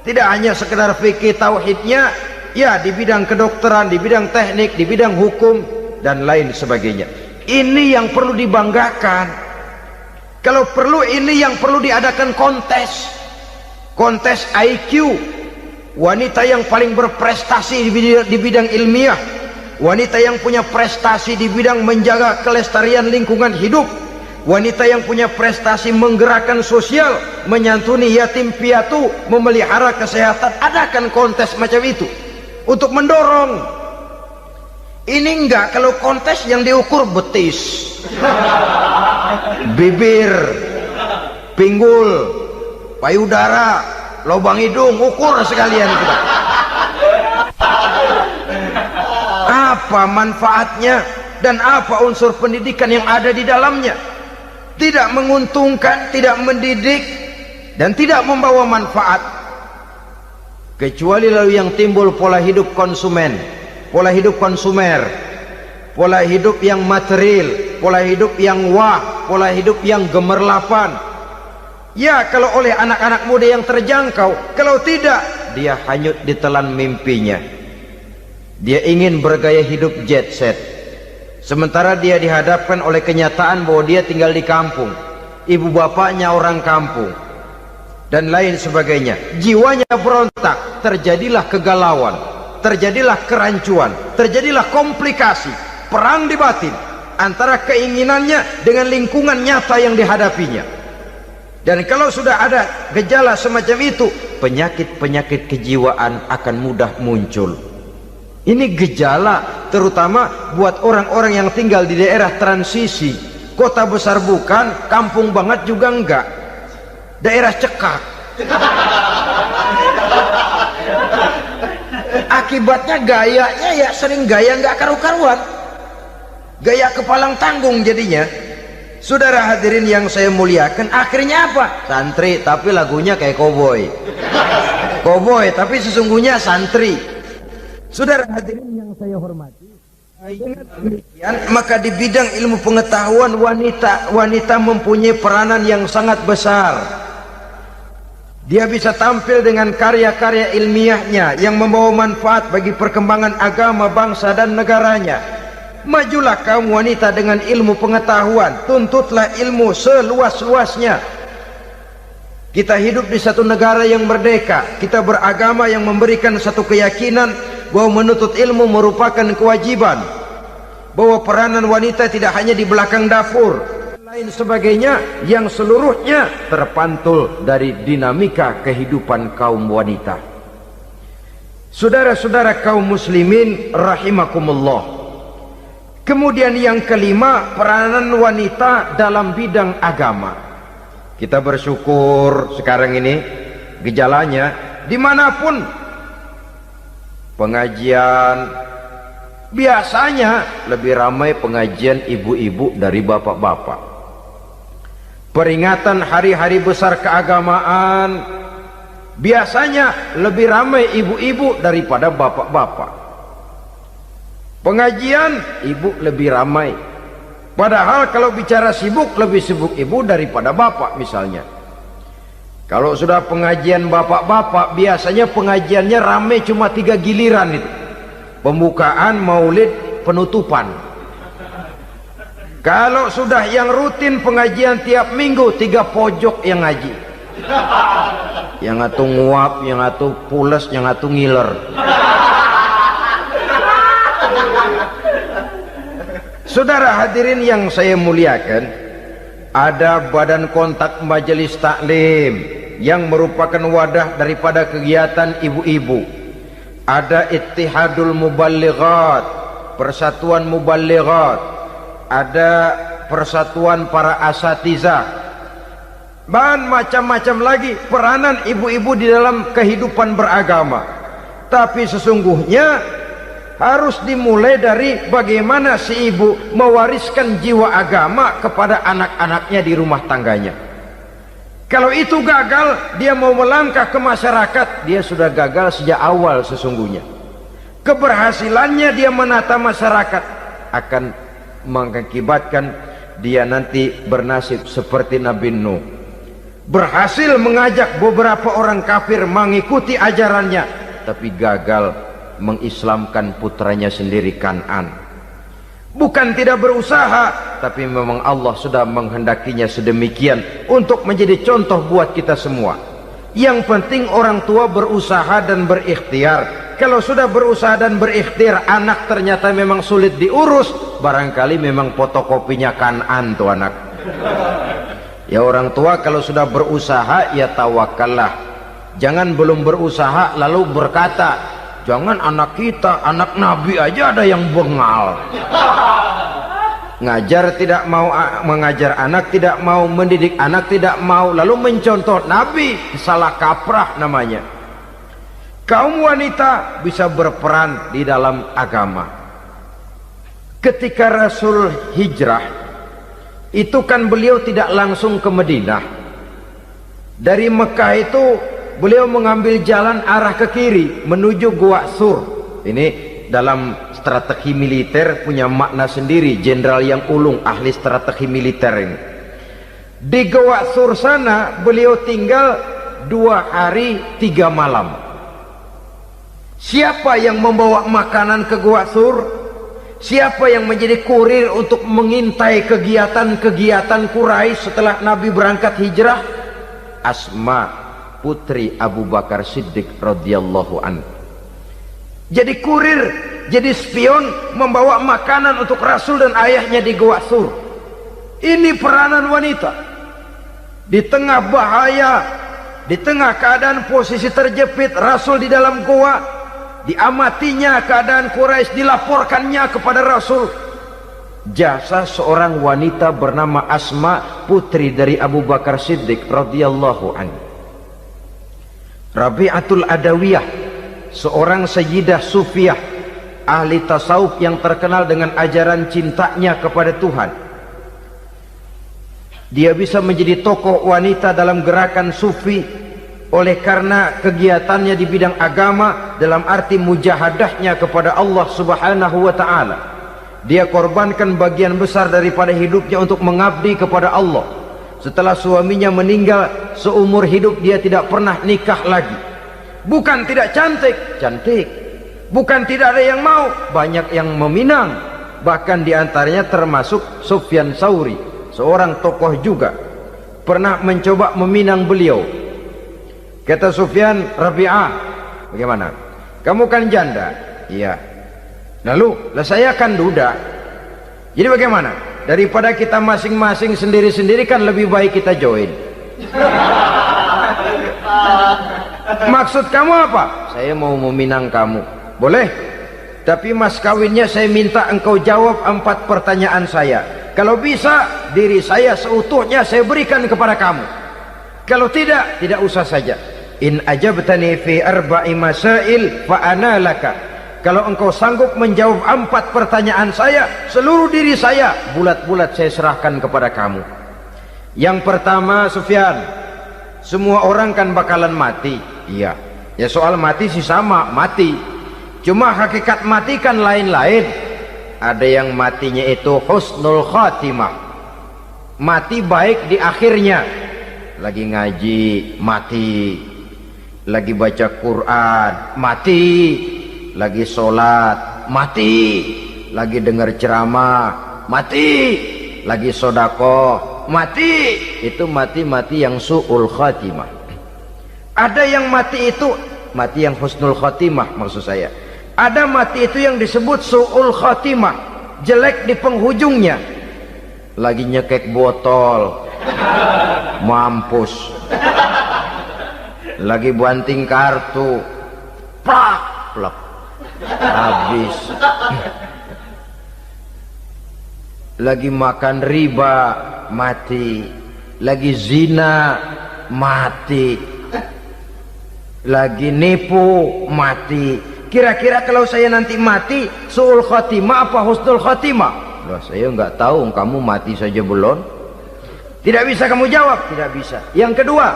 tidak hanya sekedar fikih tauhidnya, ya di bidang kedokteran, di bidang teknik, di bidang hukum dan lain sebagainya. Ini yang perlu dibanggakan. Kalau perlu, ini yang perlu diadakan kontes IQ, wanita yang paling berprestasi di bidang ilmiah, wanita yang punya prestasi di bidang menjaga kelestarian lingkungan hidup, wanita yang punya prestasi menggerakkan sosial, menyantuni yatim piatu, memelihara kesehatan. Adakan kontes macam itu untuk mendorong. Ini enggak, kalau kontes yang diukur betis, bibir, pinggul, payudara, lubang hidung, ukur sekalian kita. Apa manfaatnya dan apa unsur pendidikan yang ada di dalamnya? Tidak menguntungkan, tidak mendidik, dan tidak membawa manfaat. Kecuali lalu yang timbul pola hidup konsumen, pola hidup konsumer, pola hidup yang material, pola hidup yang pola hidup yang gemerlapan. Ya, kalau oleh anak-anak muda yang terjangkau, kalau tidak, dia hanyut ditelan mimpinya. Dia ingin bergaya hidup jet set, sementara dia dihadapkan oleh kenyataan bahwa dia tinggal di kampung, ibu bapaknya orang kampung, dan lain sebagainya. Jiwanya berontak, terjadilah kegalauan, terjadilah kerancuan, terjadilah komplikasi, perang di batin antara keinginannya dengan lingkungan nyata yang dihadapinya. Dan kalau sudah ada gejala semacam itu, penyakit-penyakit kejiwaan akan mudah muncul. Ini gejala terutama buat orang-orang yang tinggal di daerah transisi, kota besar bukan, kampung banget juga enggak, daerah cekak. Akibatnya gayanya ya sering gaya enggak karu-karuan, gaya kepalang tanggung jadinya. Saudara hadirin yang saya muliakan, akhirnya apa? Santri tapi lagunya kayak koboi, koboi tapi sesungguhnya santri. Saudara hadirin yang saya hormati, dengan demikian maka di bidang ilmu pengetahuan wanita mempunyai peranan yang sangat besar. Dia bisa tampil dengan karya-karya ilmiahnya yang membawa manfaat bagi perkembangan agama, bangsa dan negaranya. Majulah kaum wanita dengan ilmu pengetahuan, tuntutlah ilmu seluas-luasnya. Kita hidup di satu negara yang merdeka, kita beragama yang memberikan satu keyakinan bahwa menuntut ilmu merupakan kewajiban, bahwa peranan wanita tidak hanya di belakang dapur, lain sebagainya, yang seluruhnya terpantul dari dinamika kehidupan kaum wanita. Saudara-saudara kaum muslimin rahimakumullah. Kemudian yang kelima, peranan wanita dalam bidang agama. Kita bersyukur sekarang ini gejalanya dimanapun pengajian, biasanya lebih ramai pengajian ibu-ibu dari bapak-bapak. Peringatan hari-hari besar keagamaan, biasanya lebih ramai ibu-ibu daripada bapak-bapak. Pengajian ibu lebih ramai, padahal kalau bicara sibuk, lebih sibuk ibu daripada bapak misalnya. Kalau sudah pengajian bapak-bapak, biasanya pengajiannya ramai cuma 3 giliran itu. Pembukaan, maulid, penutupan. Kalau sudah yang rutin pengajian tiap minggu, 3 pojok yang ngaji. Yang atu nguap, yang atu pules, yang atu ngiler. Saudara hadirin yang saya muliakan, ada badan kontak majelis taklim yang merupakan wadah daripada kegiatan ibu-ibu. Ada Ittihadul Muballighat, Persatuan Muballighat. Ada persatuan para asatiza, dan macam-macam lagi peranan ibu-ibu di dalam kehidupan beragama. Tapi sesungguhnya harus dimulai dari bagaimana si ibu mewariskan jiwa agama kepada anak-anaknya di rumah tangganya. Kalau itu gagal, dia mau melangkah ke masyarakat, dia sudah gagal sejak awal sesungguhnya. Keberhasilannya dia menata masyarakat akan mengakibatkan dia nanti bernasib seperti Nabi Nuh, berhasil mengajak beberapa orang kafir mengikuti ajarannya, tapi gagal mengislamkan putranya sendiri Kan'an. Bukan tidak berusaha, tapi memang Allah sudah menghendakinya sedemikian untuk menjadi contoh buat kita semua. Yang penting orang tua berusaha dan berikhtiar. Kalau sudah berusaha dan berikhtiar, anak ternyata memang sulit diurus, barangkali memang fotokopinya Kan'an tuh anak. Ya orang tua kalau sudah berusaha, ya tawakallah. Jangan belum berusaha lalu berkata, jangan anak kita, anak Nabi aja ada yang bengal. Ngajar tidak mau, mengajar anak tidak mau, mendidik anak tidak mau, lalu mencontoh Nabi, salah kaprah namanya. Kaum wanita bisa berperan di dalam agama. Ketika Rasul hijrah, itu kan beliau tidak langsung ke Madinah. Dari Mekah itu beliau mengambil jalan arah ke kiri menuju Gua Sur. Ini dalam strategi militer punya makna sendiri. Jenderal yang ulung, ahli strategi militer ini. Di Gua Sur sana beliau tinggal 2 hari 3 malam. Siapa yang membawa makanan ke Gua Sur? Siapa yang menjadi kurir untuk mengintai kegiatan-kegiatan Quraisy setelah Nabi berangkat hijrah? Asma, putri Abu Bakar Siddiq radhiyallahu anhu. Jadi kurir, jadi spion, membawa makanan untuk Rasul dan ayahnya di Gua Sur. Ini peranan wanita. Di tengah bahaya, di tengah keadaan posisi terjepit, Rasul di dalam gua, diamatinya keadaan Quraisy, dilaporkannya kepada Rasul. Jasa seorang wanita bernama Asma, putri dari Abu Bakar Siddiq radhiyallahu anhu. Rabi'atul Adawiyah, seorang sayyidah sufiyah, ahli tasawuf yang terkenal dengan ajaran cintanya kepada Tuhan. Dia bisa menjadi tokoh wanita dalam gerakan sufi oleh karena kegiatannya di bidang agama, dalam arti mujahadahnya kepada Allah Subhanahu wa ta'ala. Dia korbankan bagian besar daripada hidupnya untuk mengabdi kepada Allah. Setelah suaminya meninggal, seumur hidup dia tidak pernah nikah lagi. Bukan tidak cantik, cantik. Bukan tidak ada yang mau, banyak yang meminang. Bahkan diantaranya termasuk Sufyan Tsauri, seorang tokoh juga, pernah mencoba meminang beliau. Kata Sufyan, Rabi'ah, bagaimana? Kamu kan janda? Iya. Lalu, saya kan duda. Jadi bagaimana? Daripada kita masing-masing sendiri-sendiri kan lebih baik kita join. Maksud kamu apa? Saya mau meminang kamu. Boleh? Tapi mas kawinnya saya minta engkau jawab 4 pertanyaan saya. Kalau bisa, diri saya seutuhnya saya berikan kepada kamu. Kalau tidak, tidak usah saja. In ajabtani fi 4 masail fa ana laka. Kalau engkau sanggup menjawab 4 pertanyaan saya, seluruh diri saya bulat-bulat saya serahkan kepada kamu. Yang pertama, Sufyan, semua orang kan bakalan mati. Iya. Ya soal mati sih sama, mati. Cuma hakikat mati kan lain-lain. Ada yang matinya itu husnul khatimah, mati baik di akhirnya. Lagi ngaji, mati. Lagi baca Quran, mati. Lagi sholat, mati. Lagi dengar ceramah, mati. Lagi sodakoh, mati. Itu mati-mati yang su'ul khatimah. Ada yang mati itu mati yang husnul khatimah, maksud saya. Ada mati itu yang disebut su'ul khatimah, jelek di penghujungnya. Lagi nyekek botol, mampus. Lagi banting kartu, plak plak, habis. lagi makan riba mati, lagi zina mati, lagi nipu mati. Kira-kira kalau saya nanti mati su'ul khatimah apa husnul khatimah? Loh, saya nggak tahu, kamu mati saja belum. Tidak bisa kamu jawab, tidak bisa. Yang kedua,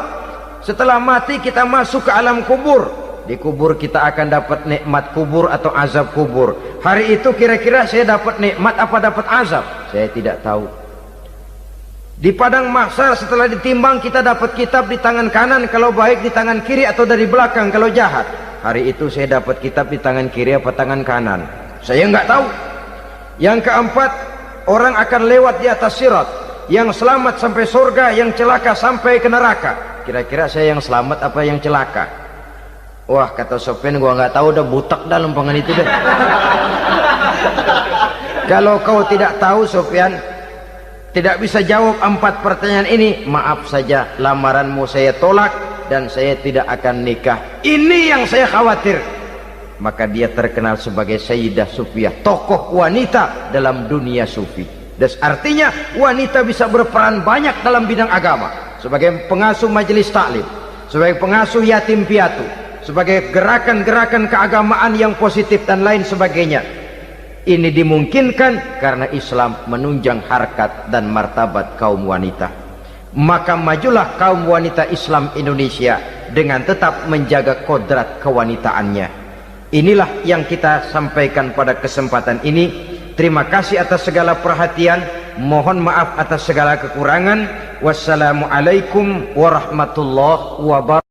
setelah mati kita masuk ke alam kubur. Di kubur kita akan dapat nikmat kubur atau azab kubur. Hari itu kira-kira saya dapat nikmat apa dapat azab? Saya tidak tahu. Di padang mahsyar setelah ditimbang kita dapat kitab di tangan kanan kalau baik, di tangan kiri atau dari belakang kalau jahat. Hari itu saya dapat kitab di tangan kiri apa tangan kanan? Saya nggak tahu. Yang keempat, orang akan lewat di atas sirat. Yang selamat sampai surga, yang celaka sampai ke neraka. Kira-kira saya yang selamat apa yang celaka? Wah, kata Sofyan, gua nggak tahu, udah butak dalam pengen itu deh. Kalau kau tidak tahu Sofyan, tidak bisa jawab 4 pertanyaan ini, maaf saja, lamaranmu saya tolak dan saya tidak akan nikah. Ini yang saya khawatir. Maka dia terkenal sebagai Sayyidah Sufiyah, tokoh wanita dalam dunia sufi. Dan artinya wanita bisa berperan banyak dalam bidang agama, sebagai pengasuh majelis taklim, sebagai pengasuh yatim piatu, sebagai gerakan-gerakan keagamaan yang positif dan lain sebagainya. Ini dimungkinkan karena Islam menunjang harkat dan martabat kaum wanita. Maka majulah kaum wanita Islam Indonesia dengan tetap menjaga kodrat kewanitaannya. Inilah yang kita sampaikan pada kesempatan ini. Terima kasih atas segala perhatian, mohon maaf atas segala kekurangan. Wassalamualaikum warahmatullahi wabarakatuh.